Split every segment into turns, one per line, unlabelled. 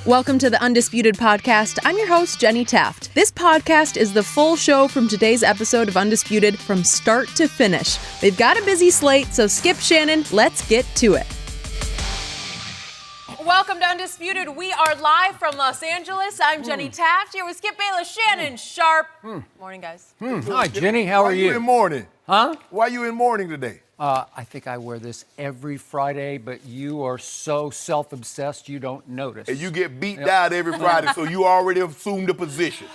Welcome to the Undisputed podcast. I'm your host, Jenny Taft. This podcast is the full show from today's episode of Undisputed from start to finish. We've got a busy slate, so skip Shannon. Let's get to it. Welcome to Undisputed. We are live from Los Angeles. I'm Jenny Taft here with Skip Bayless, Shannon Sharpe. Morning, guys.
Hi, Jenny. How are you?
Why you in mourning?
Huh?
Why you in mourning today?
I think I wear this every Friday, but you are so self-obsessed you don't notice.
And you get beat down every Friday, so you already assumed the position.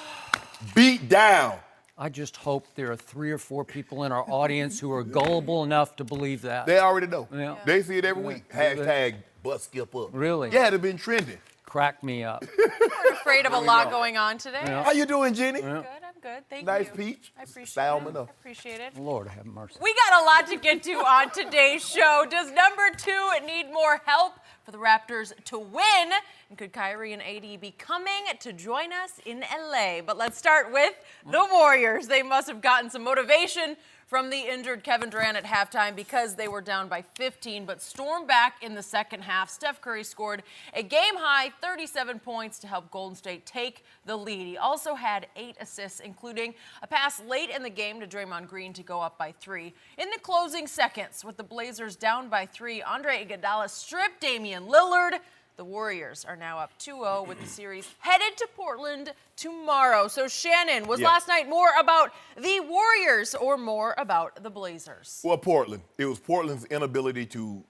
Beat down.
I just hope there are 3 or 4 people in our audience who are gullible enough to believe that.
They already know.
Yeah.
They see it every week. Hashtag butt skip up.
Really?
Yeah, it's been trending.
Crack me up.
We're afraid of a lot going on today.
Yeah.
How you doing, Jenny?
Good, I'm good. Thank
Nice
you.
peach.
I appreciate
Salmon
it.
up.
I appreciate it.
Lord have mercy.
We got a lot to get to on today's show. Does number 2 need more help for the Raptors to win? And could Kyrie and AD be coming to join us in LA? But let's start with the Warriors. They must have gotten some motivation from the injured Kevin Durant at halftime because they were down by 15, but stormed back in the second half. Steph Curry scored a game-high 37 points to help Golden State take the lead. He also had 8 assists, including a pass late in the game to Draymond Green to go up by 3. In the closing seconds, with the Blazers down by 3, Andre Iguodala stripped Damian Lillard. The Warriors are now up 2-0 with the series headed to Portland tomorrow. So, Shannon, was last night more about the Warriors or more about the Blazers?
Well, Portland. It was Portland's inability to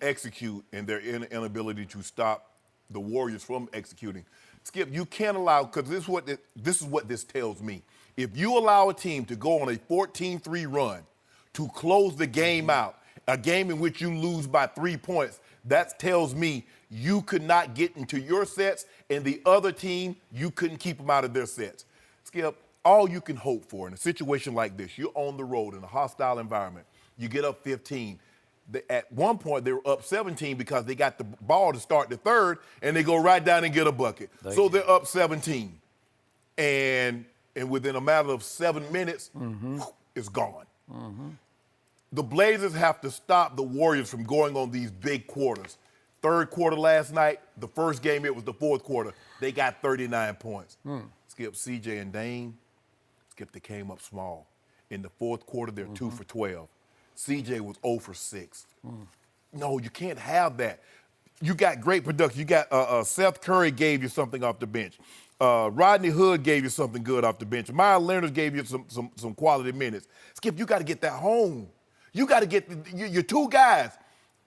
execute and their inability to stop the Warriors from executing. Skip, you can't allow, because this is what this tells me. If you allow a team to go on a 14-3 run to close the game out, a game in which you lose by 3 points, that tells me you could not get into your sets, and the other team, you couldn't keep them out of their sets. Skip, all you can hope for in a situation like this, you're on the road in a hostile environment, you get up 15. At one point, they were up 17 because they got the ball to start the third, and they go right down and get a bucket. They're up 17. And within a matter of 7 minutes, it's gone. The Blazers have to stop the Warriors from going on these big quarters. Third quarter last night, the first game, it was the fourth quarter. They got 39 points. Skip, CJ and Dame, Skip, they came up small. In the fourth quarter, they're 2 for 12. CJ was 0 for 6. No, you can't have that. You got great production. You got Seth Curry gave you something off the bench. Rodney Hood gave you something good off the bench. Myles Leonard gave you some quality minutes. Skip, you got to get that home. You got to get your 2 guys.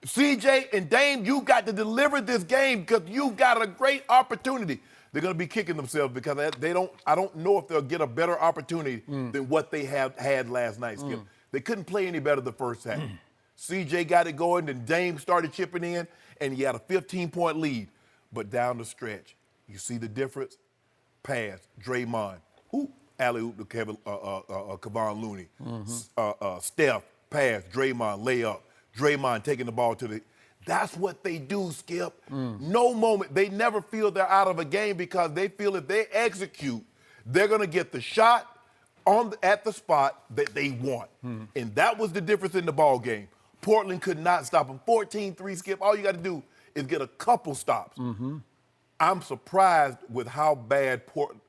CJ and Dame, you got to deliver this game because you've got a great opportunity. They're going to be kicking themselves because I don't know if they'll get a better opportunity than what they had last night, Skip. They couldn't play any better the first half. CJ got it going, then Dame started chipping in, and he had a 15-point lead. But down the stretch, you see the difference? Pass, Draymond. Alley-oop to Kevon Looney. Steph, pass, Draymond, layup. Draymond taking the ball to the – that's what they do, Skip. No moment. They never feel they're out of a game because they feel if they execute, they're going to get the shot at the spot that they want. And that was the difference in the ball game. Portland could not stop them. 14-3, Skip. All you got to do is get a couple stops. I'm surprised with how bad Portland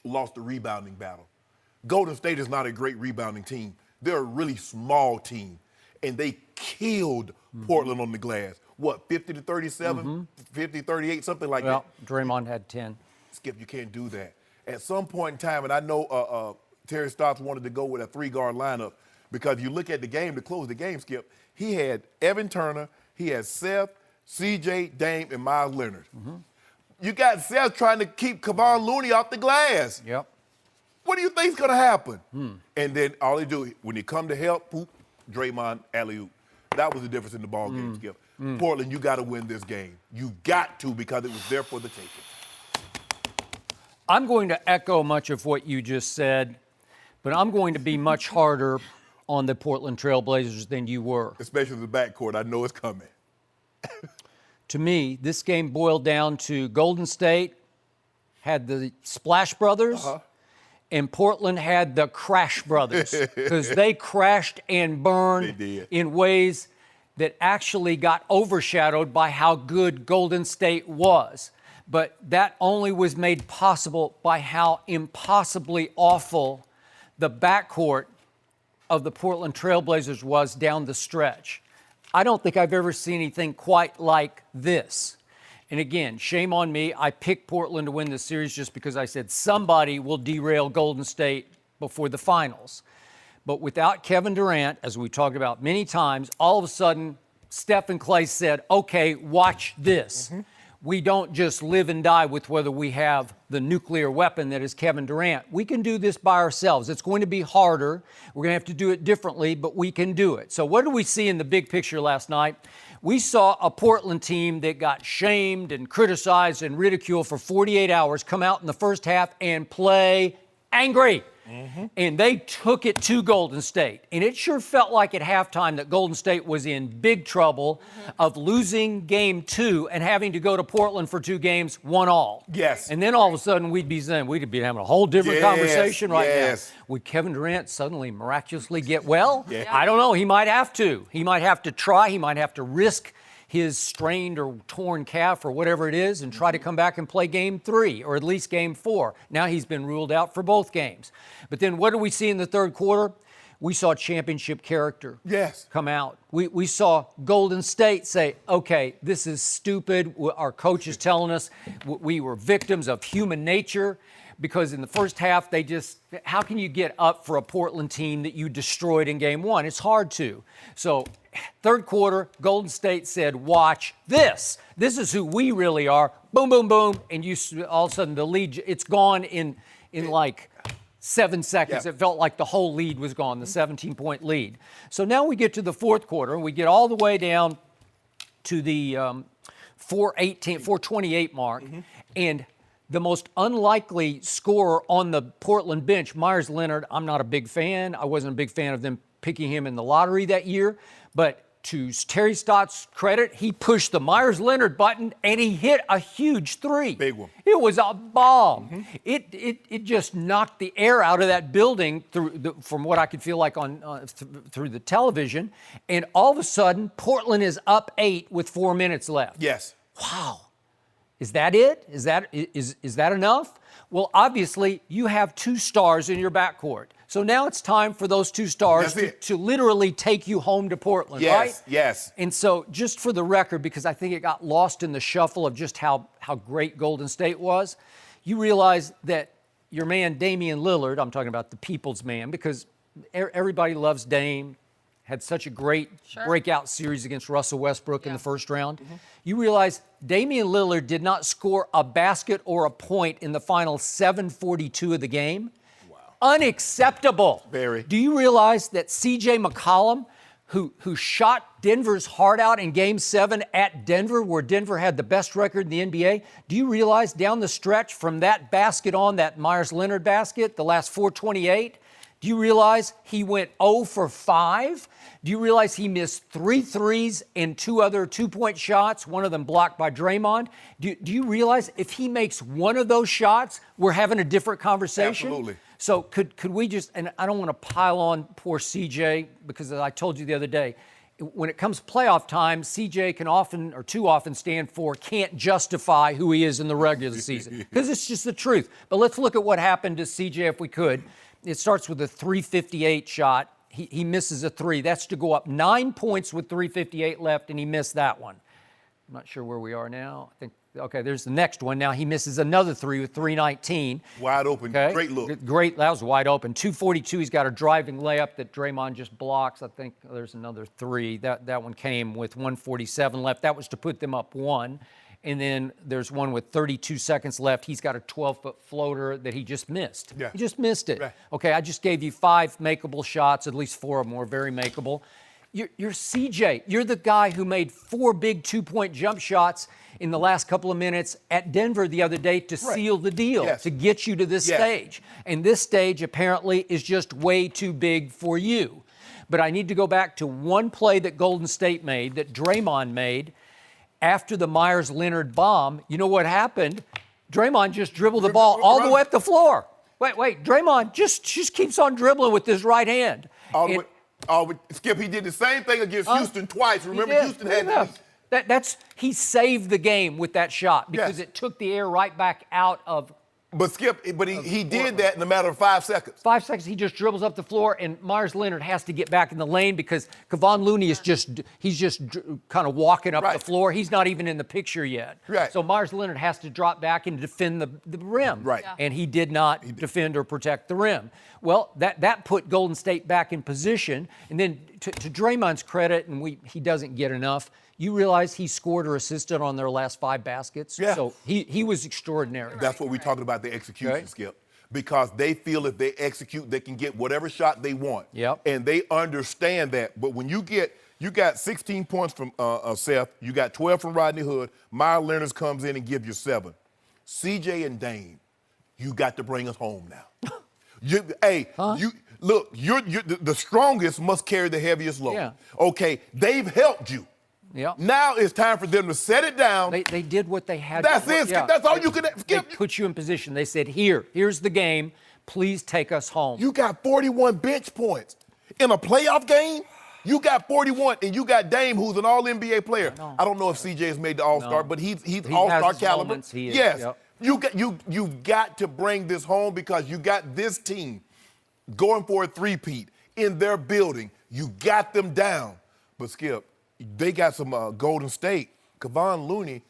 lost the rebounding battle. Golden State is not a great rebounding team. They're a really small team. And they killed Portland on the glass. What, 50-37, 50-38, something like that?
Well, Draymond had 10.
Skip, you can't do that. At some point in time, and I know Terry Stotts wanted to go with a 3-guard lineup because you look at the game, to close the game, Skip, he had Evan Turner, he had Seth, CJ, Dame, and Myles Leonard. You got Seth trying to keep Kevon Looney off the glass.
Yep.
What do you think's going to happen? And then all they do, when they come to help, Draymond, alley-oop. That was the difference in the ball game, Skip. Portland, you got to win this game. You got to because it was there for the taking.
I'm going to echo much of what you just said, but I'm going to be much harder on the Portland Trail Blazers than you were.
Especially the backcourt. I know it's coming.
To me, this game boiled down to Golden State had the Splash Brothers, and Portland had the Crash Brothers because they crashed and burned in ways that actually got overshadowed by how good Golden State was. But that only was made possible by how impossibly awful the backcourt of the Portland Trailblazers was down the stretch. I don't think I've ever seen anything quite like this. And again, shame on me. I picked Portland to win this series just because I said somebody will derail Golden State before the finals. But without Kevin Durant, as we talked about many times, all of a sudden, Steph and Clay said, okay, watch this. We don't just live and die with whether we have the nuclear weapon that is Kevin Durant. We can do this by ourselves. It's going to be harder. We're going to have to do it differently, but we can do it. So what did we see in the big picture last night? We saw a Portland team that got shamed and criticized and ridiculed for 48 hours come out in the first half and play angry. And they took it to Golden State. And it sure felt like at halftime that Golden State was in big trouble of losing game 2 and having to go to Portland for 2 games, 1-1.
Yes.
And then all of a sudden we'd be having a whole different conversation right now. Would Kevin Durant suddenly miraculously get well? I don't know. He might have to. He might have to try. He might have to risk his strained or torn calf or whatever it is and try to come back and play game 3 or at least game 4. Now he's been ruled out for both games. But then what do we see in the third quarter? We saw championship character come out. We saw Golden State say, okay, this is stupid. Our coach is telling us we were victims of human nature. Because in the first half, how can you get up for a Portland team that you destroyed in game 1? It's hard to. So third quarter, Golden State said, watch this. This is who we really are. Boom, boom, boom. And all of a sudden the lead, it's gone in like 7 seconds. It felt like the whole lead was gone, the 17-point lead. So now we get to the fourth quarter, and we get all the way down to the 428 mark. And the most unlikely scorer on the Portland bench, Myers Leonard, I'm not a big fan. I wasn't a big fan of them picking him in the lottery that year. But to Terry Stott's credit, he pushed the Myers Leonard button and he hit a huge 3.
Big one.
It was a bomb. It just knocked the air out of that building from what I could feel like through the television. And all of a sudden, Portland is up 8 with 4 minutes left.
Yes.
Wow. Is that it? Is that enough? Well, obviously, you have 2 stars in your backcourt. So now it's time for those 2 stars to literally take you home to Portland, right?
Yes.
And so just for the record, because I think it got lost in the shuffle of just how great Golden State was, you realize that your man Damian Lillard, I'm talking about the people's man, because everybody loves Dame, had such a great breakout series against Russell Westbrook in the first round. You realize Damian Lillard did not score a basket or a point in the final 7:42 of the game. Wow. Unacceptable.
Very.
Do you realize that C.J. McCollum, who shot Denver's heart out in Game 7 at Denver, where Denver had the best record in the NBA, do you realize down the stretch from that basket on, that Myers Leonard basket, the last 428, do you realize he went 0 for 5? Do you realize he missed 3 threes and 2 other 2-point shots, one of them blocked by Draymond? Do you realize if he makes one of those shots, we're having a different conversation?
Absolutely.
So could we just, and I don't want to pile on poor CJ, because as I told you the other day, when it comes playoff time, CJ can often or too often stand for can't justify who he is in the regular season, because it's just the truth. But let's look at what happened to CJ if we could. It starts with a 358 shot. He misses a 3. That's to go up 9 points with 3:58 left, and he missed that one. I'm not sure where we are now. I think, okay, there's the next one. Now he misses another 3 with 3:19.
Wide open. Okay. Great look.
Great. That was wide open. 2:42. He's got a driving layup that Draymond just blocks. I think there's another 3. That one came with 1:47 left. That was to put them up 1. And then there's one with 32 seconds left. He's got a 12-foot floater that he just missed.
Yeah.
He just missed it.
Right.
Okay, I just gave you 5 makeable shots. At least 4 of them were very makeable. You're CJ. You're the guy who made 4 big 2-point jump shots in the last couple of minutes at Denver the other day to seal the deal, to get you to this stage. And this stage apparently is just way too big for you. But I need to go back to one play that Golden State made, that Draymond made, after the Myers Leonard bomb. You know what happened? Draymond just dribbled the ball all the way up the floor. Wait, Draymond just keeps on dribbling with his right hand.
Skip, he did the same thing against Houston twice. Remember, Houston had
He saved the game with that shot because it took the air right back out of.
But Skip, he did that in a matter of 5 seconds.
5 seconds, he just dribbles up the floor, and Myers Leonard has to get back in the lane because Kevon Looney is just kind of walking up the floor. He's not even in the picture yet.
Right.
So Myers Leonard has to drop back and defend the rim.
Right.
Yeah.
And he did not defend or protect the rim. Well, that put Golden State back in position. And then to Draymond's credit, and he doesn't get enough, you realize he scored or assisted on their last 5 baskets.
Yeah.
So he was extraordinary.
That's what we're talking about, the execution, Skip. Because they feel if they execute, they can get whatever shot they want.
Yep.
And they understand that. But when you got 16 points from Seth, you got 12 from Rodney Hood, Myers Leonard comes in and gives you 7. CJ and Dame, you got to bring us home now. Look, the strongest must carry the heaviest load.
Yeah.
Okay, they've helped you.
Yep.
Now it's time for them to set it down.
They did what they had
That's
to
it, Skip. That's all you can Skip.
They put you in position. They said, here's the game. Please take us home.
You got 41 bench points. In a playoff game, you got 41, and you got Dame, who's an all-NBA player. I don't know if CJ has made the All-Star, but he's All-Star caliber.
Moments. He is.
Yes.
Yep.
You've got to bring this home because you got this team going for a three-peat in their building. You got them down. But, Skip, they got some Golden State. Kevon Looney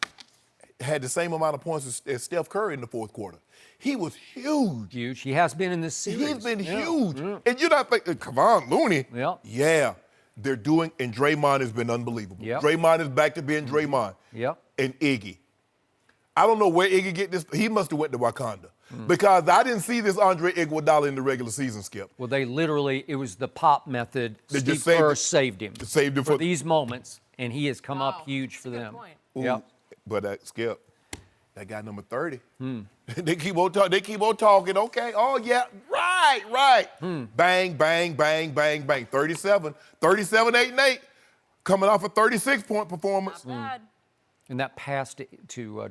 had the same amount of points as Steph Curry in the fourth quarter. He was huge.
Huge. He has been in this series.
He's been huge. Yeah. And you're not thinking, Kevon Looney? Yeah. They're doing, and Draymond has been unbelievable.
Yep.
Draymond is back to being Draymond.
Yep.
And Iggy. I don't know where Iggy get this. He must have went to Wakanda. Because I didn't see this Andre Iguodala in the regular season, Skip.
Well, it was the pop method.
They
Steve
just saved
Kerr
it.
saved him.
Saved him
for these moments, and he has come up huge for
That's a
them.
good point.
Yep.
But Skip, that guy number 30. They keep on talking. Okay. Oh yeah. Right. Bang, bang, bang, bang, bang. 37, 8 and 8, coming off a 36-point performance.
Not bad.
And that pass to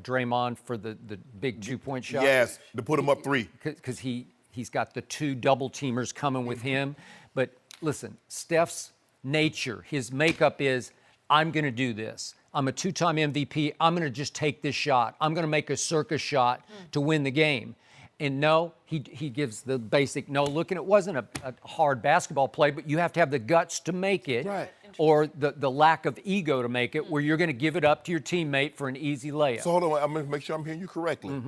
Draymond for the big 2-point shot.
Yes, to put him up 3.
Because he's got the 2 double-teamers coming with him. But listen, Steph's nature, his makeup is, I'm going to do this. I'm a 2-time MVP. I'm going to just take this shot. I'm going to make a circus shot to win the game. And no, he gives the basic no look, and it wasn't a hard basketball play, but you have to have the guts to make it,
Right.
or the lack of ego to make it, where you're going to give it up to your teammate for an easy layup.
So hold on, I'm going to make sure I'm hearing you correctly.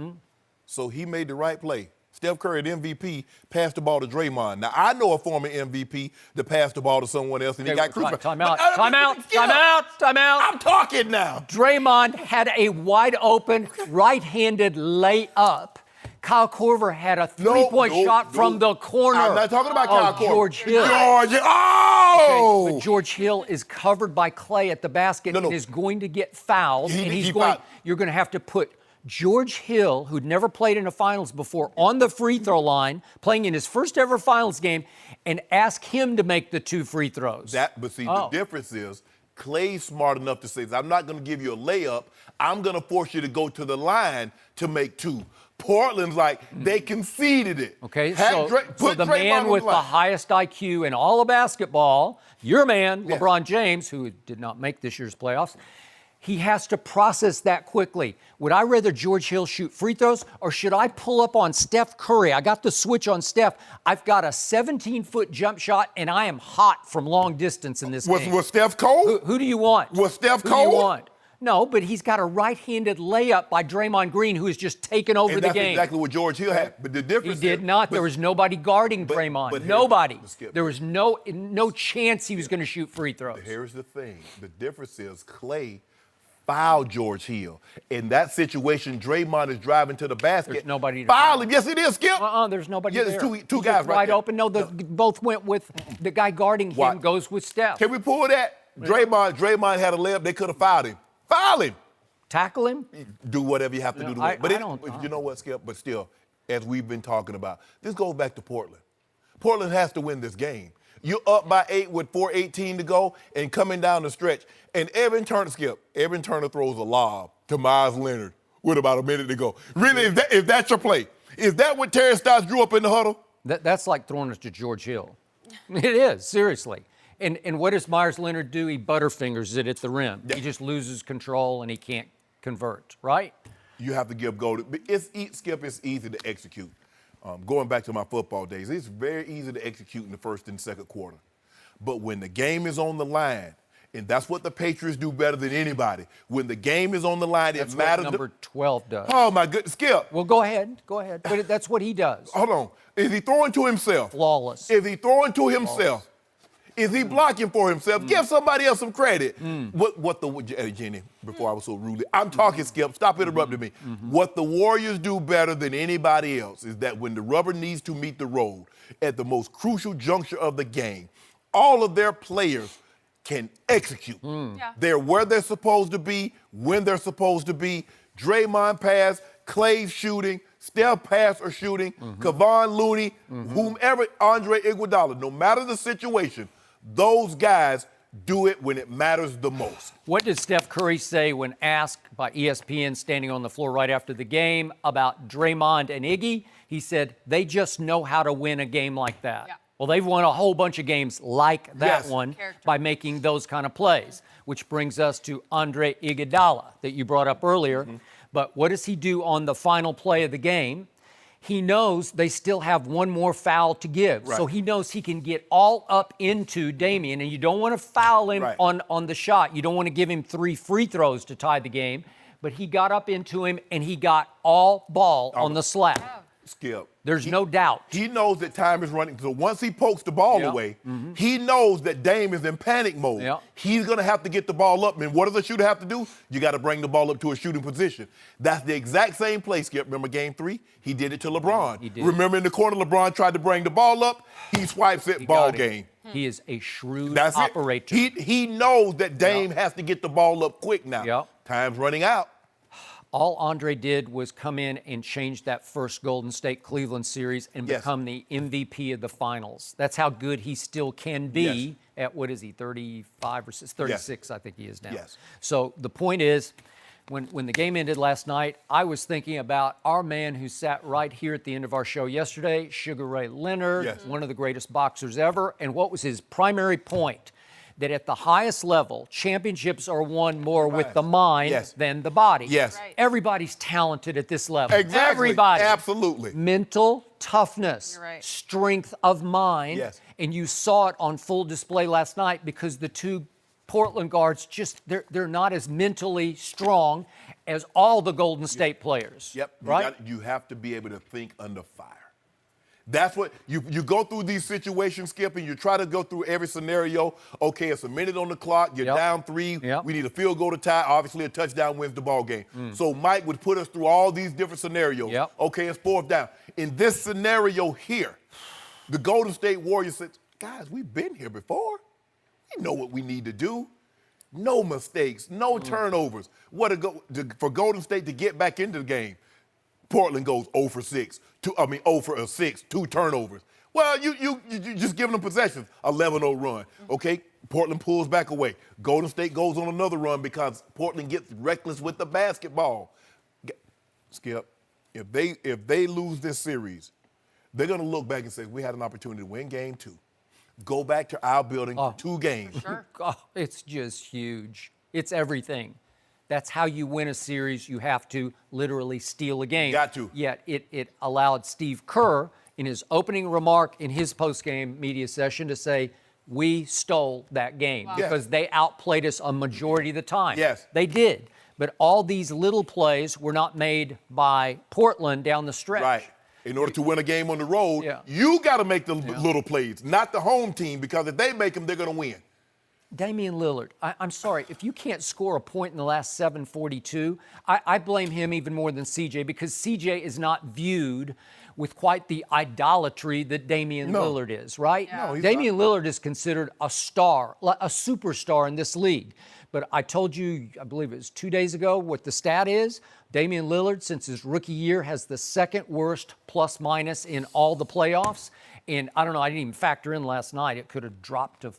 So he made the right play. Steph Curry, the MVP, passed the ball to Draymond. Now, I know a former MVP that passed the ball to someone else, and he got crucified.
Time out.
I'm talking now.
Draymond had a wide open right-handed layup. Kyle Korver had a 3-point shot from the corner.
I'm not talking about Kyle Korver.
George Hill.
Oh!
But George Hill is covered by Clay at the basket and is going to get fouled. You're going to have to put George Hill, who'd never played in a finals before, on the free throw line, playing in his first ever finals game, and ask him to make the 2 free throws.
But the difference is Clay's smart enough to say, I'm not going to give you a layup. I'm going to force you to go to the line to make 2. Portland's like, they conceded it.
Okay, so the man with the highest IQ in all of basketball, your man, LeBron James, who did not make this year's playoffs, he has to process that quickly. Would I rather George Hill shoot free throws, or should I pull up on Steph Curry? I got the switch on Steph. I've got a 17-foot jump shot, and I am hot from long distance in this game.
Was Steph cold?
Who do you want?
Was Steph cold?
Who do you want? No, but he's got a right-handed layup by Draymond Green, who has just taken over the game.
That's exactly what George Hill had. But the difference
He did not. There was nobody guarding Draymond. Nobody. There was no chance he was going to shoot free throws.
Here's the thing. The difference is Clay fouled George Hill. In that situation, Draymond is driving to the basket.
There's nobody to
foul him. Yes, it is, Skip.
There's nobody there.
There's two guys
wide
there.
open. No, both went with the guy guarding him goes with Steph.
Can we pull that? Draymond had a layup. They could have fouled him. Foul him.
Tackle him?
Do whatever you have to do to win. But you know what, Skip? But still, as we've been talking about, this goes back to Portland. Portland has to win this game. You're up by 8 with 4:18 to go and coming down the stretch. And Evan Turner throws a lob to Myers Leonard with about a minute to go. Really, is that your play? Is that what Terry Stotts drew up in the huddle?
That's like throwing it to George Hill. It is, seriously. And what does Myers Leonard do? He butterfingers it at the rim.
Yeah.
He just loses control and he can't convert, right?
You have to give Golden. Skip, it's easy to execute. Going back to my football days, it's very easy to execute in the first and second quarter. But when the game is on the line, and that's what the Patriots do better than anybody. When the game is on the line,
That's
it matters.
what number 12 does.
Oh, my goodness. Skip.
Well, go ahead. But that's what he does.
Hold on. Is he throwing to himself?
Flawless.
Is he throwing to himself? Is he blocking for himself? Give somebody else some credit. Jenny, before I was so rude, I'm talking, Skip. Stop interrupting me. What the Warriors do better than anybody else is that when the rubber needs to meet the road at the most crucial juncture of the game, all of their players can execute.
Yeah.
They're where they're supposed to be, when they're supposed to be. Draymond pass, Clay's shooting, Steph pass or shooting, Kevon Looney, whomever, Andre Iguodala. No matter the situation, those guys do it when it matters the most.
What did Steph Curry say when asked by ESPN standing on the floor right after the game about Draymond and Iggy? He said, they just know how to win a game like that.
Yeah.
Well, they've won a whole bunch of games like that
Yes.
one
Character.
by making those kind of plays, which brings us to Andre Iguodala that you brought up earlier. But what does he do on the final play of the game? He knows they still have one more foul to give.
Right.
So he knows he can get all up into Damian, and you don't want to foul him
Right.
on the shot. You don't want to give him 3 free throws to tie the game. But he got up into him, and he got all ball on the slap.
Skip.
There's no doubt.
He knows that time is running. So once he pokes the ball
Yeah.
away, he knows that Dame is in panic mode.
Yeah.
He's going to have to get the ball up. And what does a shooter have to do? You got to bring the ball up to a shooting position. That's the exact same play, Skip. Remember game 3? He did it to LeBron.
He did.
Remember in the corner, LeBron tried to bring the ball up. He swipes it,
He
ball
got it.
game.
He is a shrewd
That's
operator.
it. He knows that Dame has to get the ball up quick now.
Yeah.
Time's running out.
All Andre did was come in and change that first Golden State-Cleveland series and
Yes.
become the MVP of the finals. That's how good he still can be at, what is he, 35 or 36, I think he is now.
Yes.
So the point is, when the game ended last night, I was thinking about our man who sat right here at the end of our show yesterday, Sugar Ray Leonard,
Yes.
one of the greatest boxers ever. And what was his primary point? That at the highest level, championships are won more with the mind
Yes.
than the body.
Yes.
Right.
Everybody's talented at this level.
Exactly.
Everybody.
Absolutely.
Mental toughness,
You're right.
strength of mind.
Yes.
And you saw it on full display last night because the two Portland guards they're not as mentally strong as all the Golden State players.
Yep.
Right?
You have to be able to think under fire. That's what you go through these situations, Skip, and you try to go through every scenario. Okay, it's a minute on the clock. You're
Yep.
down 3.
Yep.
We need a field goal to tie. Obviously, a touchdown wins the ball game. So Mike would put us through all these different scenarios.
Yep.
Okay, it's 4th down. In this scenario here, the Golden State Warriors said, guys, we've been here before. We know what we need to do. No mistakes, no turnovers. For Golden State to get back into the game. Portland goes 0 for 6. 0 for 6, 2 turnovers. Well, you just giving them possessions. 11-0 run. Okay, Portland pulls back away. Golden State goes on another run because Portland gets reckless with the basketball. Skip, if they lose this series, they're going to look back and say, we had an opportunity to win game 2. Go back to our building for 2 games.
Sure.
Oh, it's just huge. It's everything. That's how you win a series. You have to literally steal a game.
Got to.
Yet it allowed Steve Kerr in his opening remark in his post-game media session to say, we stole that game because they outplayed us a majority of the time.
Yes.
They did. But all these little plays were not made by Portland down the stretch.
Right. In order to win a game on the road,
Yeah.
you got to make the little plays, not the home team, because if they make them, they're going to win.
Damian Lillard, I'm sorry, if you can't score a point in the last 7:42, I blame him even more than CJ because CJ is not viewed with quite the idolatry that Damian Lillard is, right?
No,
he's
Damian Lillard is considered a star, a superstar in this league. But I told you, I believe it was 2 days ago, what the stat is. Damian Lillard, since his rookie year, has the second worst plus-minus in all the playoffs. And I don't know, I didn't even factor in last night. It could have dropped to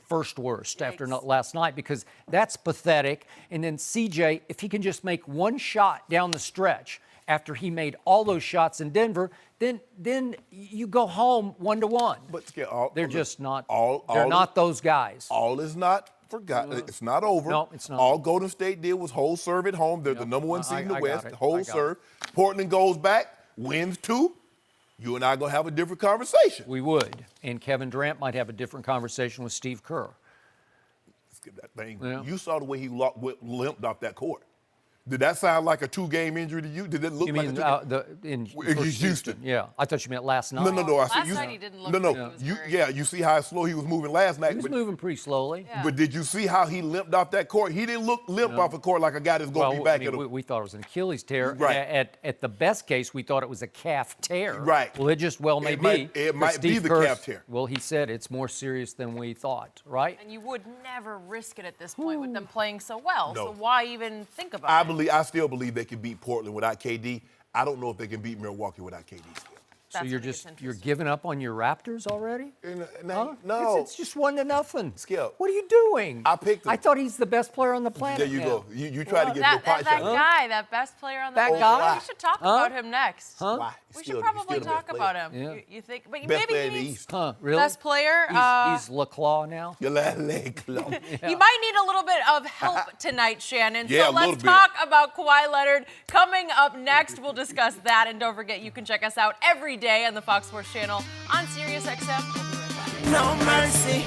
first worst after last night because that's pathetic. And then CJ, if he can just make one shot down the stretch after he made all those shots in Denver, then you go home 1-1.
But
they're just not.
They're
not those guys.
All is not forgotten. It's not over.
No, it's not.
All Golden State did was hold serve at home. They're the number one seed in the West. Hold serve. Portland goes back, wins 2. You and I are going to have a different conversation.
We would. And Kevin Durant might have a different conversation with Steve Kerr.
Let's get that thing.
Yeah.
You saw the way he limped off that court. Did that sound like a 2-game injury to you? Did it look like a 2-game?
in
Houston?
Yeah, I thought you meant last night.
No.
Last night he didn't look like he was very...
You see how slow he was moving last night.
He was moving pretty slowly.
Yeah.
But did you see how he limped off that court? He didn't look limp off a court like a guy that's going to be back at him.
We thought it was an Achilles tear.
Right.
At the best case, we thought it was a calf tear.
Right.
Well, it just may be.
It might be the calf tear.
Well, he said it's more serious than we thought, right?
And you would never risk it at this point with them playing so well.
No.
So why even think about it?
I still believe they can beat Portland without KD. I don't know if they can beat Milwaukee without KD still.
So you're giving up on your Raptors already?
No.
It's just 1-0.
Skip.
What are you doing?
I picked him.
I thought he's the best player on the planet.
There you
now.
go. You try to get
that
the pot
that
shot.
guy, that best player on the
That
planet.
guy?
We should talk about him next.
Why?
We should probably talk about him.
Yeah.
You think? But
Best player in
maybe
the
he's
East.
Really?
best player.
He's Klaw now.
Your last leg.
He might need a little bit of help tonight, Shannon.
Yeah,
so
a little
let's
bit.
talk about Kawhi Leonard. Coming up next, we'll discuss that. And don't forget, you can check us out every day on the Fox Sports Channel on SiriusXM. We'll be right back.
No mercy.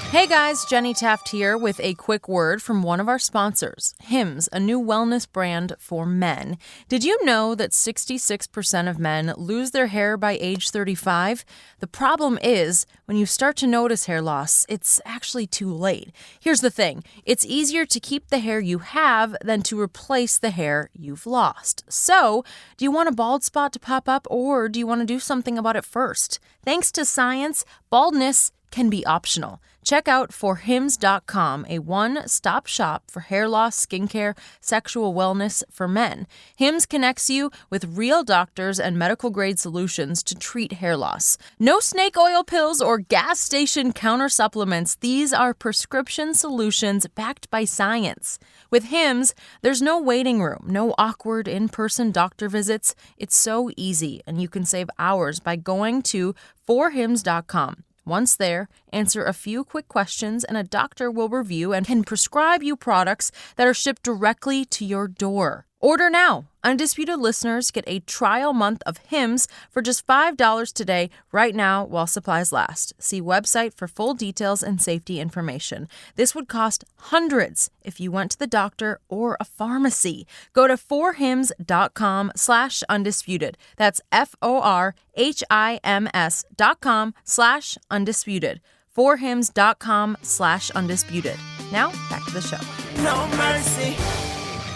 Hey guys, Jenny Taft here with a quick word from one of our sponsors, Hims, a new wellness brand for men. Did you know that 66% of men lose their hair by age 35? The problem is, when you start to notice hair loss, it's actually too late. Here's the thing, it's easier to keep the hair you have than to replace the hair you've lost. So, do you want a bald spot to pop up, or do you want to do something about it first? Thanks to science, baldness can be optional. Check out forhims.com, a one-stop shop for hair loss, skincare, sexual wellness for men. Hims connects you with real doctors and medical-grade solutions to treat hair loss. No snake oil pills or gas station counter supplements. These are prescription solutions backed by science. With Hims, there's no waiting room, no awkward in-person doctor visits. It's so easy, and you can save hours by going to forhims.com. Once there, answer a few quick questions and a doctor will review and can prescribe you products that are shipped directly to your door. Order now. Undisputed listeners get a trial month of Hims for just $5 today, right now, while supplies last. See website for full details and safety information. This would cost hundreds if you went to the doctor or a pharmacy. Go to forhims.com/undisputed. That's FORHIMS.com/undisputed. forhims.com/undisputed. Now, back to the show.
No mercy.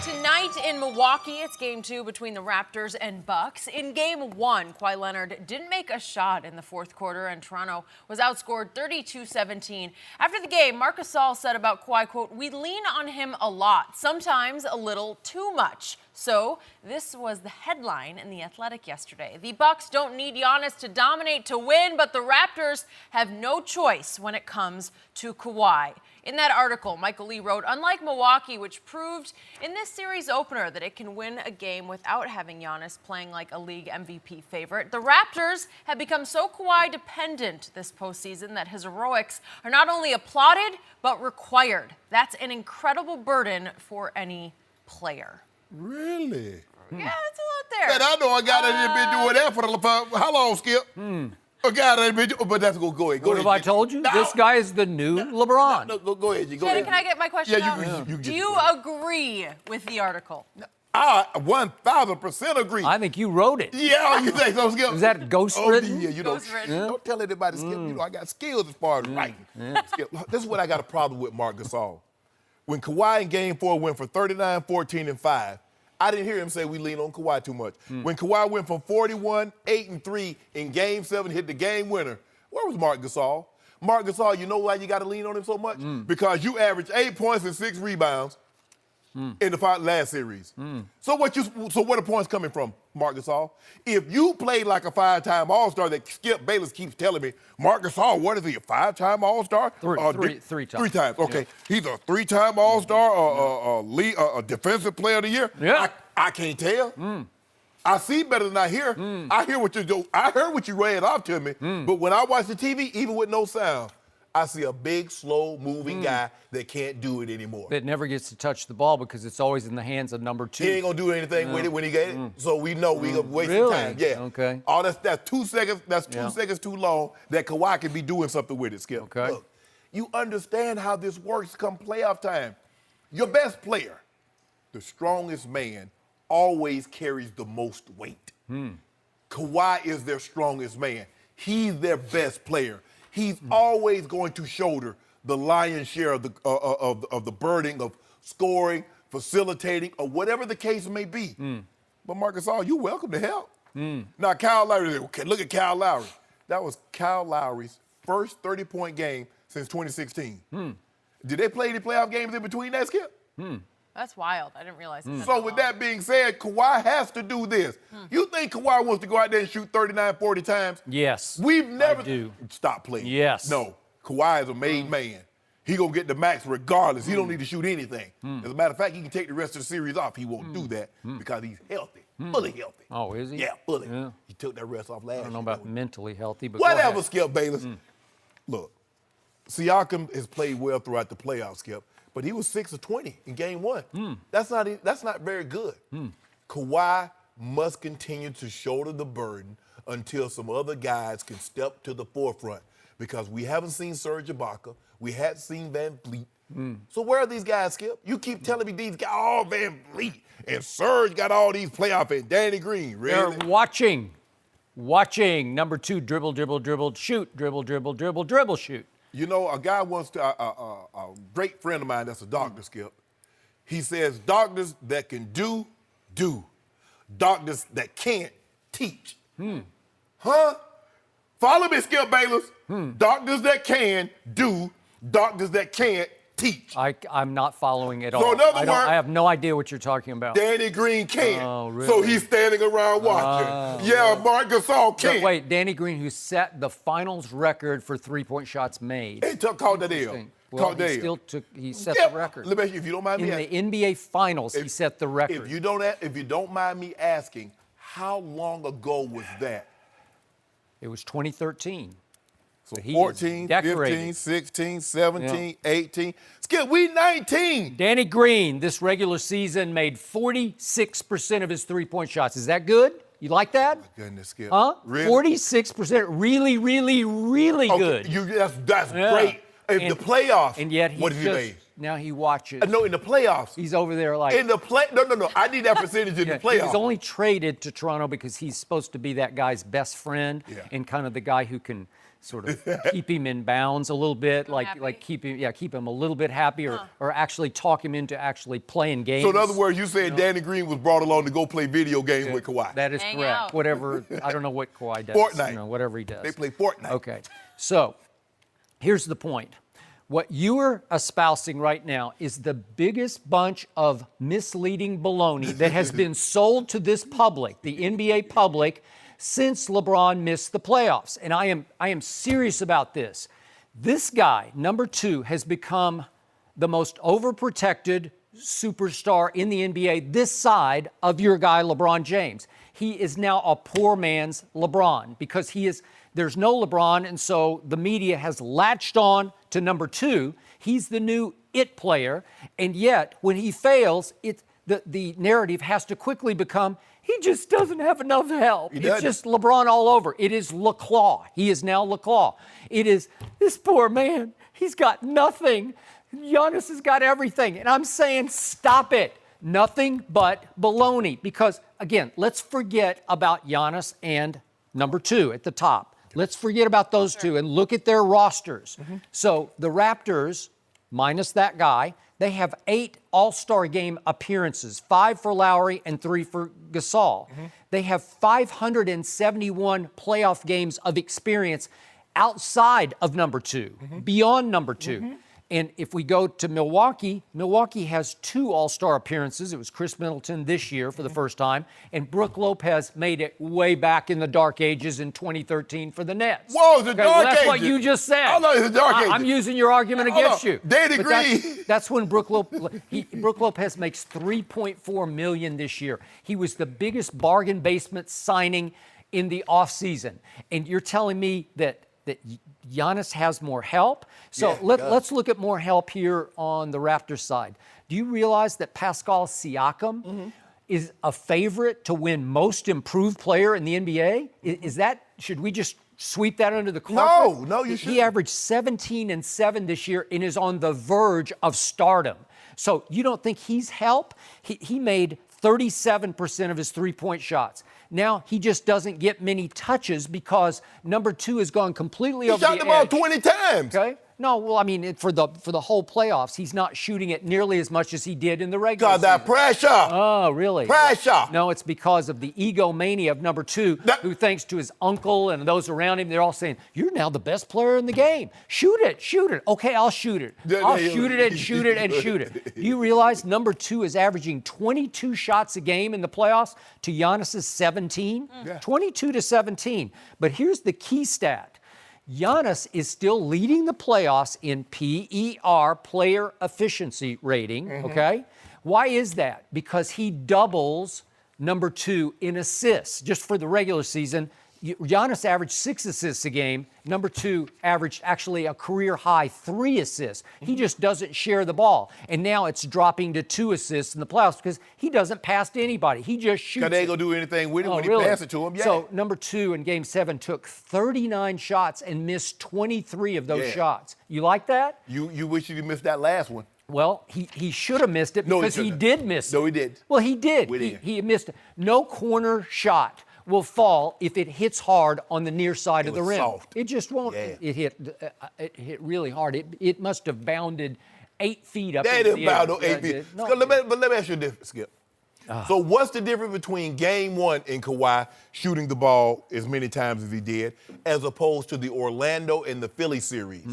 Tonight in Milwaukee, it's Game 2 between the Raptors and Bucks. In Game 1, Kawhi Leonard didn't make a shot in the fourth quarter, and Toronto was outscored 32-17. After the game, Marc Gasol said about Kawhi, quote, "We lean on him a lot, sometimes a little too much." So this was the headline in The Athletic yesterday. The Bucks don't need Giannis to dominate to win, but the Raptors have no choice when it comes to Kawhi. In that article, Michael Lee wrote, unlike Milwaukee, which proved in this series opener that it can win a game without having Giannis playing like a league MVP favorite, the Raptors have become so Kawhi dependent this postseason that his heroics are not only applauded, but required. That's an incredible burden for any player.
Really?
Yeah, that's a lot there.
Man, I know a guy that been doing that for how long, Skip? A guy that been but that's go ahead.
What have I told you?
No.
This guy is the new LeBron.
No, go ahead. Go
Shannon,
ahead.
can I get my question out?
You
Do you agree with the article?
I 1,000% agree.
I think you wrote it.
Yeah, you think so, Skip?
Was that ghostwritten?
Yeah, you know.
Ghostwritten.
Don't tell anybody, Skip. You know, I got skills as far as writing. Skip, this is what I got a problem with Marc Gasol. When Kawhi in Game 4 went for 39, 14, and 5, I didn't hear him say we lean on Kawhi too much. When Kawhi went from 41, 8, and 3 in Game 7, hit the game winner, where was Marc Gasol? Marc Gasol, you know why you got to lean on him so much? Because you averaged 8 points and 6 rebounds in the last series. So where the points coming from, Marc Gasol? If you played like a 5-time All-Star that Skip Bayless keeps telling me, Marc Gasol, what is he, a 5-time All-Star?
Three times.
3 times, okay. Yeah. He's a 3-time All-Star, a defensive player of the year?
Yeah.
I can't tell. I see better than I hear. I hear what you do. I heard what you read off to me. But when I watch the TV, even with no sound, I see a big, slow-moving guy that can't do it anymore.
That never gets to touch the ball because it's always in the hands of number 2.
He ain't gonna do anything with it when he get it. So we know we gonna waste
Really?
time. Yeah.
Okay.
All that's 2 seconds. That's 2 seconds too long. That Kawhi can be doing something with it, Skip.
Okay.
Look, you understand how this works come playoff time. Your best player, the strongest man, always carries the most weight. Kawhi is their strongest man. He's their best player. He's always going to shoulder the lion's share of the burden of scoring, facilitating, or whatever the case may be. But Marcus All, you're welcome to help. Now, Kyle Lowry, okay, look at Kyle Lowry. That was Kyle Lowry's first 30-point game since 2016. Did they play any playoff games in between that, Skip?
That's wild. I didn't realize that.
So with that being said, Kawhi has to do this. You think Kawhi wants to go out there and shoot 39, 40 times?
Yes.
We've never.
I do.
Stop playing.
Yes.
No. Kawhi is a made man. He gonna get the max regardless. He don't need to shoot anything. As a matter of fact, he can take the rest of the series off. He won't do that because he's healthy, fully healthy.
Oh, is he?
Yeah, fully.
Yeah.
He took that rest off last year.
I don't know about mentally healthy, but
Whatever,
go ahead.
Skip Bayless. Look, Siakam has played well throughout the playoffs, Skip, but he was 6 of 20 in game 1. That's not very good. Kawhi must continue to shoulder the burden until some other guys can step to the forefront because we haven't seen Serge Ibaka. We hadn't seen Van Vliet. So where are these guys, Skip? You keep telling me these guys, oh, Van Vliet and Serge got all these playoff and Danny Green. Really?
They're watching. Number 2, dribble, dribble, dribble, shoot, dribble, dribble, dribble, dribble, shoot.
You know, a guy wants to, a great friend of mine that's a doctor, Skip. He says doctors that can do. Doctors that can't, teach. Huh? Follow me, Skip Bayless. Doctors that can do, doctors that can't teach.
I'm not following at all.
So in other words,
I have no idea what you're talking about.
Danny Green can.
Oh, really?
So he's standing around watching. Yeah, Marc Gasol can.
But wait, Danny Green, who set the finals record for three-point shots made.
He called that L.
Well, he set the record.
Let me ask you, if you don't mind me asking.
In the NBA Finals, he set the record.
If you don't mind me asking, how long ago was that?
It was 2013.
So
But he
14,
is decorated.
15, 16, 17, 18. Skip, we 19.
Danny Green, this regular season, made 46% of his three-point shots. Is that good? You like that?
Goodness, Skip.
Huh?
Really?
46%. Really, really, really good.
That's great. In the playoffs,
And yet
what did he make?
now he watches.
No, in the playoffs.
He's over there like.
No. I need that percentage in the
He
playoffs.
was only traded to Toronto because he's supposed to be that guy's best friend and kind of the guy who can sort of keep him in bounds a little bit, like keep him a little bit happy, or actually talk him into actually playing games.
So in other words, you saying Danny Green was brought along to go play video games with Kawhi.
That is
Hang
correct.
out.
Whatever, I don't know what Kawhi does.
Fortnite.
Whatever he does.
They play Fortnite.
Okay. So here's the point. What you are espousing right now is the biggest bunch of misleading baloney that has been sold to this public, the NBA public, since LeBron missed the playoffs. And I am serious about this. This guy, number 2, has become the most overprotected superstar in the NBA this side of your guy, LeBron James. He is now a poor man's LeBron because there's no LeBron, and so the media has latched on to number 2. He's the new it player, and yet when he fails, the narrative has to quickly become, he just doesn't have enough help. It's just LeBron all over. It is Klaw. He is now Klaw. It is this poor man. He's got nothing. Giannis has got everything. And I'm saying, stop it. Nothing but baloney. Because, again, let's forget about Giannis and number 2 at the top. Let's forget about those two and look at their rosters. So the Raptors, minus that guy, they have 8 All-Star Game appearances, 5 for Lowry and 3 for Gasol. They have 571 playoff games of experience outside of number 2, beyond number 2. And if we go to Milwaukee, Milwaukee has 2 All-Star appearances. It was Chris Middleton this year for the first time, and Brook Lopez made it way back in the dark ages in 2013 for the Nets.
Whoa, the dark
that's
ages.
what you just said.
Oh, no, it's the dark ages.
I'm using your argument against you.
They
But
agree.
That's when Brook Lopez makes $3.4 million this year. He was the biggest bargain basement signing in the offseason. And you're telling me that Giannis has more help? So
Yeah,
let's look at more help here on the Raptors side. Do you realize that Pascal Siakam is a favorite to win most improved player in the NBA? Should we just sweep that under the carpet?
No, you
He
shouldn't.
averaged 17 and 7 this year and is on the verge of stardom. So you don't think he's help? He made 37% of his three-point shots. Now he just doesn't get many touches because number 2 has gone completely over the edge.
He shot the ball 20 times.
Okay. No, well, I mean, for the whole playoffs, he's not shooting it nearly as much as he did in the regular
God, that
season.
pressure.
Oh, really?
Pressure.
No, it's because of the egomania of number 2, who thanks to his uncle and those around him, they're all saying, "You're now the best player in the game. Shoot it, shoot it." Okay, I'll shoot it. I'll shoot it and shoot it and shoot it. Do you realize number 2 is averaging 22 shots a game in the playoffs to Giannis's 17? 22 to 17. But here's the key stat. Giannis is still leading the playoffs in PER, player efficiency rating, okay? Why is that? Because he doubles number 2 in assists. Just for the regular season, Giannis averaged 6 assists a game. Number 2 averaged actually a career high 3 assists. He just doesn't share the ball. And now it's dropping to 2 assists in the playoffs because he doesn't pass to anybody. He just shoots.
Because they ain't
it.
going to do anything with it when
Really?
he passes it to him. Yeah.
So number 2 in Game 7 took 39 shots and missed 23 of those shots. You like that?
You wish you missed that last one.
Well, he should have missed it
No, he
because he
shouldn't.
did miss it.
No, he did.
Well, he did.
We did.
He missed it. No corner shot will fall if it hits hard on the near side of the
was
rim.
soft.
It just won't.
Yeah.
It hit really hard. It must have bounded 8 feet up
They
into
didn't
the air.
bow no 8 feet.
No.
But let me ask you this, Skip. So what's the difference between Game 1 and Kawhi shooting the ball as many times as he did, as opposed to the Orlando and the Philly series?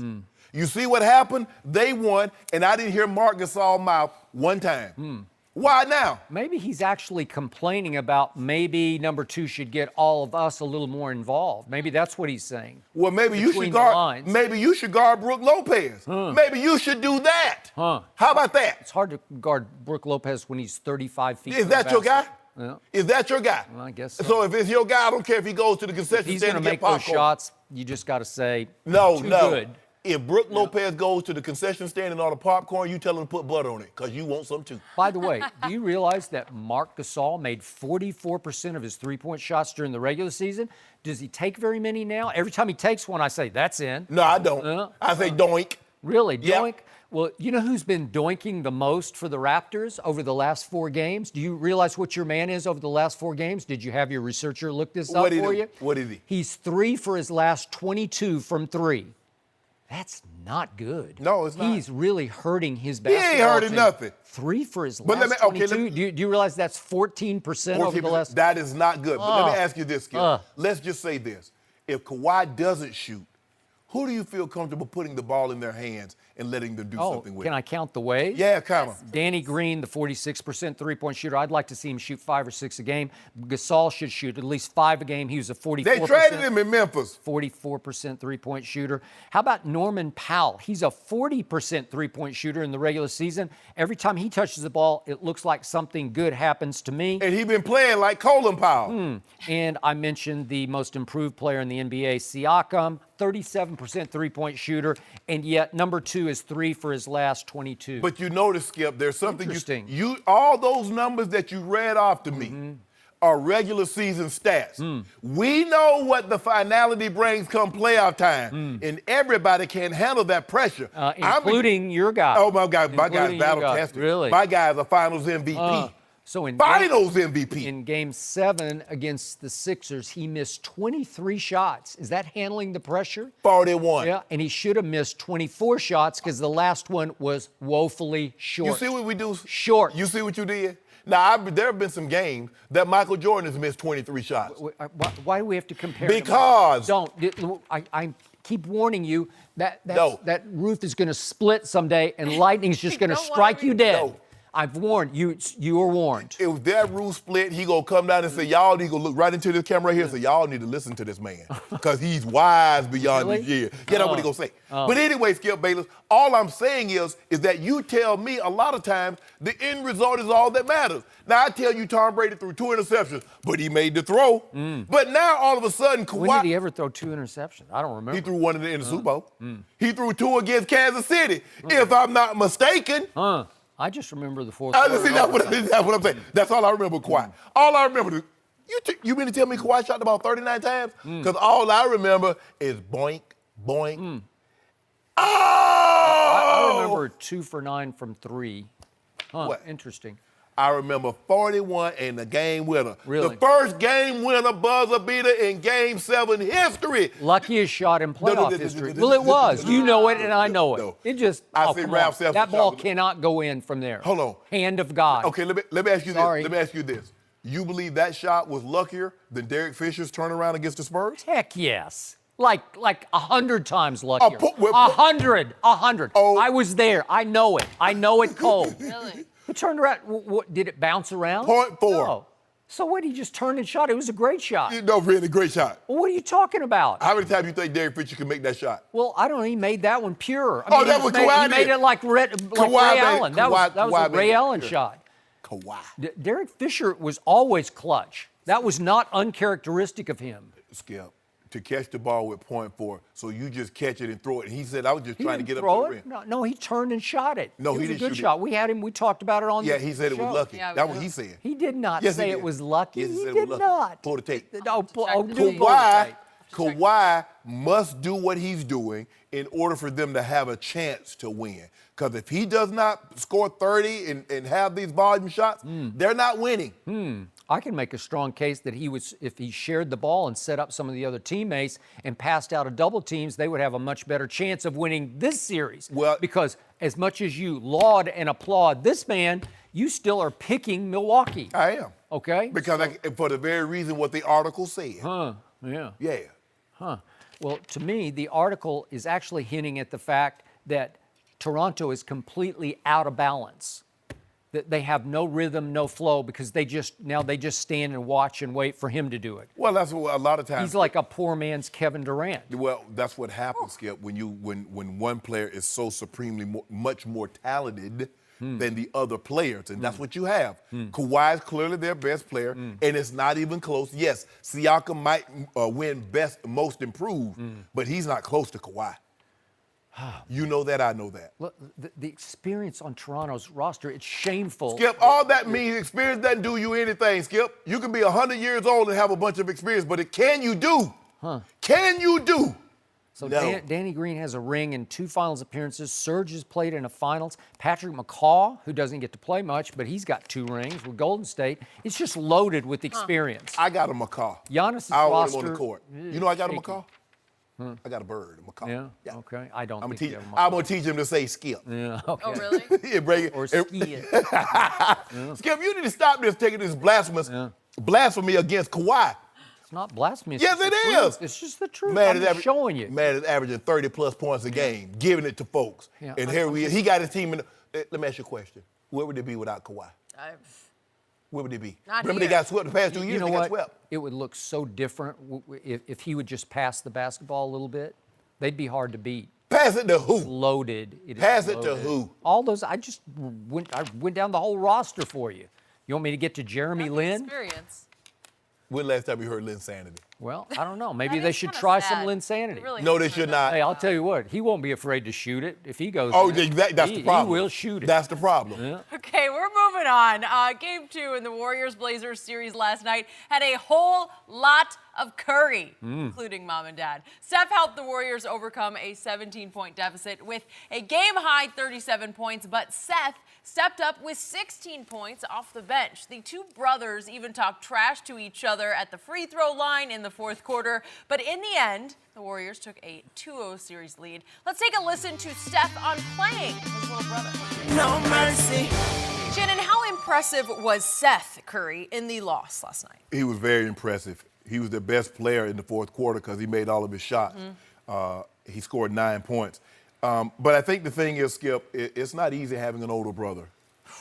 You see what happened? They won, and I didn't hear Marc Gasol mouth one time. Why now?
Maybe he's actually complaining about maybe number 2 should get all of us a little more involved. Maybe that's what he's saying.
Well, maybe you
Between
should
the
guard.
lines.
Maybe you should guard Brook Lopez. Maybe you should do that.
Huh.
How about that?
It's hard to guard Brook Lopez when he's 35 feet.
Is
from the
that your guy?
basket. Yeah.
Is that your guy?
Well, I guess so.
So if it's your guy, I don't care if he goes to the concession
He's
stand
going
and
to
get
make those
popcorn.
shots. You just got to say,
No.
too good.
If Brook Lopez goes to the concession stand and all the popcorn, you tell him to put butter on it because you want some too.
By the way, do you realize that Marc Gasol made 44% of his three-point shots during the regular season? Does he take very many now? Every time he takes one, I say, that's in.
No, I don't. I say doink.
Really?
Yep.
Doink? Well, you know who's been doinking the most for the Raptors over the last 4 games? Do you realize what your man is over the last 4 games? Did you have your researcher look this up
What'd he
for
do?
you?
What is he?
He's 3 for his last 22 from 3. That's not good.
No, it's not.
He's really hurting his
He
basketball
ain't hurting
team.
nothing.
3 for his
But
last
let me- okay,
22. Do you realize that's 14% over the last?
That is not good. But let me ask you this, Skip.
Uh.
Let's just say this. If Kawhi doesn't shoot, who do you feel comfortable putting the ball in their hands and letting them do something with
Can
it?
I count the ways?
Yeah, kind of.
Danny Green, the 46% three-point shooter. I'd like to see him shoot 5 or 6 a game. Gasol should shoot at least 5 a game. He was a 44%.
They traded him in Memphis.
44% three-point shooter. How about Norman Powell? He's a 40% three-point shooter in the regular season. Every time he touches the ball, it looks like something good happens to me.
And he been playing like Colin Powell.
And I mentioned the most improved player in the NBA, Siakam, 37% three-point shooter, and yet number 2 is 3 for his last 22.
But you notice, Skip, there's something
Interesting.
you all those numbers that you read off to me are regular season stats. We know what the finality brings come playoff time, and everybody can handle that pressure.
Including your guy.
Oh my God, my
Including
guy's
your
battle
guy.
tested.
Really?
My guy's a Finals MVP.
So in
Finals MVP.
In Game 7 against the Sixers, he missed 23 shots. Is that handling the pressure?
41.
Yeah, and he should have missed 24 shots because the last one was woefully short.
You see what we do?
Short.
You see what you did? Now, there have been some games that Michael Jordan has missed 23 shots.
Why do we have to compare?
Because-
Don't. keep warning you that
No.
that roof is going to split someday and lightning's just going to
Don't
strike
worry.
you dead.
No.
I've warned you. You were warned.
If that roof split, he gonna come down and say, y'all need to look right into this camera right here and say, y'all need to listen to this man. Because he's wise beyond
Really?
his years. Yeah, that's what he gonna say. But anyway, Skip Bayless, all I'm saying is that you tell me a lot of times the end result is all that matters. Now, I tell you Tom Brady threw 2 interceptions, but he made the throw. But now, all of a sudden, Kawhi...
When did he ever throw 2 interceptions? I don't remember.
He threw 1 in the Super Bowl. He threw 2 against Kansas City, if I'm not mistaken.
I just remember the fourth
I
quarter.
see, that's what I'm saying. That's all I remember, Kawhi. All I remember is, you mean to tell me Kawhi shot the ball 39 times? Because all I remember is boink, boink. Oh!
I remember 2 for 9 from 3.
What?
Interesting.
I remember 41 and the game winner.
Really?
The first game winner buzzer beater in Game 7 history.
Luckiest shot in
no,
playoff
no,
history.
no,
Well, it was. You know it, and I know it.
No.
It just.
I
oh,
see
come
Ralph
on.
Seth
That ball
shot.
cannot go in from there.
Hold on.
Hand of God.
Okay, let me ask you
Sorry.
this. Let me ask you this. You believe that shot was luckier than Derek Fisher's turnaround against the Spurs?
Heck yes. Like 100 times luckier.
well,
100.
Oh.
I was there. I know it. I know it cold.
Really?
He turned around. What, did it bounce around?
.4.
No. So what? He just turned and shot. It was a great shot.
No, really, great shot.
Well, what are you talking about?
How many times do you think Derek Fisher can make that shot?
Well, I don't know. He made that one pure. I
Oh,
mean,
that
he
was
made,
Kawhi
He made
did.
it like Ray
Kawhi made-
Allen. That was
Kawhi
a
made
Ray
it
Allen
pure.
shot.
Kawhi.
Derek Fisher was always clutch. That was not uncharacteristic of him.
Skip, to catch the ball with .4, so you just catch it and throw it. And he said, I was just
He
trying to
didn't
get
throw
up to the
it.
rim.
No, he turned and shot it.
No,
it
he
was
didn't
a good
shoot it.
shot. We had him. We talked about it on
Yeah,
the
he said it was
show.
lucky.
Yeah,
That's
we
what he
did.
said.
He did not
Yes, he
say
did.
it was lucky.
Yes, he
he
said it
did
was lucky.
not.
Pull the tape.
Kawhi.
Kawhi must do what he's doing in order for them to have a chance to win. Because if he does not score 30 and have these volume shots, they're not winning.
I can make a strong case that if he shared the ball and set up some of the other teammates and passed out of double teams, they would have a much better chance of winning this series.
Well-
because as much as you laud and applaud this man, you still are picking Milwaukee.
I am.
Okay?
Because for the very reason what the article said.
Yeah.
Yeah.
Well, to me, the article is actually hinting at the fact that Toronto is completely out of balance. That they have no rhythm, no flow, because they just stand and watch and wait for him to do it.
Well, that's what a lot of times.
He's like a poor man's Kevin Durant.
Well, that's what happens, Skip, when one player is so supremely much more talented than the other players, and that's what you have. Kawhi is clearly their best player, and it's not even close. Yes, Siakam might win best, most improved, but he's not close to Kawhi. You know that, I know that.
Look, the experience on Toronto's roster, it's shameful.
Skip, all that means experience doesn't do you anything, Skip. You can be 100 years old and have a bunch of experience, but can you do? Can you do?
So
No.
Danny Green has a ring in 2 finals appearances. Serge has played in a finals. Patrick McCaw, who doesn't get to play much, but he's got 2 rings with Golden State. It's just loaded with experience.
I got a McCaw.
Giannis'
I want
roster
him on the court.
is
You know I got a
shaky.
McCaw? I got a bird, a macaw.
Yeah? Okay. I don't
I'm
think you
gonna
have a
teach him to say skip.
Yeah, okay.
Oh, really?
Yeah, bring it.
Or ski it.
Skip, you need to stop this taking this blasphemy against Kawhi.
It's not blasphemy. It's
Yes,
just
it
the truth.
is.
It's just the truth.
Man
I'm
is
just showing you.
Man is averaging 30-plus points a game, giving it to folks.
Yeah,
And here we is. He got his team in. Let me ask you a question. Where would they be without Kawhi? Where would they be?
Not
Remember
here.
they got swept the past 2 years.
You know
They got
what?
swept.
It would look so different if he would just pass the basketball a little bit. They'd be hard to beat.
Pass it to who?
Loaded. It is
Pass it to
loaded.
who?
All those. I went down the whole roster for you. You want me to get to Jeremy Lin?
Experience.
When last time you heard Linsanity?
Well, I don't know. Maybe
That
they
is
should
kinda
try
sad.
some Linsanity.
It really
No,
is
they
for
should
them.
not.
Hey, I'll tell you what. He won't be afraid to shoot it if he goes.
Oh,
there.
that's the problem.
He will shoot it.
That's the problem.
Okay, we're moving on. Game 2 in the Warriors-Blazers series last night had a whole lot of Curry, including mom and dad. Steph helped the Warriors overcome a 17-point deficit with a game-high 37 points, but Seth stepped up with 16 points off the bench. The two brothers even talked trash to each other at the free throw line in the fourth quarter, but in the end, the Warriors took a 2-0 series lead. Let's take a listen to Steph on playing his little brother.
No mercy.
Shannon, how impressive was Seth Curry in the loss last night?
He was very impressive. He was the best player in the fourth quarter because he made all of his shots. He scored 9 points. But I think the thing is, Skip, it's not easy having an older brother,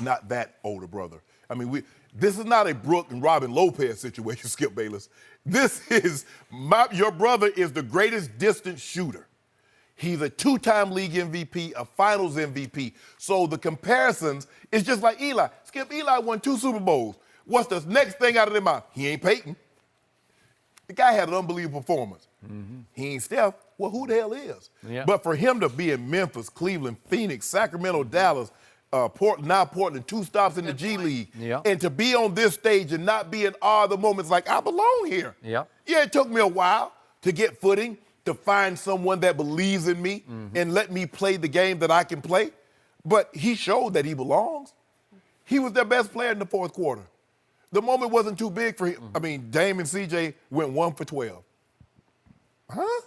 not that older brother. I mean, this is not a Brooke and Robin Lopez situation, Skip Bayless. This is your brother is the greatest distance shooter. He's a 2-time league MVP, a finals MVP. So the comparisons is just like Eli. Skip, Eli won 2 Super Bowls. What's the next thing out of their mouth? He ain't Peyton. The guy had an unbelievable performance. Mm-hmm. He ain't Steph. Well, who the hell is?
Yeah.
But for him to be in Memphis, Cleveland, Phoenix, Sacramento, Dallas, Portland, 2 stops in the G League, and to be on this stage and not be in awe of the moments like, I belong here.
Yeah,
it took me a while to get footing, to find someone that believes in me and let me play the game that I can play. But he showed that he belongs. He was their best player in the fourth quarter. The moment wasn't too big for him. I mean, Dame and CJ went 1 for 12. Huh?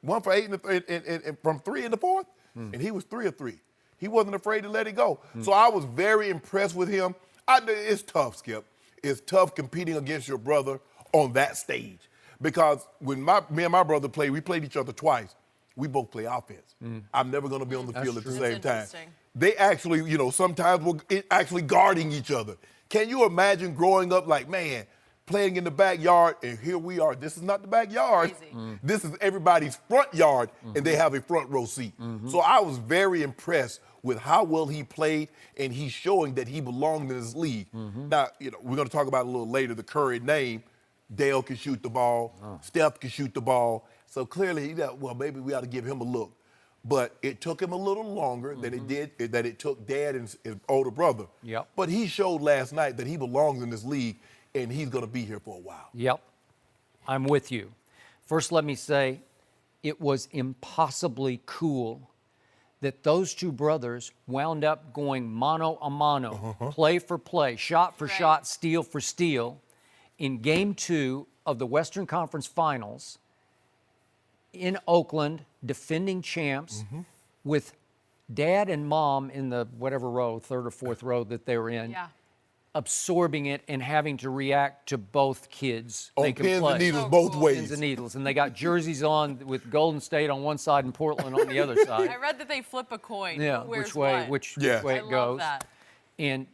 1 for 8 from 3 in the fourth? And he was 3 of 3. He wasn't afraid to let it go. So I was very impressed with him. It's tough, Skip. It's tough competing against your brother on that stage. Because when me and my brother played, we played each other twice. We both play offense. I'm never going to be on the field at the same time. They actually, sometimes we're actually guarding each other. Can you imagine growing up like, man, playing in the backyard, and here we are. This is not the backyard. This is everybody's front yard, and they have a front row seat. So I was very impressed with how well he played, and he's showing that he belonged in this league. Now, we're going to talk about it a little later, the Curry name. Dale can shoot the ball. Steph can shoot the ball. So clearly, maybe we ought to give him a look. But it took him a little longer than it took Dad and his older brother.
Yep.
But he showed last night that he belongs in this league, and he's going to be here for a while.
Yep. I'm with you. First, let me say it was impossibly cool that those 2 brothers wound up going mano a mano, play for play, shot for shot, steal for steal, in Game 2 of the Western Conference Finals in Oakland, defending champs, with Dad and Mom in the whatever row, 3rd or 4th row that they were in, absorbing it and having to react to both kids.
On pins and needles both ways.
Pins and needles. And they got jerseys on with Golden State on one side and Portland on the other side.
I read that they flip a coin.
Yeah, which way it goes.
Love that.
And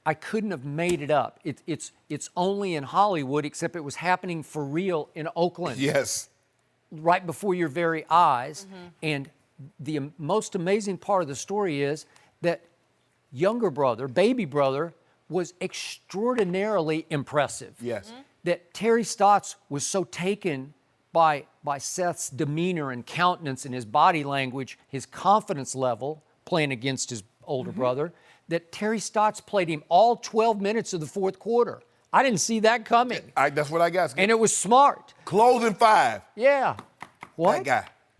I couldn't have made it up. It's only in Hollywood, except it was happening for real in Oakland.
Yes.
Right before your very eyes. And the most amazing part of the story is that younger brother, baby brother, was extraordinarily impressive.
Yes.
That Terry Stotts was so taken by Seth's demeanor and countenance and his body language, his confidence level, playing against his older brother, that Terry Stotts played him all 12 minutes of the fourth quarter. I didn't see that coming.
That's what I got.
And it was smart.
Closing 5.
Yeah. What?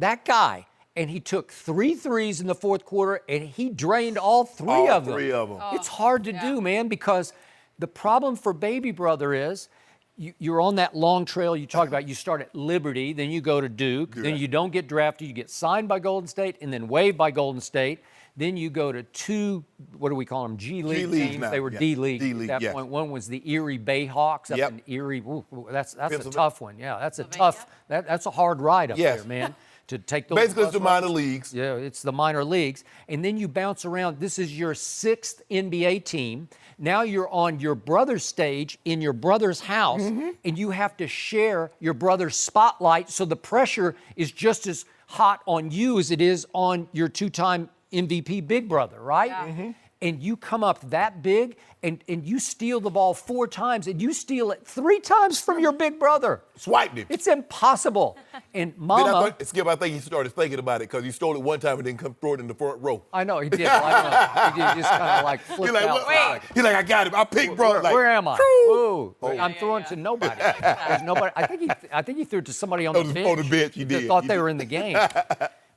That
guy. And he took 3 threes in the fourth quarter, and he drained all 3 of them.
All 3 of them.
It's hard to do, man, because the problem for baby brother is you're on that long trail you talked about. You start at Liberty, then you go to Duke, then you don't get drafted, you get signed by Golden State, and then waived by Golden State. Then you go to 2, what do we call them, G League teams?
Now.
They were D-League at that point. One was the Erie Bayhawks up in Erie. Ooh, that's a tough one. Yeah, that's a tough, that's a hard ride up there, man. To take those
basically, it's the minor leagues.
Yeah, it's the minor leagues. And then you bounce around. This is your 6th NBA team. Now you're on your brother's stage in your brother's house, and you have to share your brother's spotlight, so the pressure is just as hot on you as it is on your 2-time MVP big brother, right?
Yeah.
And you come up that big, and you steal the ball 4 times, and you steal it 3 times from your big brother.
Swiped him.
It's impossible. And Mama...
Skip, I think he started thinking about it because he stole it one time and then come throw it in the front row.
I know, he did. I know. He just kind of like flipped out.
Wait.
He's like, I got him. I picked brother.
Where am I? Ooh, I'm throwing to nobody. There's nobody. I think he threw it to somebody on the bench.
On the bench, he did.
Thought they were in the game.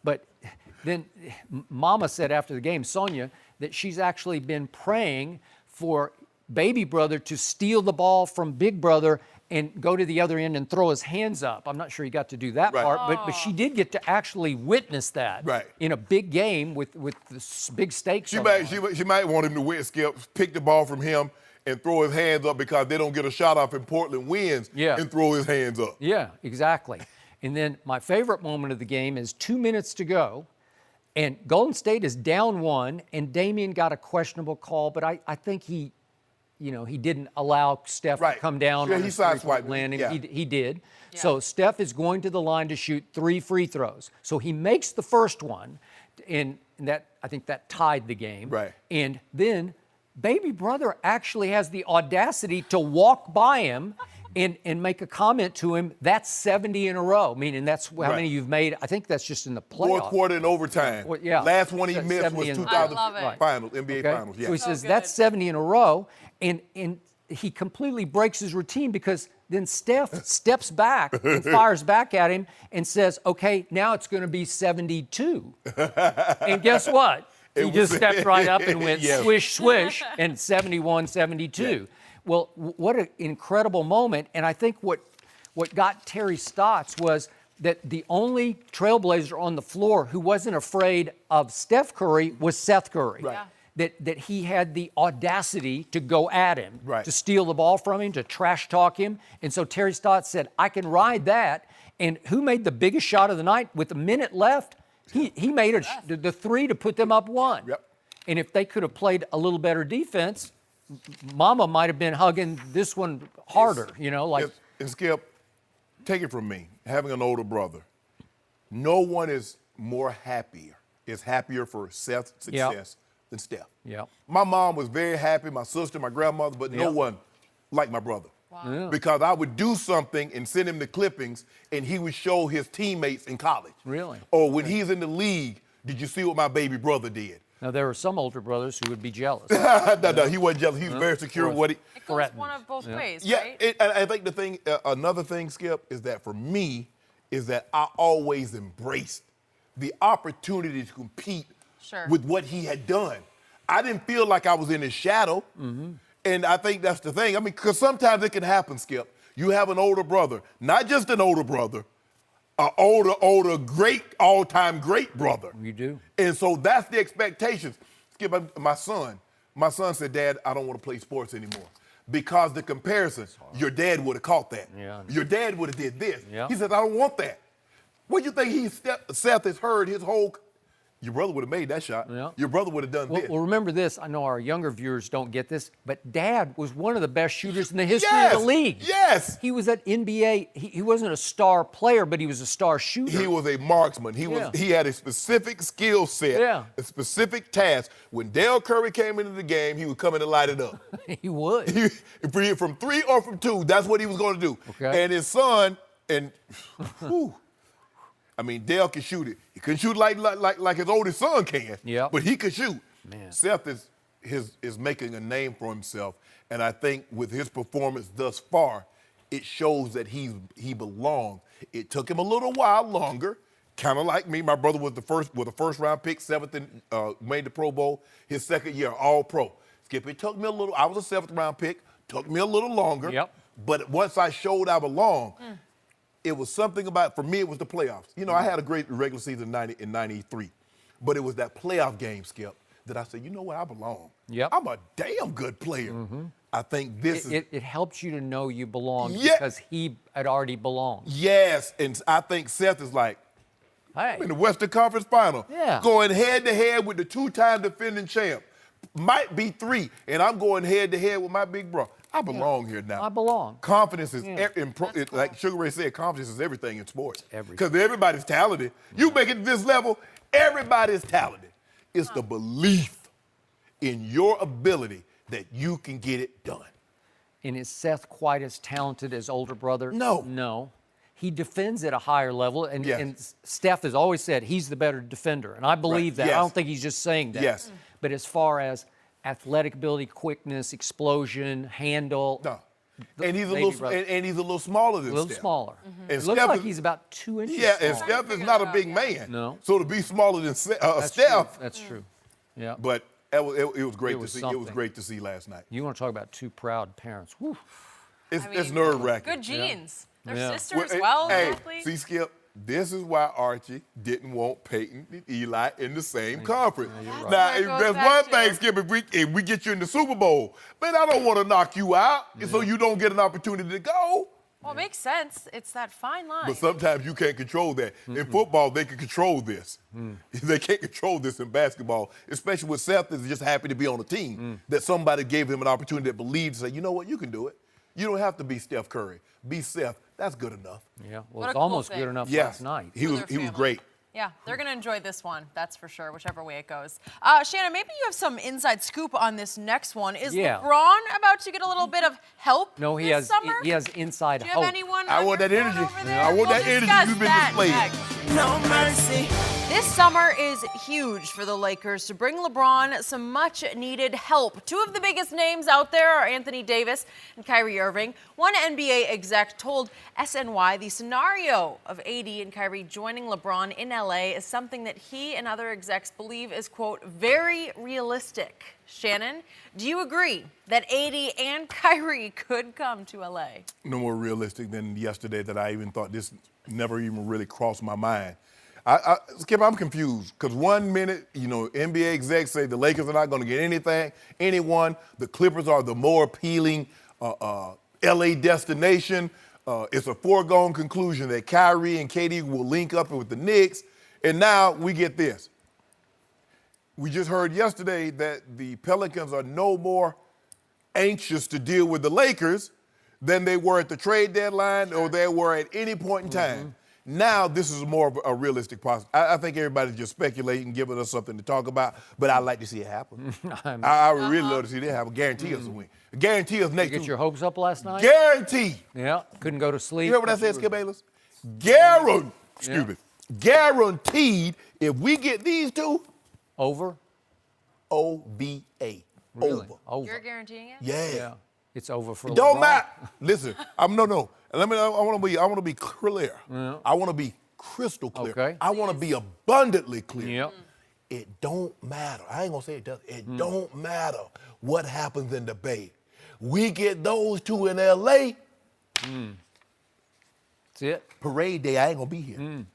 But then Mama said after the game, Sonia, that she's actually been praying for baby brother to steal the ball from big brother and go to the other end and throw his hands up. I'm not sure he got to do that part, but she did get to actually witness that in a big game with the big stakes.
She might want him to win, Skip, pick the ball from him and throw his hands up because they don't get a shot off and Portland wins and throw his hands up.
Yeah, exactly. And then my favorite moment of the game is 2 minutes to go, and Golden State is down 1, and Damian got a questionable call, but I think he didn't allow Steph to come down on his three-point landing.
Yeah.
He did.
Yeah.
So Steph is going to the line to shoot 3 free throws. So he makes the first one, and I think that tied the game.
Right.
And then baby brother actually has the audacity to walk by him and make a comment to him. That's 70 in a row, meaning that's how many you've made. I think that's just in the playoffs.
Fourth quarter and overtime.
Well, yeah.
Last one he missed was 2000
I love it.
finals, NBA
Okay?
finals. Yeah.
So he says,
good.
that's 70 in a row, and he completely breaks his routine because then Steph steps back and fires back at him and says, okay, now it's going to be 72. And guess what? He just stepped right up and went
Yes.
swish, swish, and 71, 72.
Yeah.
Well, what an incredible moment. And I think what got Terry Stotts was that the only trailblazer on the floor who wasn't afraid of Steph Curry was Seth Curry.
Right.
Yeah.
That he had the audacity to go at him,
Right.
to steal the ball from him, to trash talk him. And so Terry Stotts said, I can ride that. And who made the biggest shot of the night with a minute left? He made the 3 to put them up 1.
Yep.
And if they could have played a little better defense, Mama might have been hugging this one harder,
And Skip, take it from me, having an older brother, no one is happier for Seth's success than Steph.
Yeah.
My mom was very happy, my sister, my grandmother, but no one like my brother.
Wow.
Yeah.
Because I would do something and send him the clippings, and he would show his teammates in college.
Really?
Or when he's in the league, did you see what my baby brother did?
Now, there were some older brothers who would be jealous.
No, he wasn't jealous. He was very secure with what he.
It goes
Threatened.
one of both ways,
Yeah,
right?
I think the thing, another thing, Skip, is that for me, is that I always embraced the opportunity to compete
Sure.
with what he had done. I didn't feel like I was in his shadow, and I think that's the thing. I mean, because sometimes it can happen, Skip. You have an older brother, not just an older brother, an older, great, all-time great brother.
You do.
And so that's the expectations. Skip, my son said, Dad, I don't want to play sports anymore. Because the comparison, your dad would have caught that.
Yeah.
Your dad would have did this.
Yeah.
He said, I don't want that. What do you think Seth has heard his whole, your brother would have made that shot.
Yeah.
Your brother would have done this.
Well, remember this. I know our younger viewers don't get this, but Dad was one of the best shooters in the history
Yes,
of the league.
yes.
He was at NBA. He wasn't a star player, but he was a star shooter.
He was a marksman. He had a specific skill set, a specific task. When Dale Curry came into the game, he would come in and light it up.
He would.
From 3 or from 2, that's what he was going to do.
Okay.
And his son, whew, I mean, Dale can shoot it. He couldn't shoot like his oldest son can.
Yeah.
But he could shoot.
Man.
Seth is making a name for himself, and I think with his performance thus far, it shows that he belongs. It took him a little while longer, kind of like me. My brother was a first round pick, 7th and made the Pro Bowl. His second year, All Pro. Skip, it took me a little. I was a 7th round pick. Took me a little longer.
Yep.
But once I showed I belonged. It was something about, for me, it was the playoffs. I had a great regular season in 93, but it was that playoff game, Skip, that I said, you know what, I belong.
Yep.
I'm a damn good player. I think this
It helps you to know you belong
Yeah.
because he had already belonged.
yes, and I think Seth is like,
Hey,
I'm in the Western Conference Final,
Yeah.
going head-to-head with the 2-time defending champ. Might be 3, and I'm going head-to-head with my big bro. I belong here now.
I belong.
Confidence is, like Sugar Ray said, confidence is everything in sports.
Everything.
Because everybody's talented. You make it to this level, everybody's talented. It's the belief in your ability that you can get it done.
And is Seth quite as talented as older brother?
No.
No. He defends at a higher level, and,
Yes.
and Steph has always said he's the better defender, and I believe that.
Yes.
I don't think he's just saying that.
Yes.
But as far as athletic ability, quickness, explosion, handle,
No. And he's a
baby
little
brother.
and he's a little smaller than
a little
Steph.
smaller.
And
It looks
Steph
like
is-
he's about 2 inches
Yeah, and
smaller.
Steph is not a big man.
No.
So to be smaller than
That's
Steph,
true. That's true. Yeah.
but it was great
It was
to see. It was
something.
great to see last night.
You want to talk about 2 proud parents. Whew.
It's nerve-wracking.
Good genes. They're
Yeah.
sisters,
Hey,
well,
hey,
athletes.
see, Skip, this is why Archie didn't want Peyton and Eli in the same conference.
right.
Now,
That's what it goes
there's
back
one
to.
thing, Skip, if we get you in the Super Bowl, man, I don't want to knock you out so you don't get an opportunity to go.
Well, it makes sense. It's that fine line.
But sometimes you can't control that. In football, they can control this. They can't control this in basketball, especially with Seth is just happy to be on a team that somebody gave him an opportunity that believed to say, you know what, you can do it. You don't have to be Steph Curry. Be Seth. That's good enough.
Yeah, well,
What a
it's
cool
almost
thing.
good enough
Yeah.
last night.
He was
family.
great.
Yeah, they're going to enjoy this one, that's for sure, whichever way it goes. Shannon, maybe you have some inside scoop on this next one. Is
Yeah.
LeBron about to get a little bit of help
No, he
this
has
summer?
he has inside
Do you
hope.
have anyone
I
on
want
your
that
phone
energy.
over there?
I want
We'll
that energy
discuss
you've been
that
displaying.
next.
No mercy.
This summer is huge for the Lakers to bring LeBron some much-needed help. Two of the biggest names out there are Anthony Davis and Kyrie Irving. One NBA exec told SNY the scenario of AD and Kyrie joining LeBron in LA is something that he and other execs believe is, quote, very realistic. Shannon, do you agree that AD and Kyrie could come to LA?
No more realistic than yesterday that I even thought this never even really crossed my mind. Skip, I'm confused because 1 minute, NBA execs say the Lakers are not going to get anyone. The Clippers are the more appealing LA destination. It's a foregone conclusion that Kyrie and KD will link up with the Knicks. And now we get this. We just heard yesterday that the Pelicans are no more anxious to deal with the Lakers than they were at the trade deadline or they were at any point in time. Now this is more of a realistic possibility. I think everybody's just speculating, giving us something to talk about, but I'd like to see it happen. I would really love to see that happen. Guarantee us a win. Guarantee us next
Get
week.
your hopes up last night?
Guarantee.
Yeah, couldn't go to sleep.
You heard what I said, Skip Bayless? Guaranteed if we get these two,
Over?
OBA.
Really?
Over.
You're guaranteeing it?
Yeah.
It's over for
It don't
LeBron.
matter. Listen, no. I want to be clear. I want to be crystal clear.
Okay.
I want to be abundantly clear.
Yep.
It don't matter. I ain't gonna say it does. It don't matter what happens in the Bay. We get those two in LA.
That's it.
Parade day, I ain't gonna be here.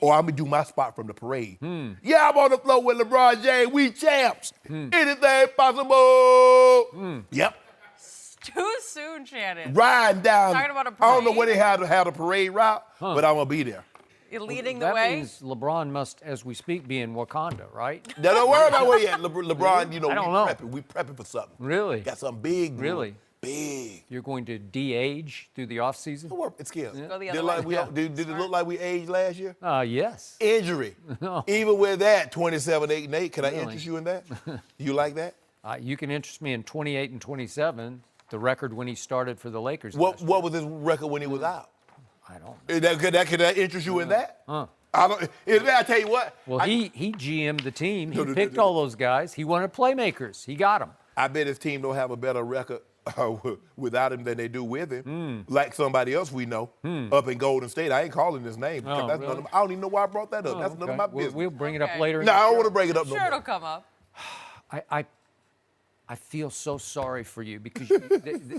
Or I'm gonna do my spot from the parade. Yeah, I'm on the floor with LeBron James. We champs. Anything possible. Yep.
Too soon, Shannon.
Riding down.
Talking about a
I don't know
parade?
where they had a parade route, but I'm gonna be there.
You're leading the
That
way?
means LeBron must, as we speak, be in Wakanda, right?
Now, don't worry about where you at. LeBron,
I don't know.
we prepping for something.
Really?
Got something big. brewing.
Really?
Big.
You're going to de-age through the offseason?
Don't worry, it's kids.
Go the other way.
Did it look like we aged last year?
Yes.
Injury.
No.
Even with that, 27, 8, and 8. Can I
Really?
interest you in that? You like that?
You can interest me in 28 and 27, the record when he started for the Lakers.
What
last
what was his record when he was out?
year. I don't know.
Could that interest you in that? I tell you what.
Well, he GM'd the team. He
No.
picked all those guys. He wanted playmakers. He got them.
I bet his team don't have a better record without him than they do with him. Like somebody else we know up in Golden State. I ain't calling his name.
Oh,
That's
really?
I don't even know why I brought that up. That's none of my business.
We'll bring it up
Okay.
later. in
No,
the
I don't
show.
want to bring it up no
Sure, it'll
more.
come up.
I feel so sorry for you because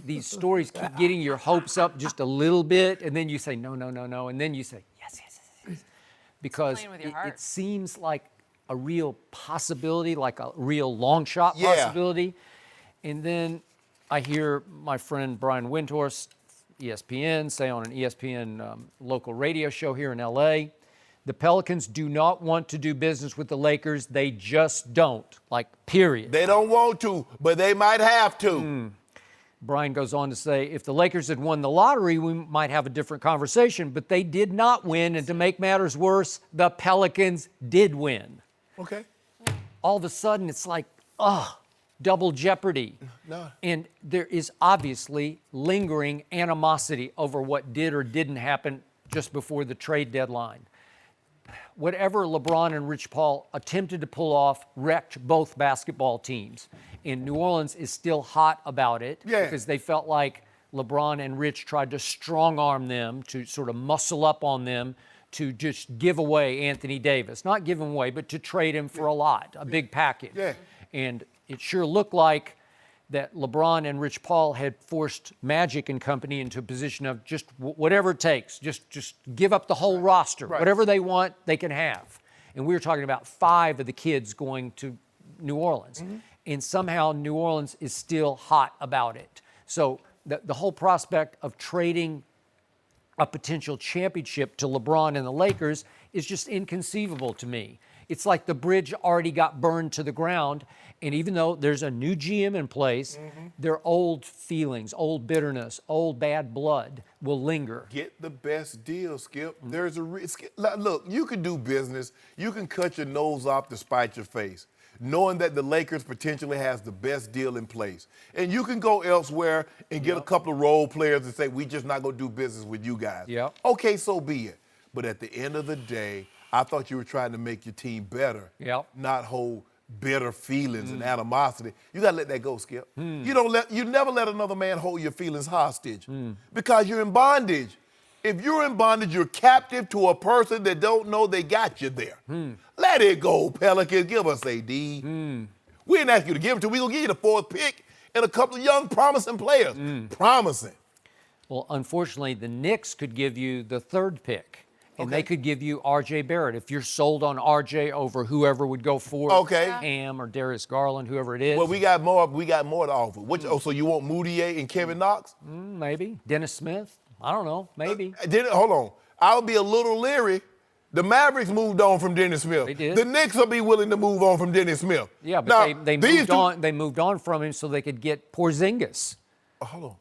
these stories keep getting your hopes up just a little bit, and then you say no, and then you say yes. Because
playing with your
it
heart.
seems like a real possibility, like a real long shot
Yeah.
possibility. And then I hear my friend Brian Windhorst, ESPN, say on an ESPN local radio show here in LA, the Pelicans do not want to do business with the Lakers. They just don't, like, period.
They don't want to, but they might have to.
Brian goes on to say, if the Lakers had won the lottery, we might have a different conversation, but they did not win. And to make matters worse, the Pelicans did win.
Okay.
All of a sudden, it's like, double jeopardy.
No.
And there is obviously lingering animosity over what did or didn't happen just before the trade deadline. Whatever LeBron and Rich Paul attempted to pull off wrecked both basketball teams. And New Orleans is still hot about it because they felt like LeBron and Rich tried to strong-arm them, to sort of muscle up on them, to just give away Anthony Davis. Not give him away, but to trade him for a big package.
Yeah.
And it sure looked like that LeBron and Rich Paul had forced Magic and company into a position of just whatever it takes, just give up the whole roster.
Right.
Whatever they want, they can have. And we were talking about 5 of the kids going to New Orleans. And somehow New Orleans is still hot about it. So the whole prospect of trading a potential championship to LeBron and the Lakers is just inconceivable to me. It's like the bridge already got burned to the ground, and even though there's a new GM in place, their old feelings, old bitterness, old bad blood will linger.
Get the best deal, Skip. There's a look. You can do business. You can cut your nose off to spite your face, knowing that the Lakers potentially has the best deal in place, and you can go elsewhere and get a couple of role players and say we just not gonna do business with you guys.
Yep.
Okay, so be it. But at the end of the day, I thought you were trying to make your team better, not hold bitter feelings and animosity. You gotta let that go, Skip. You never let another man hold your feelings hostage because you're in bondage. If you're in bondage, you're captive to a person that don't know they got you there. Let it go, Pelicans. Give us AD. We didn't ask you to give it to. We gonna give you the 4th pick and a couple of young, promising players. Promising.
Well, unfortunately, the Knicks could give you the 3rd pick. And they could give you R.J. Barrett if you're sold on R.J. over whoever would go for Ham or Darius Garland, whoever it is.
Well, we got more to offer. So you want Moutier and Kevin Knox?
Maybe. Dennis Smith? I don't know. Maybe.
Hold on. I'll be a little leery. The Mavericks moved on from Dennis Smith.
They did.
The Knicks will be willing to move on from Dennis Smith.
Yeah, but
now,
they moved on. They moved on from him so they could get Porzingis.
Hold on.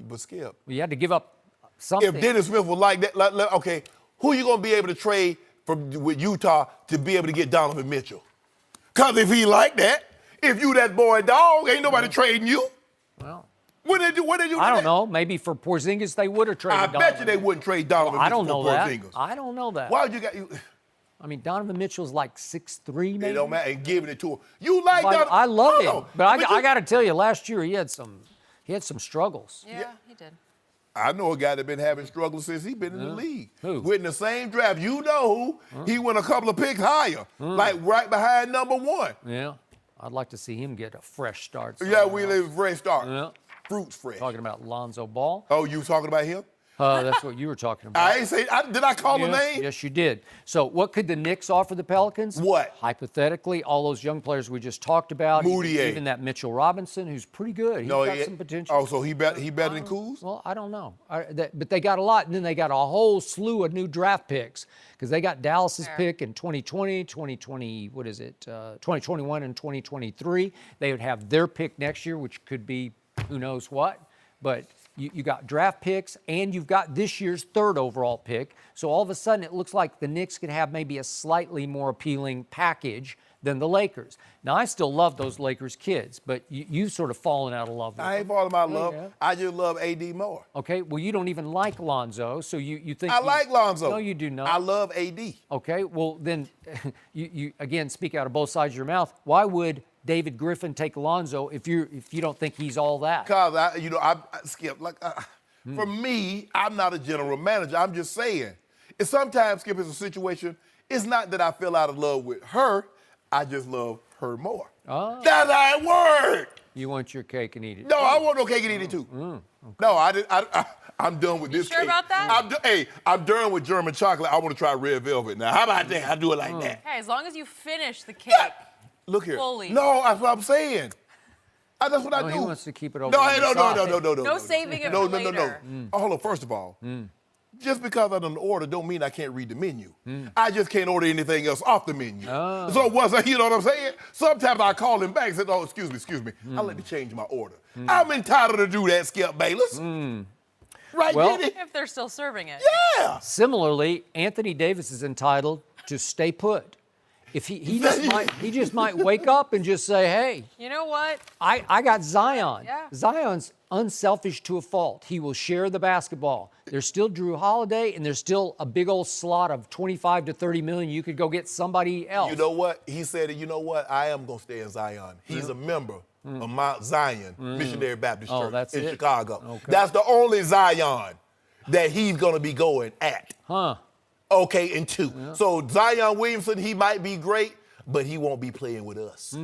But Skip.
You had to give up something.
If Dennis Smith was like that, okay, who you gonna be able to trade with Utah to be able to get Donovan Mitchell? Cause if he like that, if you that boy dog, ain't nobody trading you.
Well,
what they do?
I don't know. Maybe for Porzingis they would have traded.
I bet you they wouldn't trade Donovan Mitchell
I don't know
for
that.
Porzingis.
I don't know that.
Why would you got you?
I mean, Donovan Mitchell's like 6'3", maybe.
It don't matter. And giving it to him. You like
But
Donovan?
I love him,
No,
but I got to tell you, last year he had some struggles.
Yeah, he did.
I know a guy that's been having struggles since he's been in the league.
Who?
With the same draft. You know who? He went a couple of picks higher, like right behind number 1.
Yeah, I'd like to see him get a fresh start.
Yeah, we live a fresh start.
Yeah.
Fruits fresh.
Talking about Lonzo Ball.
Oh, you talking about him?
That's what you were talking about.
I ain't say. Did I call a name?
Yes, you did. So what could the Knicks offer the Pelicans?
What?
Hypothetically, all those young players we just talked about.
Moutier.
Even that Mitchell Robinson, who's pretty good. He's got some potential.
Oh, so he better than Kuz?
Well, I don't know. But they got a lot, and then they got a whole slew of new draft picks because they got Dallas's pick in 2020, 2021 and 2023. They would have their pick next year, which could be who knows what. But you got draft picks, and you've got this year's 3rd overall pick. So all of a sudden, it looks like the Knicks could have maybe a slightly more appealing package than the Lakers. Now, I still love those Lakers kids, but you've sort of fallen out of love with them.
I ain't falling out of love.
Yeah.
I just love AD more.
Okay, well, you don't even like Lonzo, so you think...
I like Lonzo.
No, you do not.
I love AD.
Okay, well, then, you again, speak out of both sides of your mouth. Why would David Griffin take Lonzo if you don't think he's all that?
Because I Skip. For me, I'm not a general manager. I'm just saying. And sometimes, Skip, is a situation. It's not that I fell out of love with her. I just love her more.
Oh.
That's how it works.
You want your cake and eat it.
No, I want no cake and eat it too. Okay. No, I'm done with this
sure
cake.
about that?
I'm done with German chocolate. I want to try red velvet now. How about that? I do it like that.
Hey, as long as you finish the cake.
Look here.
Fully.
No, that's what I'm saying. That's what I do.
He wants to keep it over.
No.
No saving it for later.
Oh, hold on. First of all, just because I done order don't mean I can't read the menu. I just can't order anything else off the menu. So you know what I'm saying? Sometimes I call him back and say, oh, excuse me. I'd like to change my order. I'm entitled to do that, Skip Bayless. Right,
well,
Jenny?
If they're still serving it.
Yeah.
Similarly, Anthony Davis is entitled to stay put. If he just might wake up and just say, hey,
You know what?
I got Zion.
Yeah.
Zion's unselfish to a fault. He will share the basketball. There's still Drew Holiday, and there's still a big old slot of 25 to 30 million. You could go get somebody else.
You know what? He said, you know what? I am going to stay in Zion. He's a member of Mount Zion Missionary Baptist Church
that's
in
it?
Chicago.
Okay.
That's the only Zion that he's going to be going at. Okay, and 2. Yeah. So Zion Williamson, he might be great, but he won't be playing with us.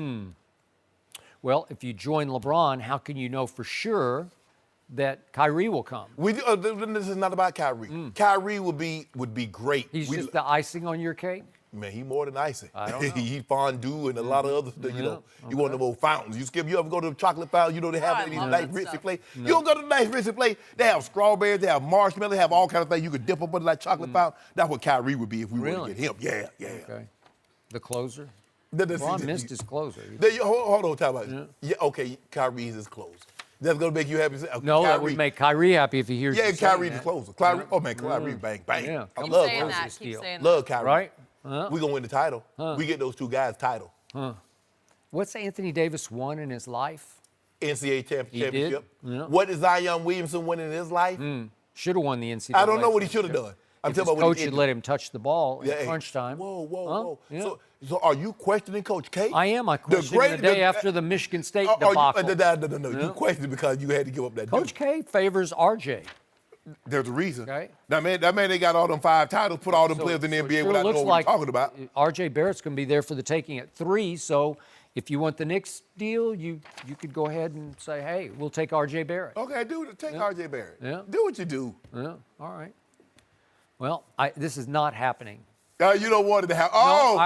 Well, if you join LeBron, how can you know for sure that Kyrie will come?
This is not about Kyrie. Kyrie would be great.
He's just the icing on your cake?
Man, he more than icing.
I don't know.
He fondue and a lot of other stuff, you know. You want them old fountains. You ever go to the chocolate fountain, you know, they have
I
these
love
nice
that
ritzy
stuff.
place. You don't go to the nice ritzy place. They have strawberries, they have marshmallows, they have all kinds of things you could dip up under that chocolate fountain. That's what Kyrie would be if we were
Really?
to get him. Yeah.
Okay. The closer?
Well,
LeBron missed his closer.
Hold on, talk about it. Yeah, okay, Kyrie's his closer. That's gonna make you happy.
No, that
Kyrie-
would make Kyrie happy if he hears
Yeah,
you saying
Kyrie's the
that.
closer. Kyrie, oh man, Kyrie, bang, bang.
Yeah,
I
keep
love
saying
Kyrie.
that.
Kyrie.
Keep saying
Love Kyrie.
Right?
We gonna win the title. We get those two guys title.
What's Anthony Davis won in his life?
NCAA
did?
championship.
Yeah.
What did Zion Williamson win in his life?
Should have won the NCAA.
I don't know what he should have done. I'm
If his
talking about
coach had let him touch the ball in crunch time.
Whoa.
Yeah.
So are you questioning Coach K?
I am. I questioned the day after the Michigan State debacle.
No. You questioned because you had to give up that
Coach
dude.
K favors RJ.
There's a reason.
Okay.
That man, they got all them 5 titles, put all them players in the NBA
sure
without
looks
knowing
like
what you're talking about.
RJ Barrett's going to be there for the taking at 3. So if you want the Knicks deal, you could go ahead and say, hey, we'll take RJ Barrett.
Okay, take RJ Barrett.
Yeah.
Do what you do.
Yeah. All right. Well, this is not happening.
You don't want it to happen.
No,
Oh,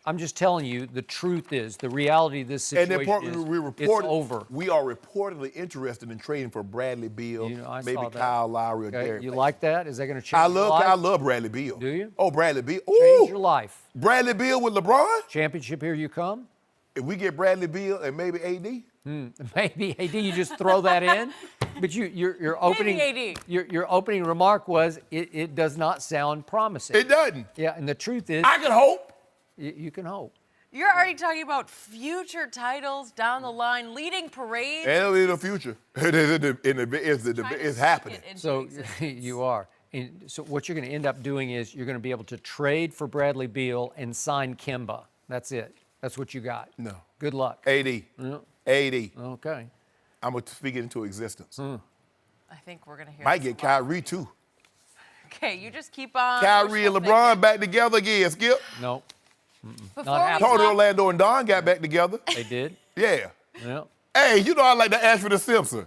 I'm just telling you the truth is the reality of this
and
situation
then
it's over.
We are reportedly interested in trading for Bradley Beal,
You know, I
maybe
saw that.
Kyle Lowry or
Okay,
Derek
you
Favors.
like that? Is that going to change your life?
I love Bradley Beal.
Do you?
Oh, Bradley Beal.
Change
Ooh,
your life.
Bradley Beal with LeBron?
Championship, here you come.
If we get Bradley Beal and maybe AD,
Maybe AD, you just throw that in. But your opening
AD.
your opening remark was it does not sound promising.
it doesn't.
Yeah, and the truth is
I can hope.
you can hope.
You're already talking about future titles down the line, leading parades.
And in the future, it's happening.
So you are. And so what you're going to end up doing is you're going to be able to trade for Bradley Beal and sign Kemba. That's it. That's what you got.
No.
Good luck.
AD.
Yeah.
AD.
Okay.
I'm going to speak it into existence.
I think we're going to hear
Might
this
get
a lot.
Kyrie, too.
Okay, you just keep on.
Kyrie and
wishful
LeBron
thinking.
back together again, Skip.
No,
Before
not
we
happening.
Tony
talk-
Orlando and Don got back together.
they did.
Yeah.
Yeah.
Hey, you know I like the Ashford and Simpson.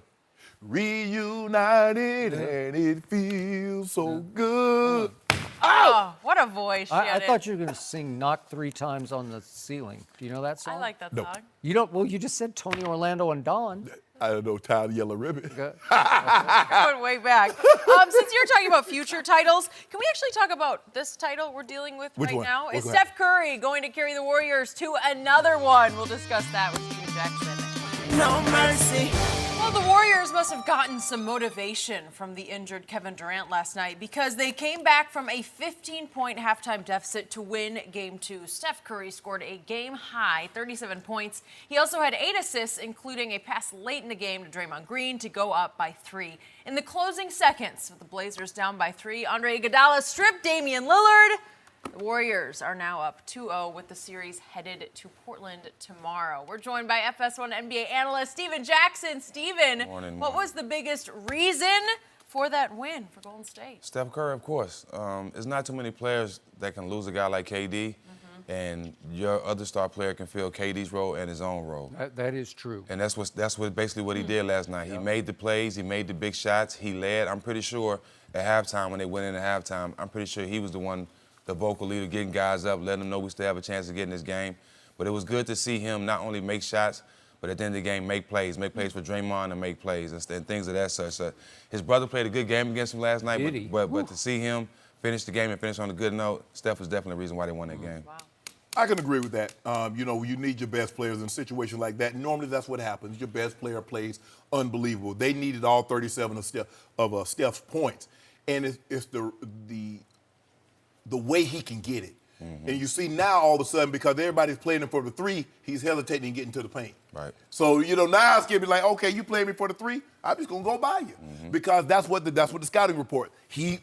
Reunited and it feels so good.
Oh, what a voice,
I
Shannon.
thought you were going to sing "Knock 3 Times on the Ceiling." Do you know that song?
I like that
No.
song.
You don't. Well, you just said Tony Orlando and Don.
I don't know, tied yellow ribbon.
Okay.
Going way back. Since you're talking about future titles, can we actually talk about this title we're dealing with
Which
right
one?
now?
What's
Is
going
Steph Curry going to carry the Warriors to another one? We'll discuss that with Steven Jackson.
No mercy.
Well, the Warriors must have gotten some motivation from the injured Kevin Durant last night because they came back from a 15-point halftime deficit to win Game 2. Steph Curry scored a game-high 37 points. He also had 8 assists, including a pass late in the game to Draymond Green to go up by 3. In the closing seconds, with the Blazers down by 3, Andre Iguodala stripped Damian Lillard. The Warriors are now up 2-0 with the series headed to Portland tomorrow. We're joined by FS1 NBA analyst Steven Jackson. Steven,
Morning.
what was the biggest reason for that win for Golden State?
Steph Curry, of course. There's not too many players that can lose a guy like KD, and your other star player can fill KD's role and his own role.
That is true.
And that's basically what he did last night. He made the plays, he made the big shots, he led. I'm pretty sure at halftime, when they went into halftime, I'm pretty sure he was the vocal leader, getting guys up, letting them know we still have a chance of getting this game. But it was good to see him not only make shots, but at the end of the game, make plays for Draymond and make plays and things of that such. His brother played a good game against him last night,
Did he?
but to see him finish the game and finish on a good note, Steph was definitely the reason why they won that game.
Wow.
I can agree with that. You need your best players in a situation like that. Normally, that's what happens. Your best player plays unbelievable. They needed all 37 of Steph's points, and it's the way he can get it. And you see now all of a sudden, because everybody's playing him for the 3, he's hesitating and getting to the paint.
Right.
So, now it's going to be like, okay, you play me for the 3, I'm just going to go by you. Because that's what the scouting report. He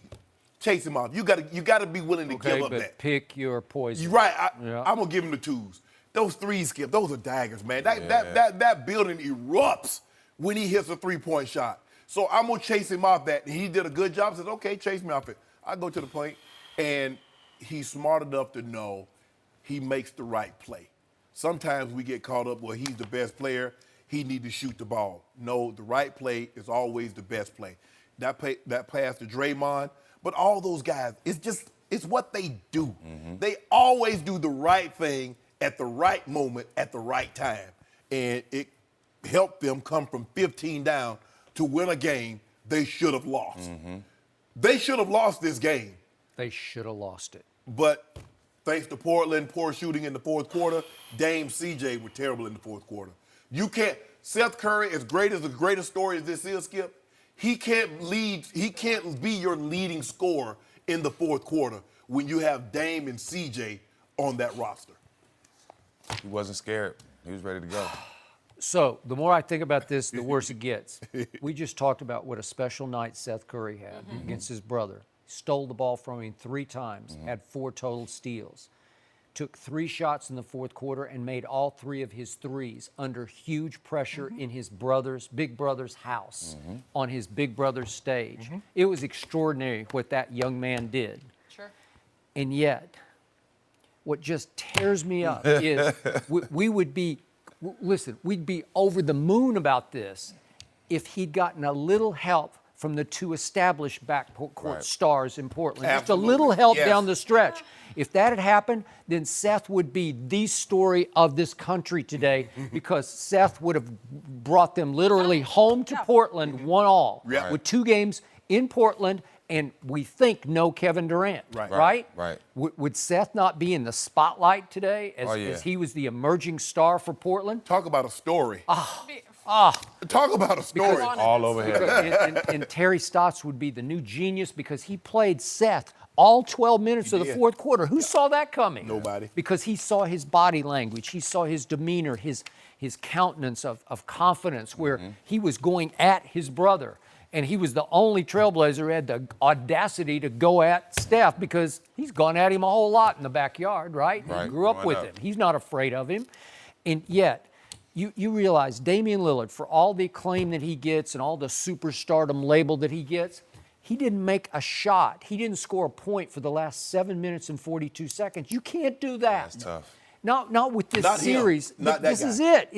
chased him off. You got to be willing to
Okay,
give up
but
that.
pick your poison.
You're right.
Yeah.
I'm going to give him the 2s. Those 3s, Skip, those are daggers, man. That building erupts when he hits a 3-point shot. So I'm going to chase him off that. He did a good job. Said, okay, chase me off it. I go to the point, and he's smart enough to know he makes the right play. Sometimes we get caught up, well, he's the best player, he needs to shoot the ball. No, the right play is always the best play. That pass to Draymond, but all those guys, it's just It's what they do. They always do the right thing at the right moment at the right time. And it helped them come from 15 down to win a game they should have lost. They should have lost this game.
They should have lost it.
But thanks to Portland, poor shooting in the fourth quarter, Dame, CJ were terrible in the fourth quarter. You can't, Seth Curry, as great as the greatest story as this is, Skip, he can't be your leading scorer in the fourth quarter when you have Dame and CJ on that roster.
He wasn't scared. He was ready to go.
So the more I think about this, the worse it gets. We just talked about what a special night Seth Curry had against his brother. Stole the ball from him 3 times, had 4 total steals. Took 3 shots in the fourth quarter and made all 3 of his threes under huge pressure in his big brother's house, on his big brother's stage. It was extraordinary what that young man did.
Sure.
And yet, what just tears me up is we would be, listen, we'd be over the moon about this if he'd gotten a little help from the 2 established backcourt stars in Portland. Just a little help down the stretch. If that had happened, then Seth would be the story of this country today because Seth would have brought them literally home to Portland 1-1 with 2 games in Portland and we think no Kevin Durant, right? Would Seth not be in the spotlight today as he was the emerging star for Portland?
Talk about a story. Talk about a story.
All over here.
And Terry Stotts would be the new genius because he played Seth all 12 minutes of the fourth quarter. Who saw that coming?
Nobody.
Because he saw his body language. He saw his demeanor, his countenance of confidence where he was going at his brother. And he was the only trailblazer who had the audacity to go at Steph because he's gone at him a whole lot in the backyard, right? He grew up with him. He's not afraid of him. And yet, you realize Damian Lillard, for all the acclaim that he gets and all the superstardom label that he gets, he didn't make a shot. He didn't score a point for the last 7 minutes and 42 seconds. You can't do that.
That's tough.
Not with this
Not him.
series.
Not that
this
guy.
is it.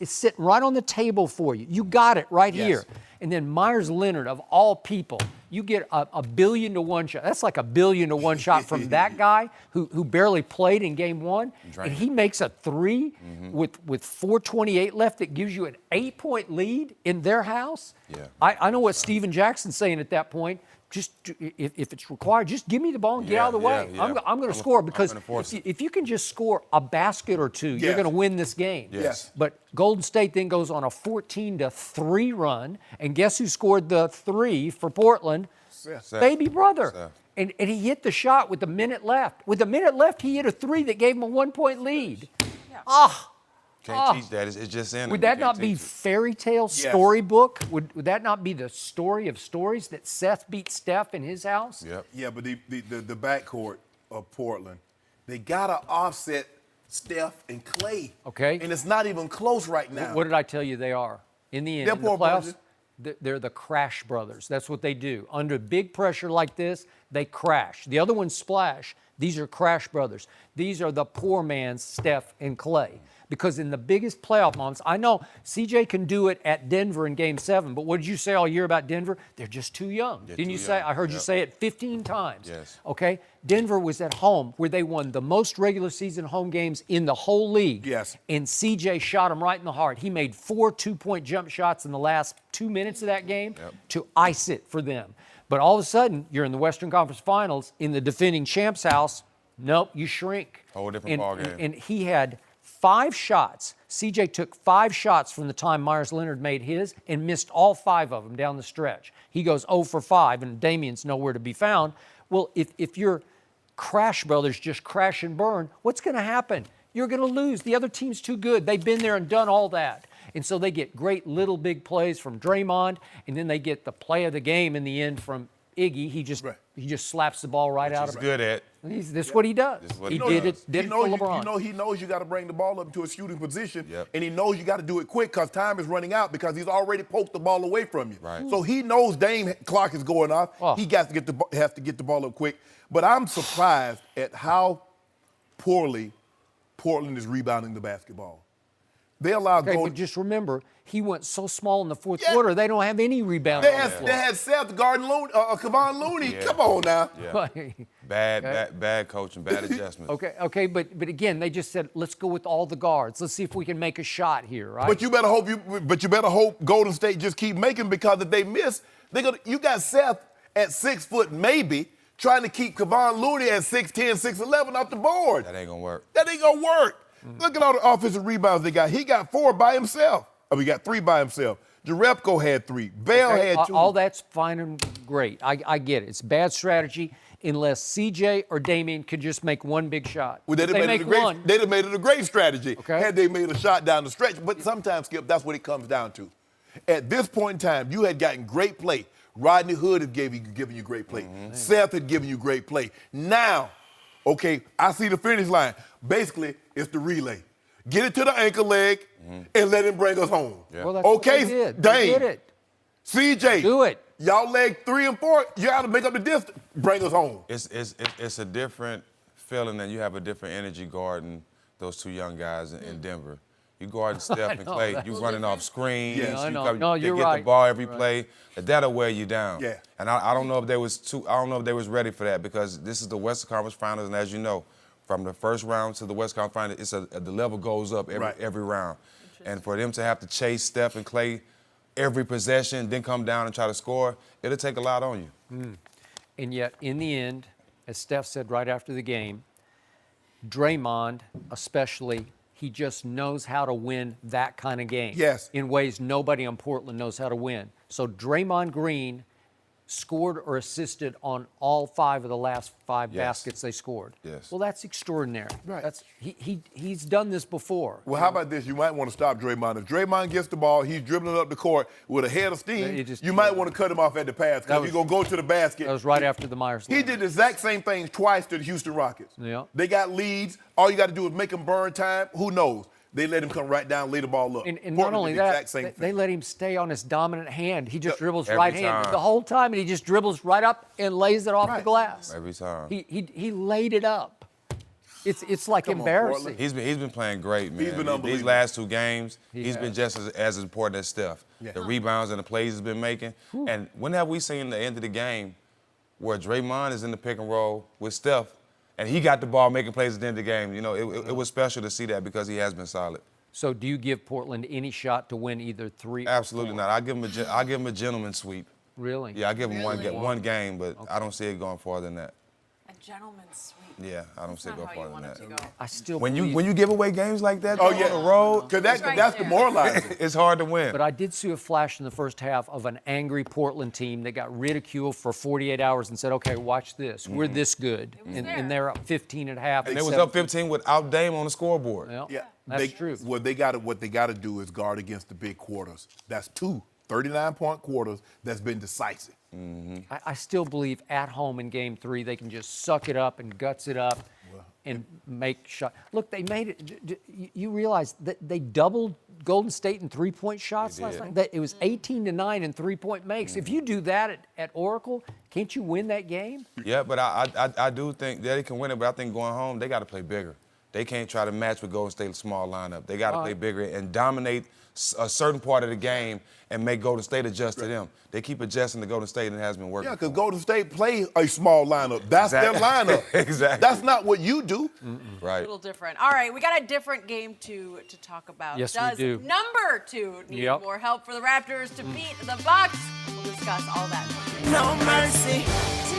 It's sitting right on the table for you. You got it right here. And then Myers Leonard, of all people, you get a billion to 1 shot. That's like a billion to 1 shot from that guy who barely played in game 1. And he makes a 3 with 4:28 left that gives you an 8-point lead in their house. I know what Steven Jackson's saying at that point. Just if it's required, just give me the ball and get out of the way. I'm going to score because if you can just score a basket or 2, you're going to win this game. But Golden State then goes on a 14-3 run, and guess who scored the 3 for Portland?
Seth.
Baby brother.
Seth.
And he hit the shot with a minute left. With a minute left, he hit a 3 that gave him a 1-point lead.
Can't teach that. It's just in him.
Would that not be fairy tale storybook? Would that not be the story of stories that Seth beat Steph in his house?
Yeah, but the backcourt of Portland, they gotta offset Steph and Clay.
Okay.
And it's not even close right now.
What did I tell you they are? In the end,
They're
in the
poor
playoffs,
brothers.
they're the crash brothers. That's what they do. Under big pressure like this, they crash. The other ones splash. These are crash brothers. These are the poor man's Steph and Clay. Because in the biggest playoff moments, I know CJ can do it at Denver in Game 7, but what did you say all year about Denver? They're just too young. Didn't you say? I heard you say it 15 times. Okay? Denver was at home where they won the most regular season home games in the whole league. And CJ shot him right in the heart. He made 4 2-point jump shots in the last 2 minutes of that game to ice it for them. But all of a sudden, you're in the Western Conference Finals in the defending champ's house. Nope, you shrink.
Whole different ballgame.
And he had 5 shots. CJ took 5 shots from the time Myers Leonard made his and missed all 5 of them down the stretch. He goes 0 for 5, and Damian's nowhere to be found. Well, if your crash brothers just crash and burn, what's going to happen? You're going to lose. The other team's too good. They've been there and done all that. And so they get great little big plays from Draymond, and then they get the play of the game in the end from Iggy. He just slaps the ball right out of it.
He's good at.
This is what he does. He did it for LeBron.
He knows you got to bring the ball up into a shooting position, and he knows you got to do it quick because time is running out because he's already poked the ball away from you. So he knows Dame clock is going off. He has to get the ball up quick. But I'm surprised at how poorly Portland is rebounding the basketball. They allow
but just remember, he went so small in the fourth quarter, they don't have any rebound.
They had Seth guarding Kevon Looney. Come on now.
Bad coaching, bad adjustment.
Okay, but again, they just said, let's go with all the guards. Let's see if we can make a shot here, right?
But you better hope Golden State just keep making, because if they miss, you got Seth at 6 foot maybe, trying to keep Kevon Looney at 6'10", 6'11" off the board.
That ain't gonna work.
Look at all the offensive rebounds they got. He got 4 by himself. He got 3 by himself. Jerebko had 3. Bell had 2.
All that's fine and great. I get it. It's bad strategy unless CJ or Damian could just make one big shot.
Well, they'd have made it a great strategy had they made a shot down the stretch. But sometimes, Skip, that's what it comes down to. At this point in time, you had gotten great play. Rodney Hood had given you great play. Seth had given you great play. Now, okay, I see the finish line. Basically, it's the relay. Get it to the ankle leg and let him bring us home.
Yeah.
Well, that's what they did. They did it.
CJ,
Do it.
Y'all leg 3 and 4, you got to make up the distance. Bring us home.
It's a different feeling, and you have a different energy guarding those 2 young guys in Denver. You guarding Steph and Clay, you running off screens.
Yes.
You're
get
right.
the ball every play. That'll wear you down.
Yeah.
And I don't know if they was ready for that, because this is the Western Conference Finals, and as you know, from the first round to the Western Conference Finals, the level goes up every round. And for them to have to chase Steph and Clay every possession, then come down and try to score, it'll take a lot on you.
And yet, in the end, as Steph said right after the game, Draymond especially, he just knows how to win that kind of game.
Yes.
In ways nobody on Portland knows how to win. So Draymond Green scored or assisted on all 5 of the last 5 baskets they scored.
Yes.
Well, that's extraordinary.
Right.
He's done this before.
Well, how about this? You might want to stop Draymond. If Draymond gets the ball, he's dribbling up the court with a head of steam, you might want to cut him off at the pass, because he's going to go to the basket.
That was right after the Myers
He did the exact same thing twice to the Houston Rockets.
Yeah.
They got leads. All you got to do is make them burn time. Who knows? They let him come right down, lay the ball up.
And
Portland
not only
did the
that,
exact same
they
thing.
let him stay on his dominant hand. He just dribbles
Every
right hand
time.
the whole time, and he just dribbles right up and lays it off the glass.
Every time.
He laid it up. It's like
Come on,
embarrassing.
Portland.
He's been playing great, man.
He's been
These
unbelievable.
last 2 games,
He
he's
has.
been just as important as Steph.
Yeah.
The rebounds and the plays he's been making. And when have we seen the end of the game where Draymond is in the pick and roll with Steph, and he got the ball making plays at the end of the game? You know, it was special to see that, because he has been solid.
So do you give Portland any shot to win either 3 or
Absolutely
4?
not. I give him a gentleman's sweep.
Really?
Yeah, I give him
Really?
one game, but I don't see it going farther than that.
A gentleman's sweep.
Yeah, I don't see it
Not
going
how you
farther
want
than
it to
that.
go.
I still
When
believe,
you give away games like that
Oh,
on
yeah.
the road,
Because
right
that's
there.
demoralizing.
it's hard to win.
But I did see a flash in the first half of an angry Portland team that got ridiculed for 48 hours and said, okay, watch this. We're this good. And they're up 15 at half.
And they was up 15 without Dame on the scoreboard.
Yeah,
Yeah,
that's true.
What they got to do is guard against the big quarters. That's 2 39-point quarters that's been decisive.
I still believe at home in Game 3 they can just suck it up and guts it up and make shots. Look, they made it. You realize that they doubled Golden State in 3-point shots last night? It was 18-9 in 3-point makes. If you do that at Oracle, can't you win that game?
Yeah, but I do think that they can win it, but I think going home, they got to play bigger. They can't try to match with Golden State's small lineup. They got to play bigger and dominate a certain part of the game and make Golden State adjust to them. They keep adjusting to Golden State, and it has been working.
Yeah, because Golden State play a small lineup. That's their lineup.
Exactly.
That's not what you do.
Right.
A little different. All right, we got a different game to talk about.
Yes, we
Does
do.
number 2 need more help for the Raptors to beat the Bucks? We'll discuss all that.
No mercy.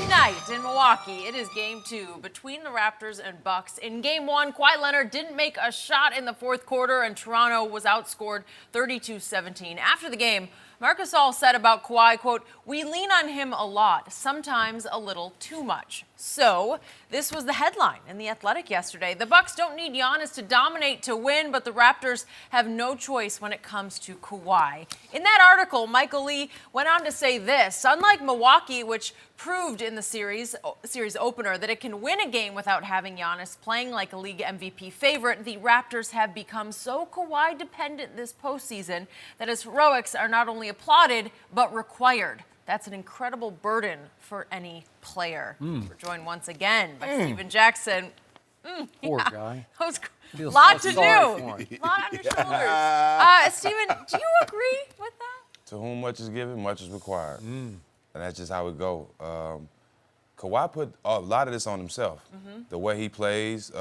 Tonight in Milwaukee, it is Game 2 between the Raptors and Bucks. In Game 1, Kawhi Leonard didn't make a shot in the 4th quarter, and Toronto was outscored 32-17. After the game, Marc Gasol said about Kawhi, quote, "We lean on him a lot, sometimes a little too much." So, this was the headline in The Athletic yesterday. The Bucks don't need Giannis to dominate to win, but the Raptors have no choice when it comes to Kawhi. In that article, Michael Lee went on to say this: unlike Milwaukee, which proved in the series opener that it can win a game without having Giannis playing like a league MVP favorite, the Raptors have become so Kawhi dependent this postseason that his heroics are not only applauded but required. That's an incredible burden for any player. We're joined once again by Steven Jackson.
Poor guy.
That was a
Feels
lot
so
to
sorry
do.
for him.
A lot on your shoulders. Steven, do you agree with that?
To whom much is given, much is required. And that's just how it go. Kawhi put a lot of this on himself. The way he plays,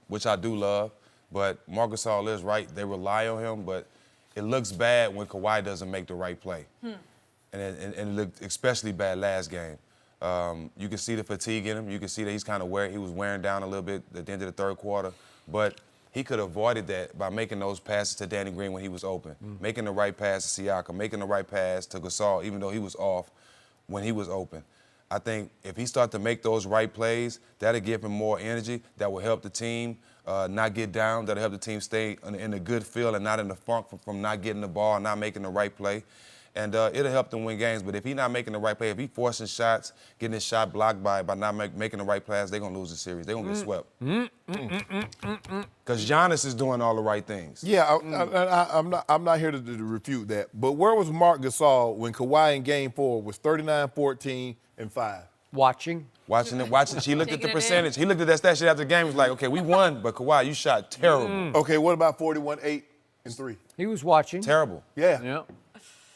which I do love, but Marc Gasol is right. They rely on him, but it looks bad when Kawhi doesn't make the right play. And it looked especially bad last game. You can see the fatigue in him. You can see that he was wearing down a little bit at the end of the third quarter. But he could have avoided that by making those passes to Danny Green when he was open, making the right pass to Siakam, making the right pass to Gasol, even though he was off when he was open. I think if he starts to make those right plays, that'll give him more energy. That will help the team not get down. That'll help the team stay in a good feel and not in the funk from not getting the ball, not making the right play. And it'll help them win games. But if he's not making the right play, if he's forcing shots, getting his shot blocked by not making the right plays, they're going to lose the series. They're going to get swept. Because Giannis is doing all the right things.
Yeah, I'm not here to refute that. But where was Marc Gasol when Kawhi in Game 4 was 39, 14, and 5?
Watching.
Watching. He looked at the percentage. He looked at that stat sheet after the game. He was like, okay, we won, but Kawhi, you shot terrible.
Okay, what about 41, 8, and 3?
He was watching.
Terrible.
Yeah.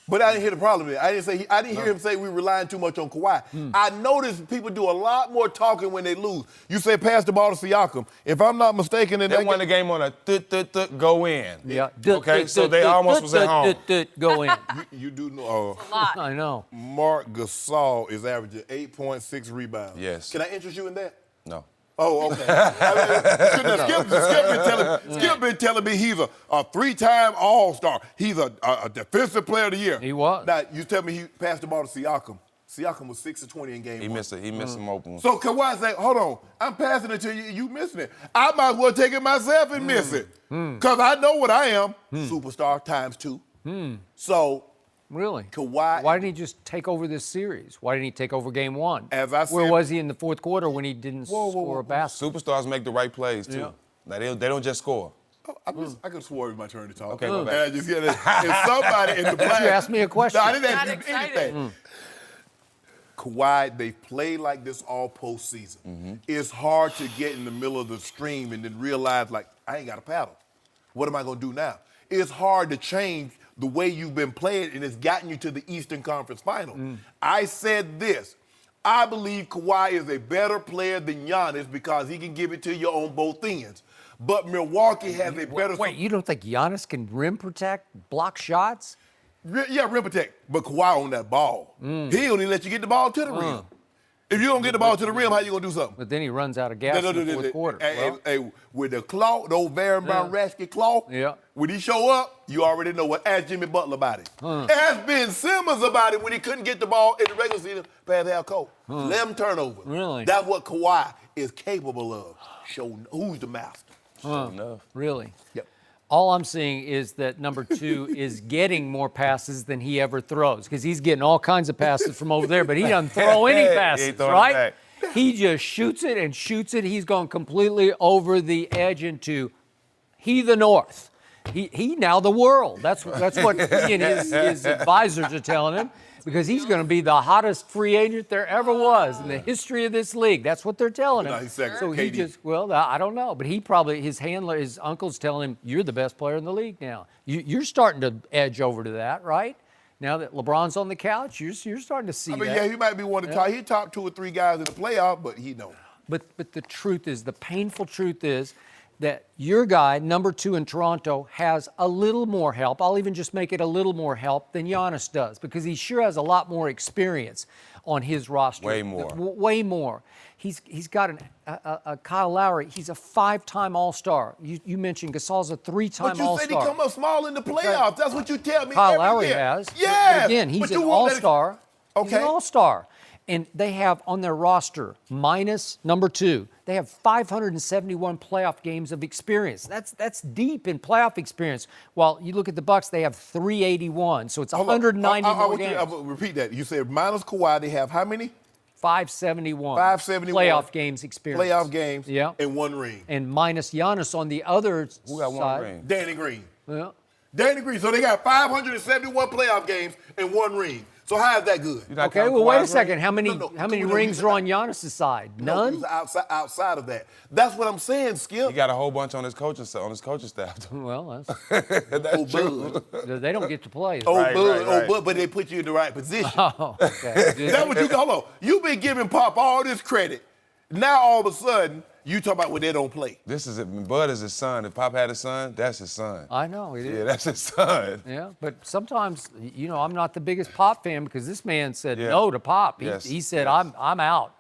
But I didn't hear the problem there. I didn't hear him say we relying too much on Kawhi. I noticed people do a lot more talking when they lose. You say pass the ball to Siakam. If I'm not mistaken,
They won the game on a go in.
Yeah.
Okay, so they almost was at home.
Go in.
you do know.
I know.
Marc Gasol is averaging 8.6 rebounds.
Yes.
Can I interest you in that?
No.
Oh, okay. Skip been telling me he's a three-time All-Star. He's a defensive player of the year.
He was.
Now, you tell me he passed the ball to Siakam. Siakam was 6 of 20 in game 1.
He missed some open ones.
So Kawhi said, hold on, I'm passing it to you, you missing it. I might as well take it myself and miss it. Because I know what I am, superstar times 2. So,
Really?
Kawhi.
Why didn't he just take over this series? Why didn't he take over Game 1?
As I said,
where was he in the fourth quarter when he didn't score a basket?
Superstars make the right plays, too.
Yeah.
Like, they don't just score.
I could have swore it was my turn to talk.
Okay, go back.
And I just get it. If somebody in the black.
You asked me a question.
No, I didn't
Got
ask you
excited.
anything. Kawhi, they play like this all postseason. It's hard to get in the middle of the stream and then realize, like, I ain't got a paddle. What am I going to do now? It's hard to change the way you've been playing, and it's gotten you to the Eastern Conference Final. I said this. I believe Kawhi is a better player than Giannis because he can give it to you on both ends. But Milwaukee has a better...
Wait, you don't think Giannis can rim protect, block shots?
Yeah, rim protect, but Kawhi on that ball. He don't even let you get the ball to the rim. If you don't get the ball to the rim, how you gonna do something?
But then he runs out of gas in the fourth quarter.
Hey, with the Klaw, the old Baron Brown Rasky Klaw, when he show up, you already know what. Ask Jimmy Butler about it. Ask Ben Simmons about it when he couldn't get the ball in the regular season past half court. 11 turnovers.
Really?
That's what Kawhi is capable of. Show who's the master.
Enough.
Really?
Yep.
All I'm seeing is that number 2 is getting more passes than he ever throws because he's getting all kinds of passes from over there, but he doesn't throw any
He ain't
passes,
throwing
right?
it
He just shoots it and shoots it. He's gone completely over the edge into the North. He now the world. That's what he and his advisors are telling him because he's going to be the hottest free agent there ever was in the history of this league. That's what they're telling him.
No, he's second.
So he
KD.
I don't know, but he probably, his handler, his uncle's telling him, you're the best player in the league now. You're starting to edge over to that, right? Now that LeBron's on the couch, you're starting to see that.
Yeah, he might be one of the top. He top 2 or 3 guys in the playoff, but he don't.
But the truth is, the painful truth is that your guy, number 2 in Toronto, has a little more help. I'll even just make it a little more help than Giannis does because he sure has a lot more experience on his roster.
Way more.
Way more. He's got a Kyle Lowry. He's a 5-time All-Star. You mentioned Gasol's a 3-time All-Star.
But you said he come up small in the playoffs. That's what you tell me
Kyle
every
Lowry
year.
has.
Yeah.
But again, he's an All-Star. He's an All-Star. And they have on their roster, minus number 2, they have 571 playoff games of experience. That's deep in playoff experience. While you look at the Bucks, they have 381. So it's 190 more games.
I will repeat that. You said minus Kawhi, they have how many?
571.
571.
Playoff games experience.
Playoff games.
Yeah.
And 1 ring.
And minus Giannis on the other
Who got
side.
1 ring?
Danny Green.
Yeah.
Danny Green. So they got 571 playoff games and 1 ring. So how is that good?
You're not
Okay,
counting
well, wait a
Kawhi's
second.
ring?
How many
No,
rings
he's
are on Giannis' side?
No, he
None?
was outside of that. That's what I'm saying, Skip.
He got a whole bunch on his coaching staff.
Well,
That's
Bud.
they don't get to play.
Bud,
right.
Bud, but they put you in the right position.
Oh, okay.
That's what you hold on. You've been giving Pop all this credit. Now all of a sudden, you talk about when they don't play.
This is it. Bud is his son. If Pop had a son, that's his son.
I know, it is.
Yeah, that's his son.
Yeah, but sometimes, I'm not the biggest Pop fan because this man said
Yeah.
no to Pop.
Yes.
He said,
Yes.
I'm out.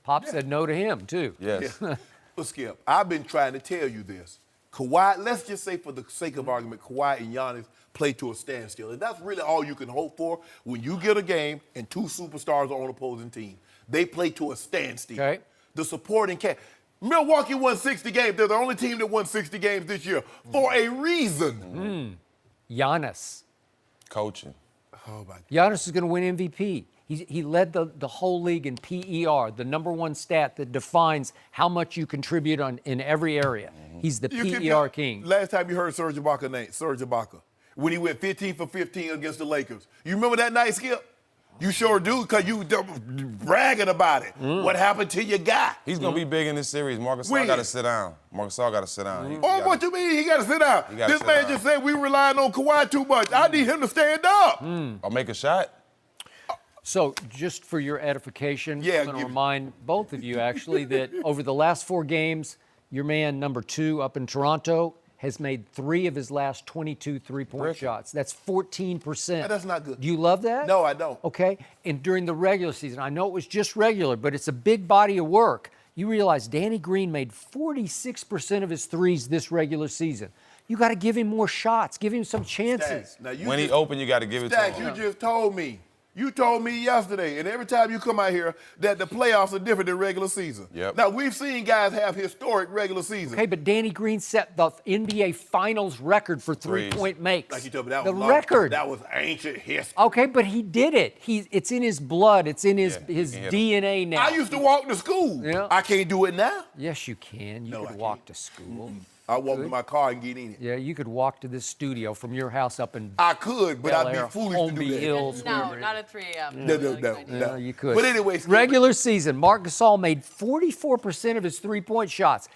Pop said no to him, too.
Yes.
Well, Skip, I've been trying to tell you this. Kawhi, let's just say for the sake of argument, Kawhi and Giannis play to a standstill. And that's really all you can hope for when you get a game and two superstars are on opposing team. They play to a standstill.
Okay.
The supporting cast. Milwaukee won 60 games. They're the only team that won 60 games this year for a reason.
Giannis.
Coaching.
Oh, my God.
Giannis is going to win MVP. He led the whole league in PER, the number one stat that defines how much you contribute in every area. He's the PER king.
Last time you heard Serge Ibaka's name, Serge Ibaka, when he went 15 for 15 against the Lakers. You remember that night, Skip? You sure do, because you bragging about it. What happened to your guy?
He's going to be big in this series. Marcus Gasol
When?
got to sit down. Marcus Gasol got to sit down.
What you mean he got to sit down?
gotta
This
sit
man
down.
just said we relying on Kawhi too much. I need him to stand up.
Or make a shot.
So, just for your edification,
Yeah,
I'm going to
give-
remind both of you, actually, that over the last 4 games, your man, number 2 up in Toronto, has made 3 of his last 22 three-point
Terrific.
shots. That's 14%.
That's not good.
Do you love that?
No, I don't.
Okay. And during the regular season, I know it was just regular, but it's a big body of work. You realize Danny Green made 46% of his threes this regular season. You got to give him more shots. Give him some chances.
Now, you
When he
just-
open, you got to give it to
Stack,
him.
you just told me. You told me yesterday, and every time you come out here, that the playoffs are different than regular season.
Yep.
Now, we've seen guys have historic regular season.
Okay, but Danny Green set the NBA Finals record for three-point makes.
Like you told me, that
the
was long-
record.
That was ancient history.
Okay, but he did it. It's in his blood. It's in his
Yeah, he hit
DNA now.
I used to walk to school.
Yeah.
I can't do it now.
Yes, you can. You
No,
could
I
walk
can't.
to school.
I walk in my car and get in it.
Yeah, you could walk to this studio from your house up in
I could, but
Bel
I'd
Air,
be foolish to
Holmby
do that.
Hills.
No,
wherever it
not
is.
at 3 a.m.
No.
You could.
But anyway, Skip,
Regular season, Marc Gasol made 44% of his three-point shots.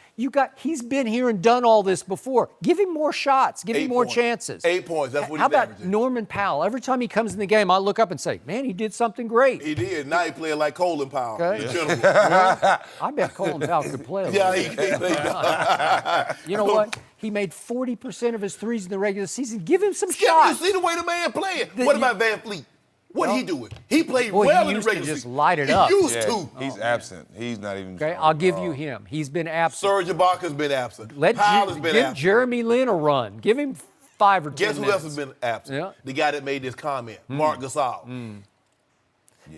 He's been here and done all this before. Give him more shots. Give him
8
more
points.
chances.
8 points. That's what
How
he's
about
averaging.
Norman Powell? Every time he comes in the game, I look up and say, man, he did something great.
He did. Now he playing like Colin Powell.
Okay.
The gentleman.
I bet Colin Powell could play. a
Yeah,
little
he
bit.
can.
You know what? He made 40% of his threes in the regular season. Give him some
Skip,
shots.
you see the way the man playing. What about Van Fleet? What he doing? He played
Boy, he
well in the
used to
regular
just
season.
light it up.
He used
Yeah,
to.
he's absent. He's not even.
Okay, I'll give you him. He's been absent.
Serge Ibaka's been absent.
Let
Powell has been
give
absent.
Jeremy Lin a run. Give him 5 or 10
Guess who
minutes.
else has been absent?
Yeah.
The guy that made this comment, Marc Gasol.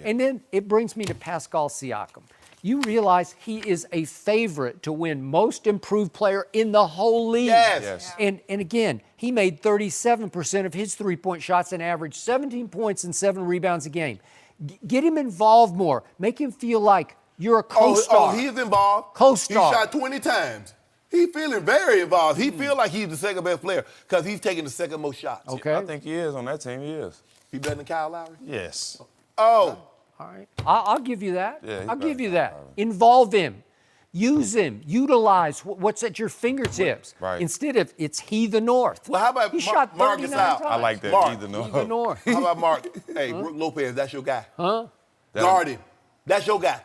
And then it brings me to Pascal Siakam. You realize he is a favorite to win most improved player in the whole league.
Yes.
Yes.
And again, he made 37% of his three-point shots and averaged 17 points and 7 rebounds a game. Get him involved more. Make him feel like you're a co-star.
Oh, he's involved.
Co-star.
He shot 20 times. He feeling very involved. He feel like he's the second best player because he's taking the second most shots.
Okay.
I think he is on that team. He is.
He better than Kyle Lowry?
Yes.
Oh.
All right. I'll give you that.
Yeah, he's
I'll give
better
you
than
that.
Kyrie.
Involve him. Use him. Utilize what's at your fingertips.
Right.
Instead of it's he the North.
Well, how about
he
Mark-
shot
Mark
39
Gasol?
times.
I like that.
Mark,
Either no.
He the North.
How about Mark? Hey, Brook Lopez, that's your guy.
Huh?
Guard him. That's your guy.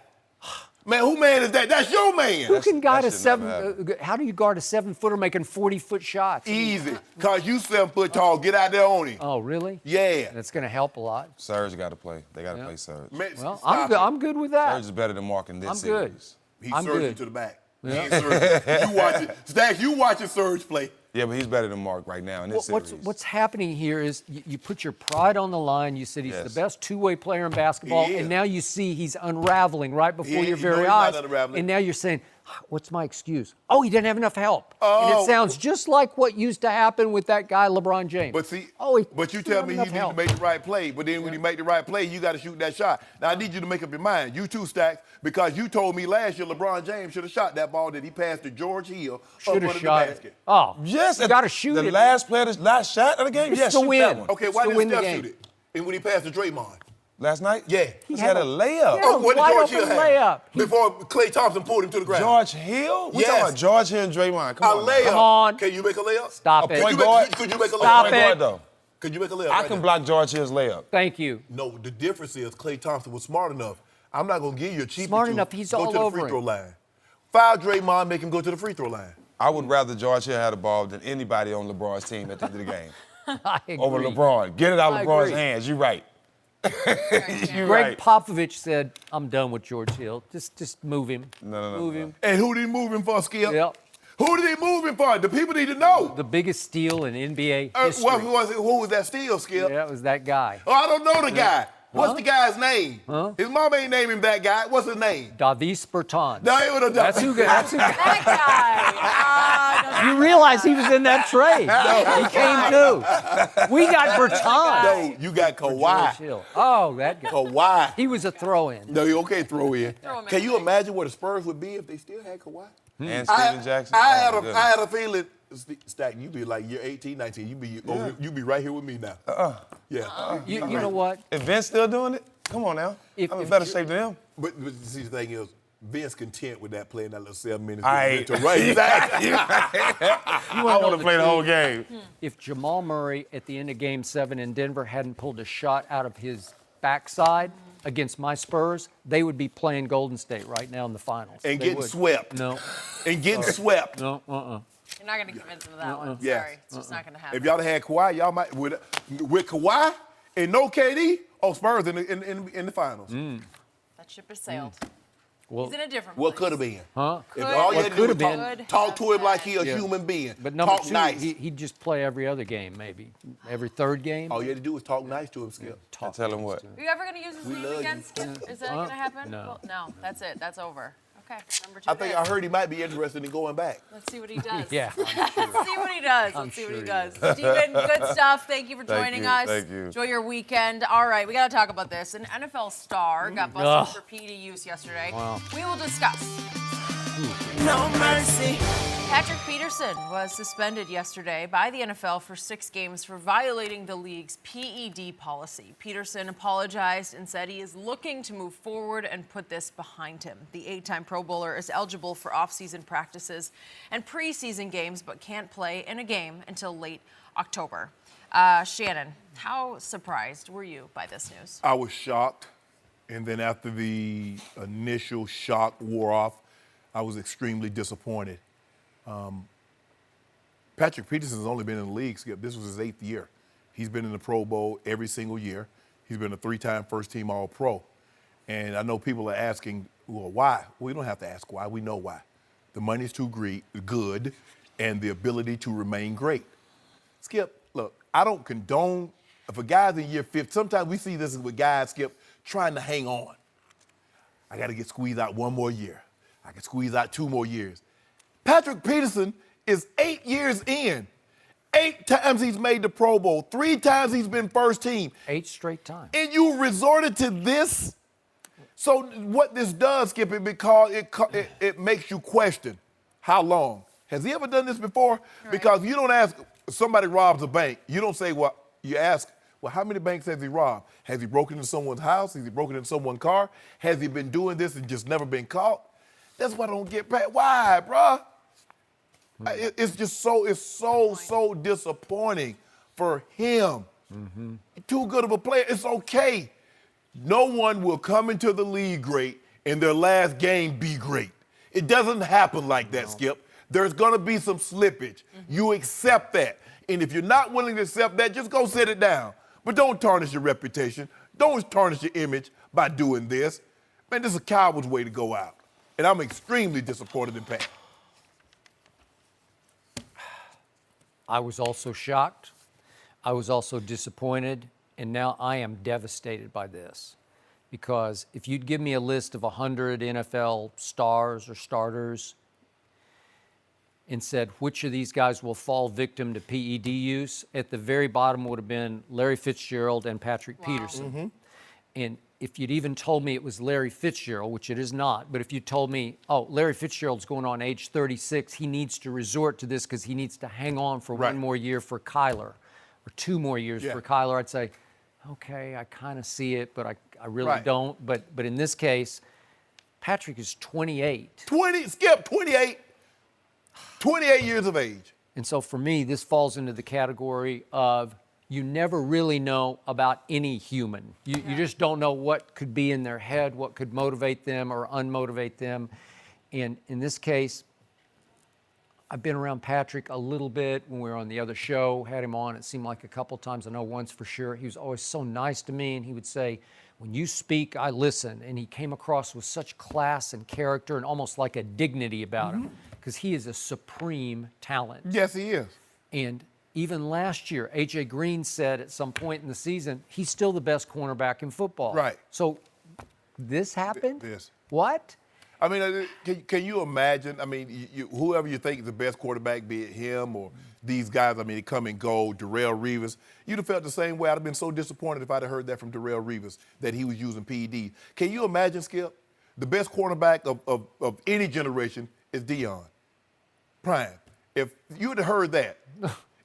Man, who man is that? That's your man.
Who can guard a
that should never
7? How do you guard a 7-footer making 40-foot shots?
Easy. Because you 7 foot tall. Get out there on him.
Oh, really?
Yeah.
That's going to help a lot.
Serge got to play. They got to play Serge.
Man,
Well,
stop it.
I'm good with that.
Serge is better than Mark in this
I'm
series.
good.
He's
I'm
surging
good.
to the back. You watch it. Stacks, you watching Surge play.
Yeah, but he's better than Mark right now in this series.
What's happening here is you put your pride on the line. You said he's
Yes.
the best two-way player in basketball,
He is.
and now you see he's unraveling right before
He-
your
no,
very
he's not
eyes.
unraveling.
And now you're saying, what's my excuse? Oh, he didn't have enough help. And
Oh.
it sounds just like what used to happen with that guy LeBron James.
But see,
he
but you
didn't
tell
have
me he
enough
needs
help.
to make the right play. But then when you make the right play, you got to shoot that shot. Now I need you to make up your mind. You too, Stacks, because you told me last year LeBron James should have shot that ball that he passed to George Hill up
Should
under
have
the
shot
basket.
it. Oh,
Yes,
you got to shoot
the
it.
last player, the last shot of the game.
It's
Yes,
to
shoot
win.
that one.
Okay,
It's
why
to
didn't
win the
Steph
game.
shoot it? And when he passed to Draymond.
Last night?
Yeah.
He had a layup.
Yeah.
Oh, what did
wide
George Hill
open
have?
layup.
Before Klay Thompson pulled him to the ground.
George Hill? We
Yes.
talking about George Hill and Draymond.
A
Come on.
layup.
Come on.
Can you make a layup?
Stop
Could
it.
you
Point
make-
guard?
Could you make a layup?
Stop
Point
it.
guard, though.
Could you make a layup?
I
right
can
now?
block George Hill's layup.
Thank you.
No, the difference is Klay Thompson was smart enough. I'm not going to give you a cheap
Smart enough, he's
go
all
to the
over
free
him.
throw line. Foul Draymond, make him go to the free throw line.
I would rather George Hill had the ball than anybody on LeBron's team at the end of the game.
I agree.
Over LeBron. Get it out of
I
LeBron's
agree.
hands. You're right. You're
Greg
right.
Popovich said, "I'm done with George Hill. Just move him.
No.
Move him."
And who did he move him for, Skip?
Yep.
Who did he move him for? The people need to know.
The biggest steal in NBA history.
Who was that steal, Skip?
Yeah, it was that guy.
Oh, I don't know the guy. What's the guy's name?
Huh?
His mom ain't named him that guy. What's his name?
Davis Bertans.
No, it was a
That's who. That's who.
That guy.
You realize he was in that trade. He came too. We got Bertans.
No, you got
George
Kawhi.
Hill. Oh, that guy.
Kawhi.
He was a throw-in.
No, you okay? Throw in.
Throw him in
Can
the
you
mix.
imagine what the Spurs would be if they still had Kawhi?
And Steven Jackson.
I
Oh,
had a feeling, Stack, you be like year 18, 19. You be right here with me now. Yeah.
You know what?
If Vince still doing it, come on now.
If-
I'm in
if
better
you-
shape than him.
But see, the thing is, Vince content with that playing that little 7 minutes.
I
to right. Exactly.
I want to play the whole game.
If Jamal Murray at the end of Game 7 in Denver hadn't pulled a shot out of his backside against my Spurs, they would be playing Golden State right now in the finals.
And
They
getting
would.
swept.
No,
And getting swept.
no,
You're not going to convince him of that one.
Yes.
Sorry. It's just not going to happen.
If y'all had Kawhi, y'all might with Kawhi and no KD, Spurs in the finals.
That ship has sailed.
Well,
He's in a different
What
place.
could have been?
huh?
If all you
What
had to do
could
was
have
been.
talk to him like he a
Yeah.
human being.
But number
talk
two,
nice.
he'd just play every other game, maybe every third game.
All you had to do was talk nice to him, Skip.
Talk
Tell him what.
Are you ever going to use his name
love
again,
you.
Skip? Is that going to happen?
No.
Well, no, that's it. That's over. Okay, number 2.
I think I heard he might be interested in going back.
Let's see what he does.
Yeah.
Let's see what he does.
I'm
Let's see what he
sure
does.
he
Steven, good stuff. Thank you for
Thank
joining
you,
us.
thank you.
Enjoy your weekend. All right, we got to talk about this. An NFL star got busted
Ugh.
for PED use yesterday.
Wow.
We will discuss.
No mercy.
Patrick Peterson was suspended yesterday by the NFL for 6 games for violating the league's PED policy. Peterson apologized and said he is looking to move forward and put this behind him. The 8-time Pro Bowler is eligible for off-season practices and preseason games, but can't play in a game until late October. Shannon, how surprised were you by this news?
I was shocked. And then after the initial shock wore off, I was extremely disappointed. Patrick Peterson's only been in the league, Skip. This was his 8th year. He's been in the Pro Bowl every single year. He's been a 3-time first-team All-Pro. And I know people are asking, well, why? We don't have to ask why. We know why. The money's too good, and the ability to remain great. Skip, look, I don't condone, if a guy's in year 50, sometimes we see this with guys, Skip, trying to hang on. I got to get squeezed out 1 more year. I can squeeze out 2 more years. Patrick Peterson is 8 years in. 8 times he's made the Pro Bowl. 3 times he's been first team.
8 straight times.
And you resorted to this? So what this does, Skip, it makes you question how long. Has he ever done this before?
Right.
Because you don't ask, somebody robs a bank. You don't say, well, you ask, well, how many banks has he robbed? Has he broken into someone's house? Has he broken into someone's car? Has he been doing this and just never been caught? That's what I don't get back. Why, bruh? It's just so disappointing for him. Too good of a player. It's okay. No one will come into the league great and their last game be great. It doesn't happen like that, Skip. There's going to be some slippage. You accept that. And if you're not willing to accept that, just go sit it down. But don't tarnish your reputation. Don't tarnish your image by doing this. Man, this is a coward's way to go out. And I'm extremely disappointed in Pat.
I was also shocked. I was also disappointed. And now I am devastated by this. Because if you'd give me a list of 100 NFL stars or starters and said which of these guys will fall victim to PED use, at the very bottom would have been Larry Fitzgerald and Patrick Peterson. And if you'd even told me it was Larry Fitzgerald, which it is not, but if you told me, oh, Larry Fitzgerald's going on age 36, he needs to resort to this because he needs to hang on for
Right.
1 more year for Kyler or 2 more years
Yeah.
for Kyler, I'd say, okay, I kind of see it, but I really
Right.
don't. But in this case, Patrick is 28.
28 years of age.
And so for me, this falls into the category of you never really know about any human. You just don't know what could be in their head, what could motivate them or unmotivate them. And in this case, I've been around Patrick a little bit when we were on the other show, had him on, it seemed like a couple times, I know once for sure. He was always so nice to me, and he would say, when you speak, I listen. And he came across with such class and character and almost like a dignity about him, because he is a supreme talent.
Yes, he is.
And even last year, A.J. Green said at some point in the season, he's still the best cornerback in football.
Right.
So this happened?
This.
What?
I mean, can you imagine? I mean, whoever you think is the best quarterback, be it him or these guys, I mean, they come and go, Darrelle Revis. You'd have felt the same way. I'd have been so disappointed if I'd have heard that from Darrelle Revis, that he was using PEDs. Can you imagine, Skip? The best cornerback of any generation is Deion. Prime. If you'd have heard that,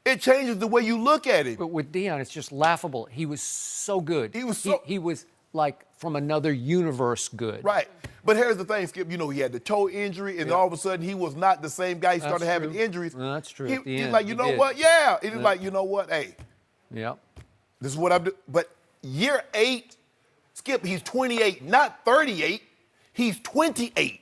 it changes the way you look at it.
But with Deion, it's just laughable. He was so good.
He was so-
He was like from another universe good.
Right. But here's the thing, Skip. You know, he had the toe injury, and all of a sudden he was not the same guy. He started
That's
having
true.
injuries.
Well, that's true.
He,
At the
he's
end,
like,
he
you know
did.
what? Yeah. He's like, you know what? Hey,
Yep.
this is what I'm doing. But year 8, Skip, he's 28, not 38. He's 28.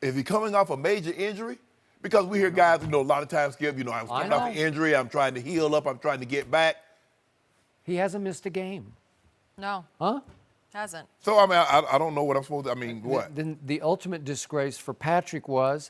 Is he coming off a major injury? Because we hear guys, you know, a lot of times, Skip, you know, I was coming off an injury. I'm trying to heal up. I'm trying to get back.
He hasn't missed a game.
No,
Huh?
hasn't.
So, I mean, I don't know what I'm supposed to, I mean, what?
Then the ultimate disgrace for Patrick was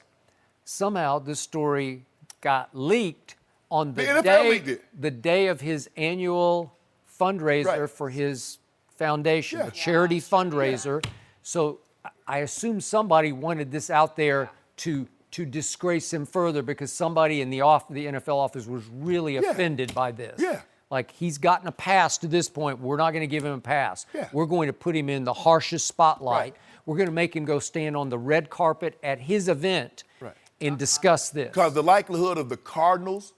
somehow this story got leaked on the
NFL leaked it.
the day of his annual fundraiser
Right.
for his foundation,
Yeah.
a charity fundraiser. So I assume somebody wanted this out there to disgrace him further because somebody in the NFL office was really offended by this.
Yeah.
Like, he's gotten a pass to this point. We're not going to give him a pass.
Yeah.
We're going to put him in the harshest spotlight.
Right.
We're going to make him go stand on the red carpet at his event
Right.
and discuss this.
Because the likelihood of the Cardinals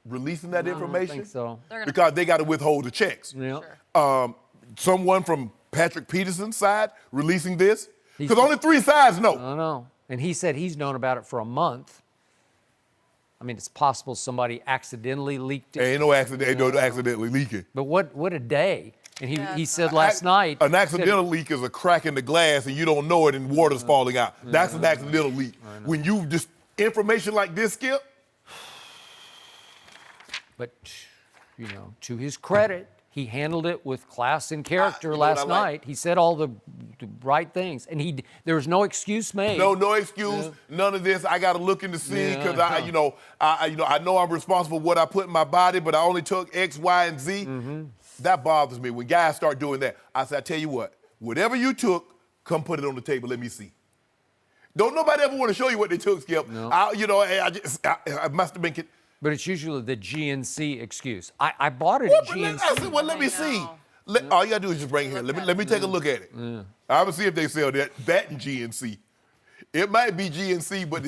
releasing that
I don't
information,
think so.
because they got to withhold the checks.
Yeah.
Someone from Patrick Peterson's side releasing this,
He's-
because only 3 sides know.
I don't know. And he said he's known about it for a month. I mean, it's possible somebody accidentally leaked it.
Ain't no accident, ain't no accidentally leaking.
But what a day. And he said last night.
An accidental leak is a crack in the glass and you don't know it and water's falling out. That's an accidental leak. When you just information like this, Skip.
But, you know, to his credit, he handled it with class and character
you know what
last
I like?
night. He said all the right things, and there was no excuse made.
No excuse. None of this. I got to look in to see
Yeah,
because
I know.
I know I'm responsible for what I put in my body, but I only took X, Y, and Z. That bothers me when guys start doing that. I said, I tell you what, whatever you took, come put it on the table. Let me see. Don't nobody ever want to show you what they took, Skip.
No.
I must have been.
But it's usually the GNC excuse. I bought it
What?
at
I
GNC.
said, well, let me
I
see.
know.
All you gotta do is just bring it here. Let me take a look at it. I will see if they sell that in GNC. It might be GNC, but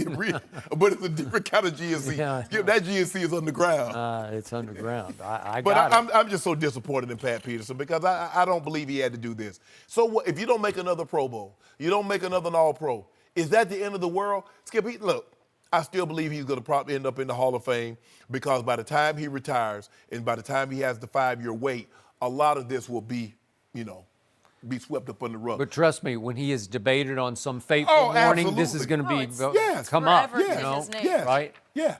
it's a different kind of GNC.
Yeah, I
Skip, that GNC is underground.
It's underground. I
But
got it.
I'm just so disappointed in Pat Peterson because I don't believe he had to do this. So what, if you don't make another Pro Bowl, you don't make another All-Pro, is that the end of the world? Skip, look, I still believe he's going to probably end up in the Hall of Fame because by the time he retires and by the time he has the 5-year wait, a lot of this will be, be swept up on the rug.
But trust me, when he is debated on some fateful morning, this is going to be
it's
come up.
forever
You
in
know,
his name.
Yes.
right?
Yeah.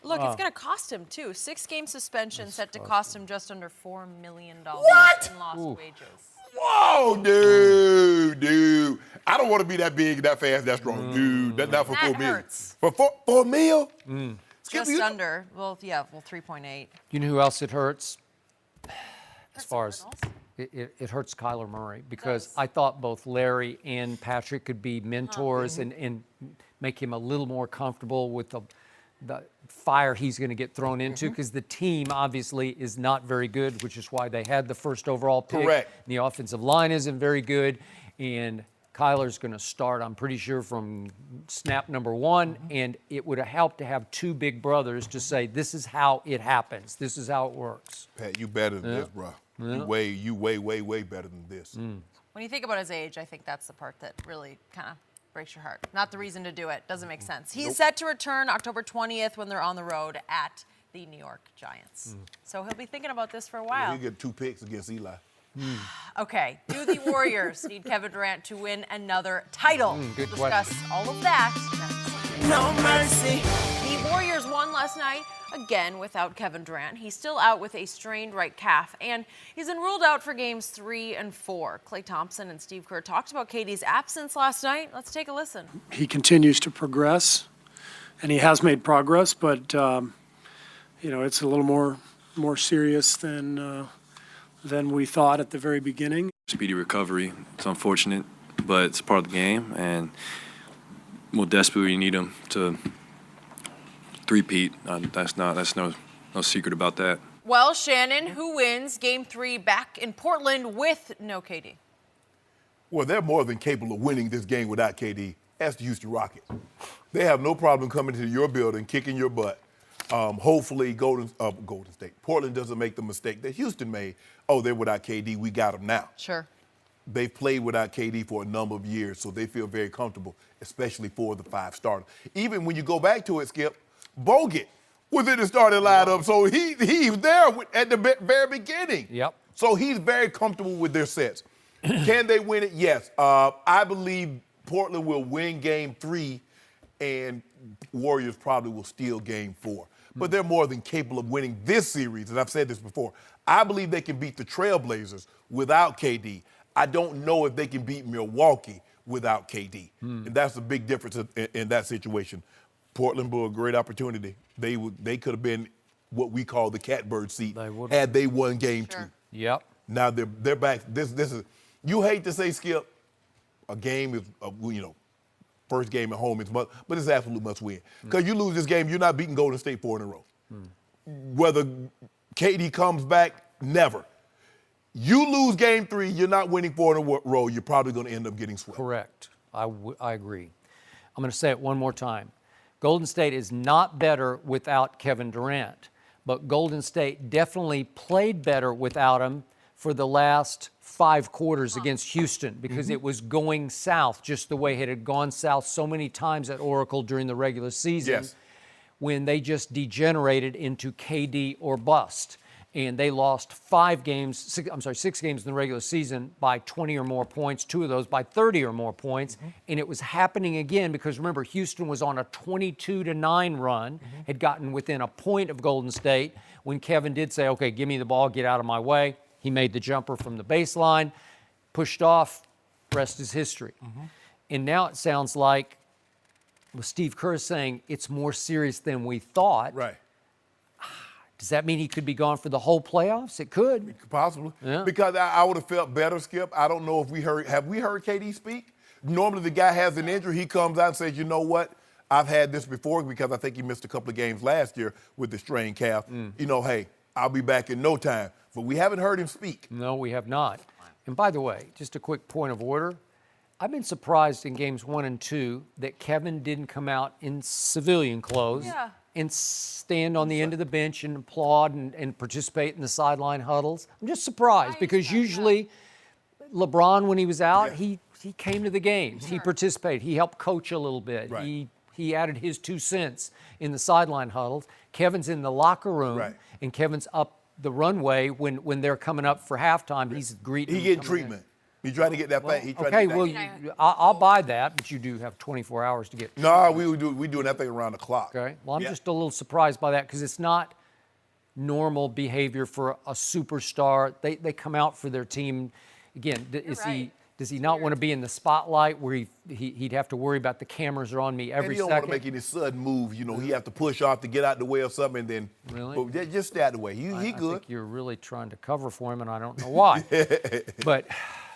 Look, it's going to cost him, too. 6-game suspension set to cost him just under $4 million
What?
in lost wages.
Whoa, dude. I don't want to be that big, that fast, that strong, dude. Not for
That
$4 million.
hurts.
For $4 million? Skip,
Just under. Well, 3.8.
You know who else it hurts? As
Hurts
far
the
as
Cardinals.
it hurts Kyler Murray because
does.
I thought both Larry and Patrick could be mentors and make him a little more comfortable with the fire he's going to get thrown into because the team obviously is not very good, which is why they had the first overall pick.
Correct.
The offensive line isn't very good, and Kyler's going to start, I'm pretty sure, from snap number 1, and it would have helped to have 2 big brothers to say, this is how it happens. This is how it works.
Pat, you better than this, bro. You way better than this.
When you think about his age, I think that's the part that really kind of breaks your heart. Not the reason to do it. Doesn't make sense. He's set to return October 20th when they're on the road at the New York Giants. So he'll be thinking about this for a while.
He'll get 2 picks against Eli.
Okay, do the Warriors need Kevin Durant to win another title?
Good
We'll discuss all of that next.
No mercy.
The Warriors won last night, again without Kevin Durant. He's still out with a strained right calf, and he's been ruled out for games 3 and 4. Klay Thompson and Steve Kerr talked about KD's absence last night. Let's take a listen.
He continues to progress, and he has made progress, but it's a little more serious than we thought at the very beginning.
Speedy recovery. It's unfortunate, but it's part of the game, and we'll desperately need him to three-peat. That's no secret about that.
Well, Shannon, who wins Game 3 back in Portland with no KD?
Well, they're more than capable of winning this game without KD. That's the Houston Rockets. They have no problem coming to your building, kicking your butt. Hopefully, Golden State. Portland doesn't make the mistake that Houston made. Oh, they're without KD. We got them now.
Sure.
They've played without KD for a number of years, so they feel very comfortable, especially for the 5 starter. Even when you go back to it, Skip, Bogut was in the starting lineup, so he's there at the very beginning.
Yep.
So he's very comfortable with their sets. Can they win it? Yes. I believe Portland will win Game 3, and Warriors probably will steal Game 4. But they're more than capable of winning this series, and I've said this before. I believe they can beat the Trailblazers without KD. I don't know if they can beat Milwaukee without KD. And that's a big difference in that situation. Portland blew a great opportunity. They could have been what we call the catbird seat had they won Game 2.
Yep.
Now they're back. This is, you hate to say, Skip, a game is first game at home is but it's absolute must win. Because you lose this game, you're not beating Golden State 4 in a row. Whether KD comes back, never. You lose Game 3, you're not winning 4 in a row. You're probably going to end up getting swept.
Correct. I agree. I'm going to say it one more time. Golden State is not better without Kevin Durant, but Golden State definitely played better without him for the last 5 quarters against Houston because it was going south just the way it had gone south so many times at Oracle during the regular season when they just degenerated into KD or bust. And they lost 6 games in the regular season by 20 or more points, 2 of those by 30 or more points. And it was happening again because, remember, Houston was on a 22-9 run, had gotten within a point of Golden State when Kevin did say, okay, give me the ball, get out of my way. He made the jumper from the baseline, pushed off, rest is history. And now it sounds like, with Steve Kerr saying it's more serious than we thought.
Right.
Does that mean he could be gone for the whole playoffs? It could.
Possibly.
Yeah.
Because I would have felt better, Skip. I don't know if have we heard KD speak? Normally the guy has an injury, he comes out and says, you know what? I've had this before because I think he missed a couple of games last year with the strained calf. Hey, I'll be back in no time. But we haven't heard him speak.
No, we have not. And by the way, just a quick point of order. I've been surprised in games 1 and 2 that Kevin didn't come out in civilian clothes and stand on the end of the bench and applaud and participate in the sideline huddles. I'm just surprised because usually LeBron, when he was out, he came to the games. He participated. He helped coach a little bit.
Right.
He added his 2 cents in the sideline huddles. Kevin's in the locker room, and Kevin's up the runway when they're coming up for halftime. He's greeting.
He getting treatment. He's trying to get that thing.
I'll buy that, but you do have 24 hours to get.
No, we doing that thing around the clock.
Okay. Well, I'm just a little surprised by that because it's not normal behavior for a superstar. They come out for their team. Again, does he not want to be in the spotlight where he'd have to worry about the cameras are on me every second?
And he don't want to make any sudden moves. He have to push off to get out the way or something, and then but just stay out the way. He
I
good.
think you're really trying to cover for him, and I don't know why. But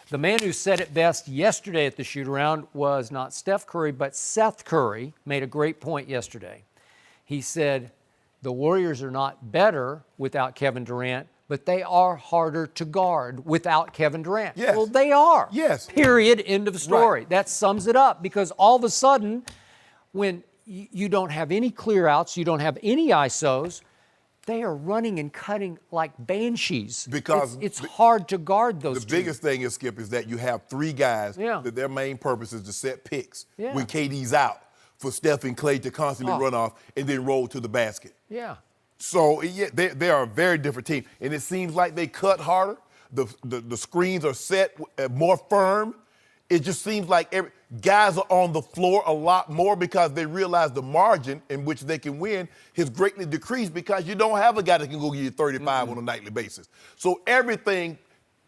the man who said it best yesterday at the shoot-around was not Steph Curry, but Seth Curry made a great point yesterday. He said, the Warriors are not better without Kevin Durant, but they are harder to guard without Kevin Durant.
Yes.
Well, they are.
Yes.
Period. End of story.
Right.
That sums it up because all of a sudden, when you don't have any clear outs, you don't have any ISOs, they are running and cutting like banshees.
Because
it's hard to guard those
The
two.
biggest thing is, Skip, is that you have 3 guys
Yeah.
that their main purpose is to set picks
Yeah.
when KD's out for Steph and Clay to constantly run off and then roll to the basket.
Yeah.
So yeah, they are a very different team, and it seems like they cut harder. The screens are set more firm. It just seems like guys are on the floor a lot more because they realize the margin in which they can win has greatly decreased because you don't have a guy that can go give you 35 on a nightly basis. So everything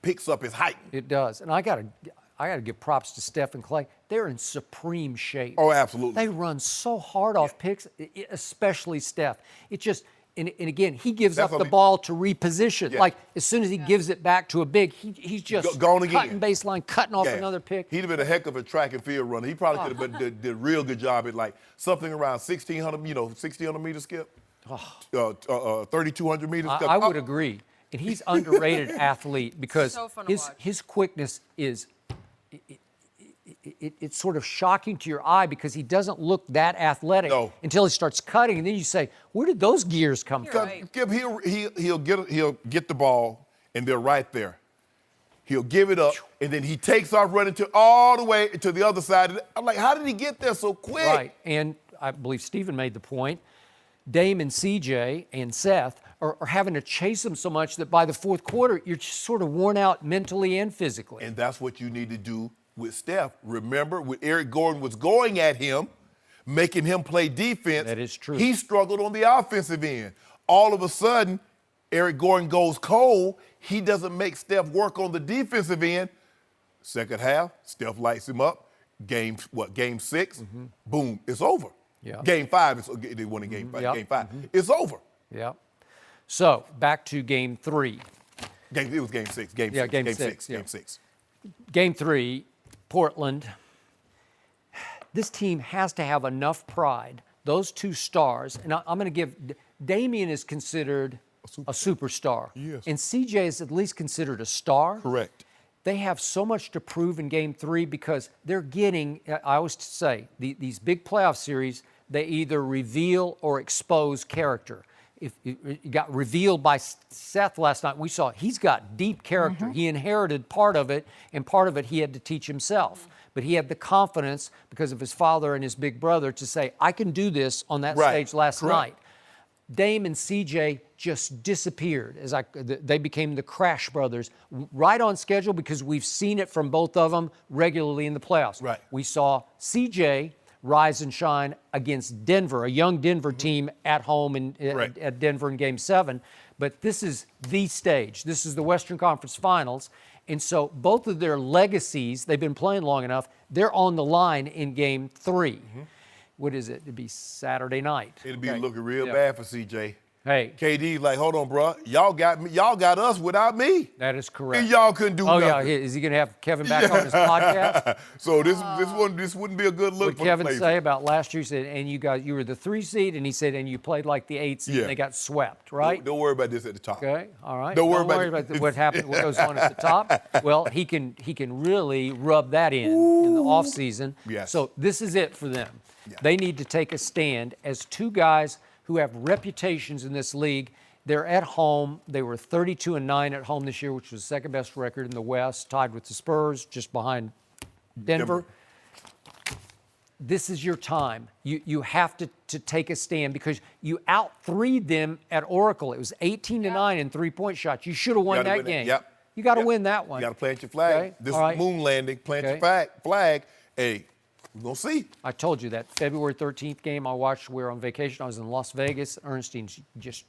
picks up its heightened.
It does. And I gotta give props to Steph and Clay. They're in supreme shape.
Oh, absolutely.
They run so hard off picks, especially Steph. It just, and again, he gives
That's
up
what
the
I mean.
ball to reposition.
Yeah.
Like, as soon as he gives it back to a big, he's just
Gone again.
cutting baseline, cutting off another pick.
He'd have been a heck of a track and field runner. He probably could have did a real good job at like something around 1,600 meter skip, 3,200 meters.
I would agree. And he's underrated athlete because
So fun to watch.
his quickness is it's sort of shocking to your eye because he doesn't look that athletic until he starts cutting, and then you say, where did those gears come from?
right.
Skip, he'll get the ball and they're right there. He'll give it up and then he takes off running all the way to the other side. I'm like, how did he get there so quick?
Right, and I believe Stephen made the point. Dame and CJ and Seth are having to chase him so much that by the fourth quarter, you're just sort of worn out mentally and physically.
And that's what you need to do with Steph. Remember, when Eric Gordon was going at him, making him play defense,
That is true.
He struggled on the offensive end. All of a sudden, Eric Gordon goes cold. He doesn't make Steph work on the defensive end. Second half, Steph lights him up. Game 6, boom, it's over.
Yeah.
Game 5, they won in game 5.
Yep.
Game 5, it's over.
Yeah. So, back to game 3.
It was game 6. Game 6.
Game
Game
6,
6.
yeah.
Game 6.
Game 3, Portland. This team has to have enough pride. Those 2 stars, and I'm going to give Damian is considered a superstar.
Yes.
And CJ is at least considered a star.
Correct.
They have so much to prove in game 3 because they're getting, I always say, these big playoff series, they either reveal or expose character. If it got revealed by Seth last night, we saw he's got deep character. He inherited part of it, and part of it he had to teach himself. But he had the confidence because of his father and his big brother to say, I can do this on that stage last night. Dame and CJ just disappeared they became the Crash Brothers, right on schedule because we've seen it from both of them regularly in the playoffs.
Right.
We saw CJ rise and shine against Denver, a young Denver team at home at Denver in Game 7. But this is the stage. This is the Western Conference Finals. And so both of their legacies, they've been playing long enough, they're on the line in Game 3. What is it? It'd be Saturday night.
It'll be looking real bad for CJ.
Hey.
KD's like, hold on, bro. Y'all got me. Y'all got us without me.
That is correct.
And y'all couldn't do nothing.
Oh, yeah. Is he going to have Kevin back on his podcast?
So this wouldn't be a good look
What
for
Kevin
the Blazers.
say about last year? He said, and you were the 3 seed, and he said, and you played like the 8 seed,
Yeah.
and they got swept, right?
Don't worry about this at the top.
Okay, all right.
Don't worry about
what happened, what goes on at the top. Well, he can really rub that in the offseason.
Yes.
So this is it for them.
Yeah.
They need to take a stand as 2 guys who have reputations in this league. They're at home. They were 32-9 at home this year, which was the second best record in the West, tied with the Spurs, just behind Denver. This is your time. You have to take a stand because you out-3'd them at Oracle. It was 18-9 in three-point shots. You should have won
Gotta
that
win
game.
Yep.
You got to
Yep.
win that one.
You got to plant your flag.
Okay,
This
all right.
moon landing, plant your flag. Hey, we're going to see.
I told you that February 13th game I watched, we were on vacation. I was in Las Vegas. Ernestine's just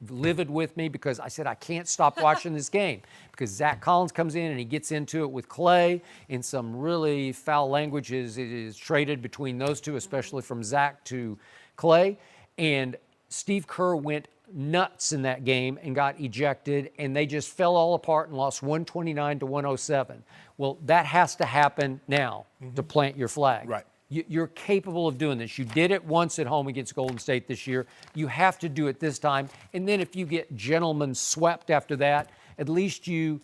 livid with me because I said I can't stop watching this game because Zach Collins comes in and he gets into it with Clay, and some really foul language is traded between those two, especially from Zach to Clay. And Steve Kerr went nuts in that game and got ejected, and they just fell all apart and lost 129-107. Well, that has to happen now to plant your flag.
Right.
You're capable of doing this. You did it once at home against Golden State this year. You have to do it this time. And then if you get gentlemen swept after that, at least you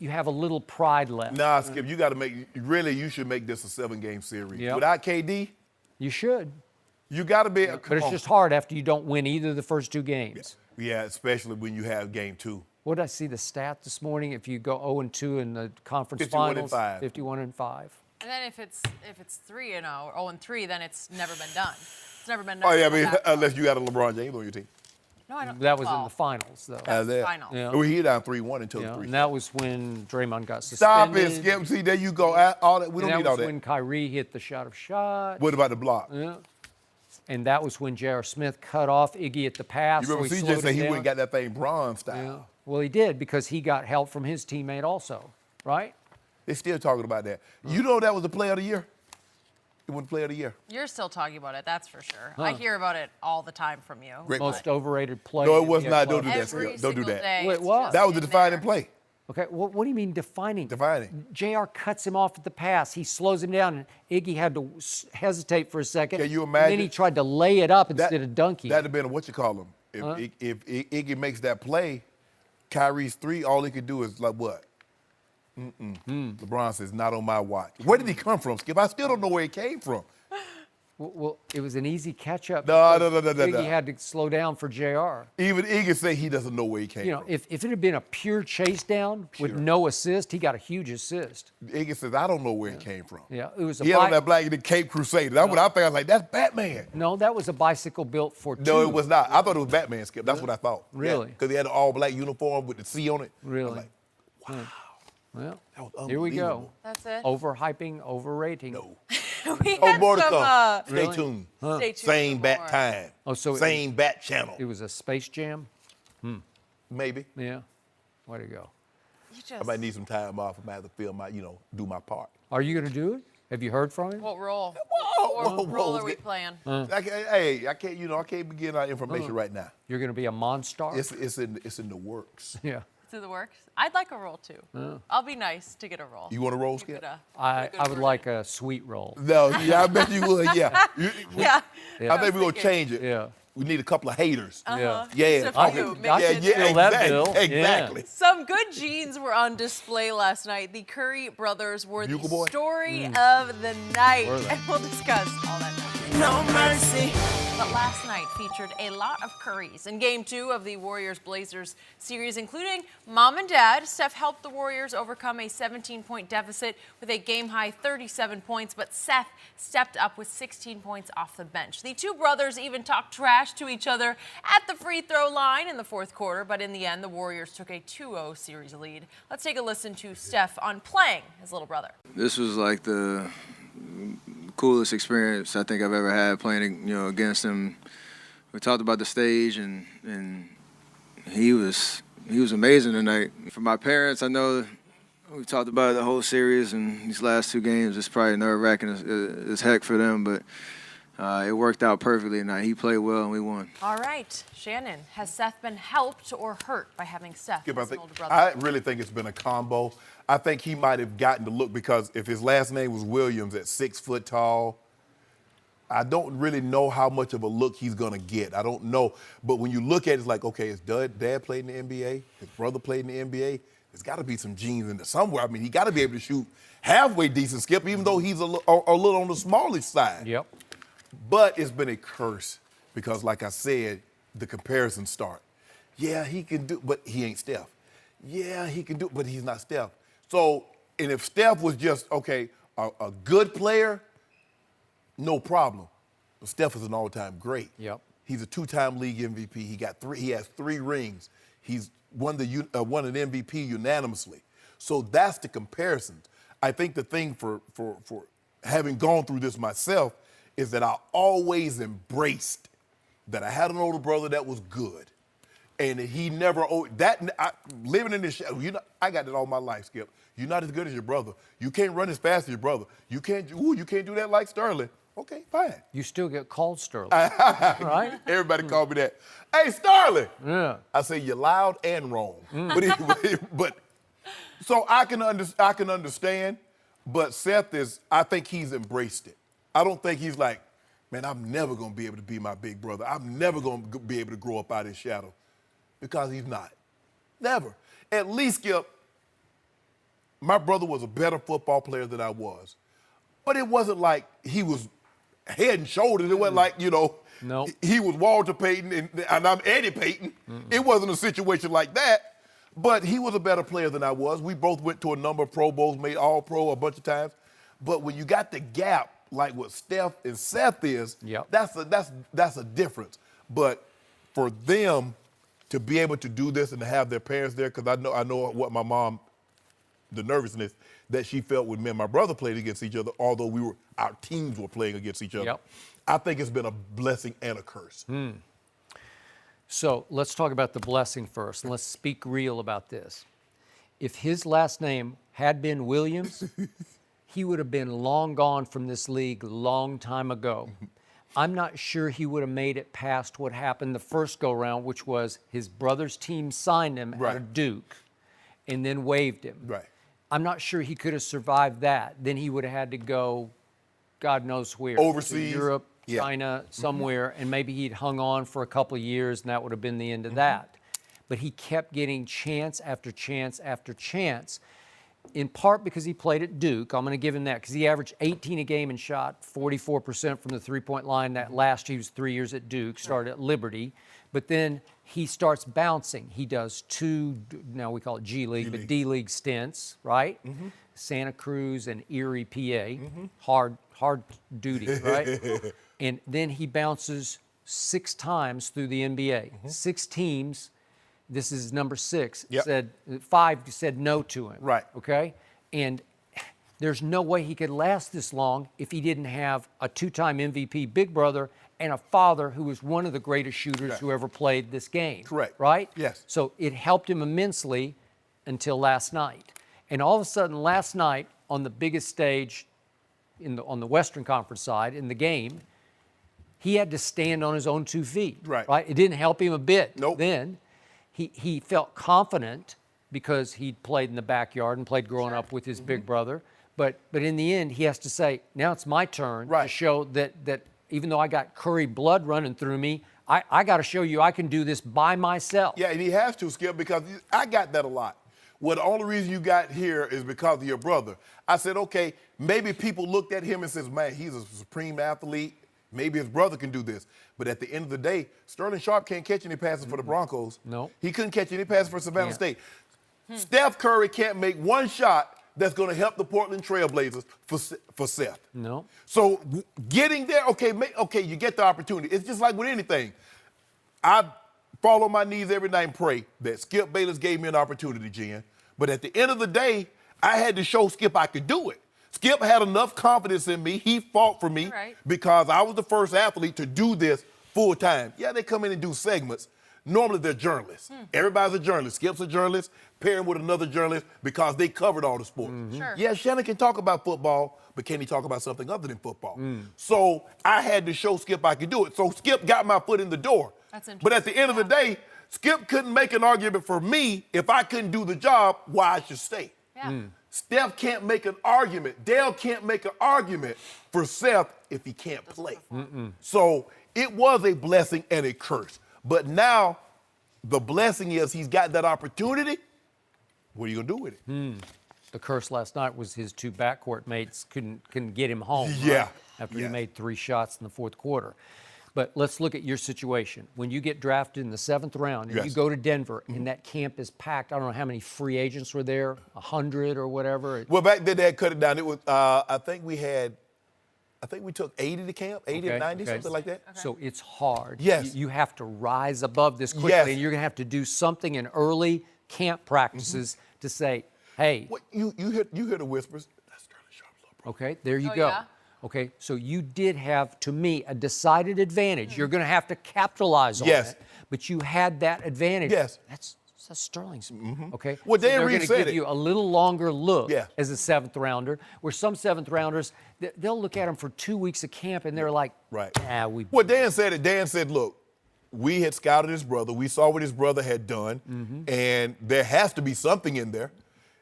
have a little pride left.
Nah, Skip, you got to you should make this a 7-game series.
Yep.
Without KD,
You should.
you got to be.
But it's just hard after you don't win either of the first 2 games.
Yeah, especially when you have game 2.
What did I see the stat this morning? If you go 0-2 in the conference
51 and
finals,
5.
51-5.
And then if it's 3-0 or 0-3, then it's never been done. It's never been done.
Oh, yeah, I mean, unless you got a LeBron James on your team.
No, I don't.
That was in
well,
the finals, though.
That was the
there.
final.
Yeah.
Well, he down 3-1 until
Yeah,
3.
and that was when Draymond got
Stop
suspended.
it, Skip. See, there you go. All that. We
And
don't
that
need all
was
that.
when Kyrie hit the shot.
What about the block?
Yeah. And that was when J.R. Smith cut off Iggy at the pass.
You remember
so he
CJ
slowed
said
him
he
down.
went and got that thing bronze style.
Yeah. Well, he did because he got help from his teammate also, right?
They're still talking about that. You know that was the player of the year? It was the player of the year.
You're still talking about it, that's for sure. I hear about it all the time from you.
Great
Most
play.
overrated player.
No, it
in
was
the
not.
club.
Don't do that,
Every
Skip. Don't do
single
that.
day,
Wait,
it's
what?
just
That was the
in
defining
there.
play.
Okay, what do you mean defining?
Defining.
JR cuts him off at the pass. He slows him down, and Iggy had to hesitate for a second.
Can you
And then he
imagine?
tried to lay it up instead of dunking.
That'd have been what you call him. If Iggy makes that play, Kyrie's 3, all he could do is like what? LeBron says, not on my watch. Where did he come from, Skip? I still don't know where he came from.
Well, it was an easy catch-up.
No,
because
no.
Iggy had to slow down for JR.
Even Iggy say he doesn't know where he came
You know,
from.
if it had been a pure chase down with no assist, he got a huge assist.
Iggy says, I don't know where he came from.
Yeah, it was a
He had on that black the Cape Crusader. That's what I thought. I was like, that's Batman.
No, that was a bicycle built for two.
No, it was not. I thought it was Batman, Skip. That's what I thought.
Really?
Because he had an all-black uniform with the C on it. I was
Really?
like, wow.
Well,
That was
here we go.
unbelievable.
That's it.
Overhyping, overrating.
No.
We
Oh,
had
more to
some,
come. Stay
Really?
tuned.
Stay tuned
Same
for
bat
more.
time.
Oh, so
Same bat channel.
It was a Space Jam?
Maybe.
Yeah. Way to go.
You
I
just,
might need some time off. I might have to film my, do my part.
Are you going to do it? Have you heard from him?
what role?
Whoa,
What role
whoa,
are we
Skip.
playing?
I can't, I can't begin our information right now.
You're going to be a Monstar?
It's in the works.
Yeah.
To the works? I'd like a role too. I'll be nice to get a role.
You want a roll,
You
Skip?
could,
I
good
would
version.
like a sweet roll.
No, yeah, I bet you would. Yeah.
Yeah.
I think we're gonna change it.
Yeah.
We need a couple of haters.
Yeah.
Yeah.
Just
I
for you,
could-
make
I
it
could
there.
fill that
exactly,
bill. Yeah.
Exactly.
Some good genes were on display last night. The Curry brothers were the
Bugle boy?
story of the night.
Were they?
And we'll discuss all that next.
No mercy.
But last night featured a lot of Currys. In Game 2 of the Warriors-Blazers series, including Mom and Dad, Steph helped the Warriors overcome a 17-point deficit with a game-high 37 points, but Seth stepped up with 16 points off the bench. The two brothers even talked trash to each other at the free throw line in the fourth quarter, but in the end, the Warriors took a 2-0 series lead. Let's take a listen to Steph on playing his little brother.
This was like the coolest experience I think I've ever had playing, against him. We talked about the stage, and he was amazing tonight. For my parents, I know we talked about the whole series, and these last 2 games, it's probably nerve-wracking as heck for them, but it worked out perfectly tonight. He played well, and we won.
All right, Shannon, has Seth been helped or hurt by having Steph
Skip,
as an older brother?
I really think it's been a combo. I think he might have gotten the look because if his last name was Williams at 6 foot tall, I don't really know how much of a look he's going to get. I don't know. But when you look at it, it's like, okay, his dad played in the NBA, his brother played in the NBA. There's got to be some genes in there somewhere. I mean, he got to be able to shoot halfway decent, Skip, even though he's a little on the smallish side.
Yep.
But it's been a curse because, like I said, the comparisons start. Yeah, he can do, but he ain't Steph. Yeah, he can do, but he's not Steph. So, and if Steph was just, okay, a good player, no problem. But Steph is an all-time great.
Yep.
He's a 2-time league MVP. He has 3 rings. He's won an MVP unanimously. So that's the comparison. I think the thing for having gone through this myself is that I always embraced that I had an older brother that was good. And he never living in this shadow. I got that all my life, Skip. You're not as good as your brother. You can't run as fast as your brother. You can't do that like Sterling. Okay, fine.
You still get called Sterling, right?
Everybody called me that. Hey, Sterling.
Yeah.
I say you're loud and wrong. But so I can understand. But Seth I think he's embraced it. I don't think he's like, man, I'm never gonna be able to be my big brother. I'm never gonna be able to grow up out of his shadow, because he's not. Never. At least, Skip, my brother was a better football player than I was. But it wasn't like he was head and shoulders. It wasn't like,
Nope.
he was Walter Payton and I'm Eddie Payton. It wasn't a situation like that. But he was a better player than I was. We both went to a number of Pro Bowls, made All-Pro a bunch of times. But when you got the gap, like what Steph and Seth is,
Yep.
that's a difference. But for them to be able to do this and to have their parents there, because I know what my mom, the nervousness that she felt when me and my brother played against each other, although our teams were playing against each other.
Yep.
I think it's been a blessing and a curse.
So let's talk about the blessing first, and let's speak real about this. If his last name had been Williams, he would have been long gone from this league long time ago. I'm not sure he would have made it past what happened the first go-round, which was his brother's team signed him out of Duke and then waived him.
Right.
I'm not sure he could have survived that. Then he would have had to go God knows where.
Overseas.
To Europe,
Yeah.
China, somewhere, and maybe he'd hung on for a couple of years, and that would have been the end of that. But he kept getting chance after chance after chance, in part because he played at Duke. I'm going to give him that because he averaged 18 a game and shot 44% from the three-point line. That last, he was 3 years at Duke, started at Liberty. But then he starts bouncing. He does two, now we call it G League, but D League stints, right? Santa Cruz and Erie, PA. Hard duty, right? And then he bounces 6 times through the NBA. 6 teams. This is number 6.
Yep.
Said 5 said no to him.
Right.
Okay. And there's no way he could last this long if he didn't have a 2-time MVP big brother and a father who was one of the greatest shooters who ever played this game.
Correct.
Right?
Yes.
So it helped him immensely until last night. And all of a sudden, last night on the biggest stage on the Western Conference side in the game, he had to stand on his own 2 feet.
Right.
It didn't help him a bit.
Nope.
Then he felt confident because he'd played in the backyard and played growing up with his big brother. But in the end, he has to say, now it's my turn to show that even though I got Curry blood running through me, I got to show you I can do this by myself.
Yeah, and he has to, Skip, because I got that a lot. Well, the only reason you got here is because of your brother. I said, okay, maybe people looked at him and says, man, he's a supreme athlete. Maybe his brother can do this. But at the end of the day, Sterling Sharpe can't catch any passes for the Broncos.
No.
He couldn't catch any passes for Savannah State. Steph Curry can't make one shot that's going to help the Portland Trailblazers for Seth.
No.
So getting there, okay, you get the opportunity. It's just like with anything. I fall on my knees every night and pray that Skip Bayless gave me an opportunity, Jen. But at the end of the day, I had to show Skip I could do it. Skip had enough confidence in me. He fought for me because I was the first athlete to do this full time. Yeah, they come in and do segments. Normally they're journalists. Everybody's a journalist. Skip's a journalist, pairing with another journalist because they covered all the sports.
Sure.
Yeah, Shannon can talk about football, but can he talk about something other than football? So I had to show Skip I could do it. So Skip got my foot in the door.
That's interesting.
But at the end of the day, Skip couldn't make an argument for me if I couldn't do the job why I should stay.
Yeah.
Steph can't make an argument. Dale can't make an argument for Seth if he can't play. So it was a blessing and a curse. But now the blessing is he's got that opportunity. What are you going to do with it?
The curse last night was his 2 backcourt mates couldn't get him home.
Yeah.
Right? After he made 3 shots in the 4th quarter. But let's look at your situation. When you get drafted in the 7th round and you go to Denver and that camp is packed, I don't know how many free agents were there, 100 or whatever.
Well, back then they had cut it down. It was I think we took 80 to camp, 80 or 90, something like that.
So it's hard.
Yes.
You have to rise above this quickly,
Yes.
and you're going to have to do something in early camp practices to say, hey.
What, you hear the whispers. That's Sterling Sharpe's little brother.
Okay, there you
Oh,
go.
yeah?
Okay, so you did have, to me, a decided advantage. You're going to have to capitalize on
Yes.
it, but you had that advantage.
Yes.
That's Sterling's. Okay.
Well,
So
Dan
they're
Reed
going to
said
give
it.
you a little longer look
Yeah.
as a 7th rounder, where some 7th rounders, they'll look at them for 2 weeks of camp and they're like, we.
Well, Dan said it. Dan said, look, we had scouted his brother. We saw what his brother had done, and there has to be something in there.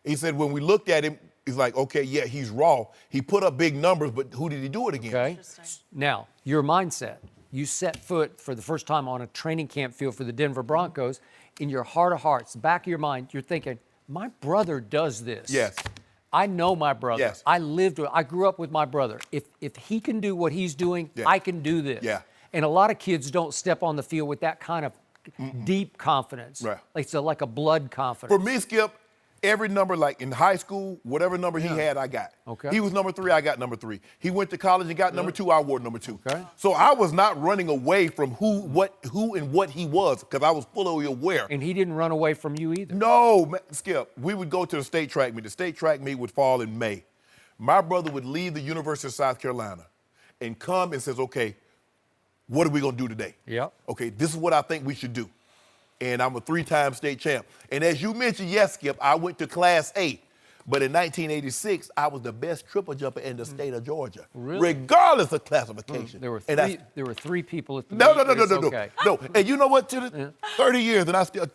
He said when we looked at him, he's like, okay, yeah, he's raw. He put up big numbers, but who did he do it against?
Okay.
Interesting.
Now, your mindset. You set foot for the first time on a training camp field for the Denver Broncos. In your heart of hearts, back of your mind, you're thinking, my brother does this.
Yes.
I know my brother.
Yes.
I grew up with my brother. If he can do what he's doing,
Yeah.
I can do this.
Yeah.
And a lot of kids don't step on the field with that kind of deep confidence.
Right.
It's like a blood confidence.
For me, Skip, every number, like in high school, whatever number he had, I got.
Okay.
He was number 3, I got number 3. He went to college and got number 2, I wore number 2.
Okay.
So I was not running away from who and what he was, because I was fully aware.
And he didn't run away from you either.
No, man, Skip, we would go to the state track meet. The state track meet would fall in May. My brother would leave the University of South Carolina and come and says, okay, what are we going to do today?
Yep.
Okay, this is what I think we should do. And I'm a 3-time state champ. And as you mentioned, yes, Skip, I went to Class 8. But in 1986, I was the best triple jumper in the state of Georgia, regardless of classification.
There were
And
there were 3 people at the
no,
meet, but it's okay.
no. And you know what? 30 years, and I still,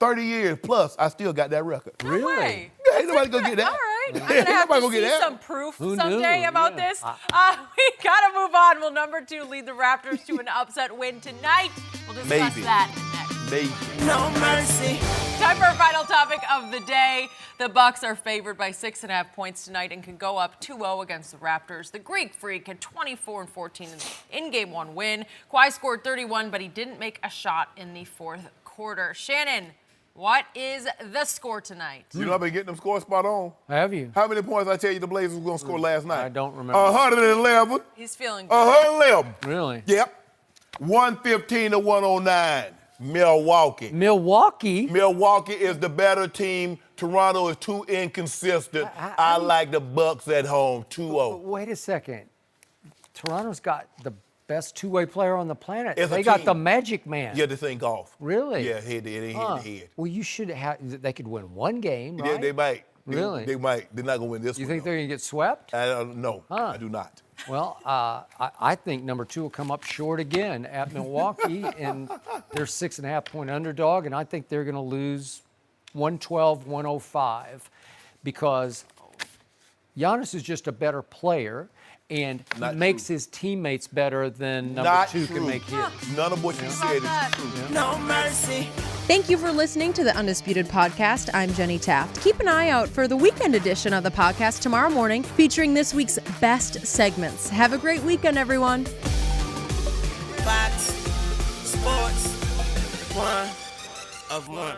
30 years plus, I still got that record.
No
Really?
way.
Ain't nobody gonna get that.
All right. I'm
Ain't
going to have
nobody
to
gonna get
see
that.
some proof
Who
someday
knew?
about
Yeah.
this. We got to move on. Will number 2 lead the Raptors to an upset win tonight? We'll discuss
Maybe.
that next.
Maybe.
No mercy.
Time for our final topic of the day. The Bucks are favored by 6.5 points tonight and can go up 2-0 against the Raptors. The Greek Freak had 24-14 in Game 1 win. Kawhi scored 31, but he didn't make a shot in the fourth quarter. Shannon, what is the score tonight?
You know I've been getting them scores spot on.
Have you?
How many points I tell you the Blazers were gonna score last night?
I don't remember.
111.
He's feeling good.
111.
Really?
Yep. 115 to 109. Milwaukee. Milwaukee is the better team. Toronto is too inconsistent. I like the Bucks at home, 2-0.
Wait a second. Toronto's got the best two-way player on the planet.
As a
They got
team.
the Magic Man.
Yeah, this ain't golf.
Really?
Yeah, head to head,
Huh.
head to head.
Well, you should have. They could win one game,
Yeah,
right?
they might.
Really?
They might. They're not gonna win this
You
one.
think they're going to get swept?
I don't know.
Huh.
I do not.
Well, I think number 2 will come up short again at Milwaukee, and they're 6.5-point underdog, and I think they're going to lose 112-105 because Giannis is just a better player, and he
Not
makes
true.
his teammates better than number
Not
2
true.
can make his.
None of what you said is true.
No mercy.
Thank you for listening to the Undisputed Podcast. I'm Jenny Taft. Keep an eye out for the weekend edition of the podcast tomorrow morning, featuring this week's best segments. Have a great weekend, everyone.
Fox Sports. One of one.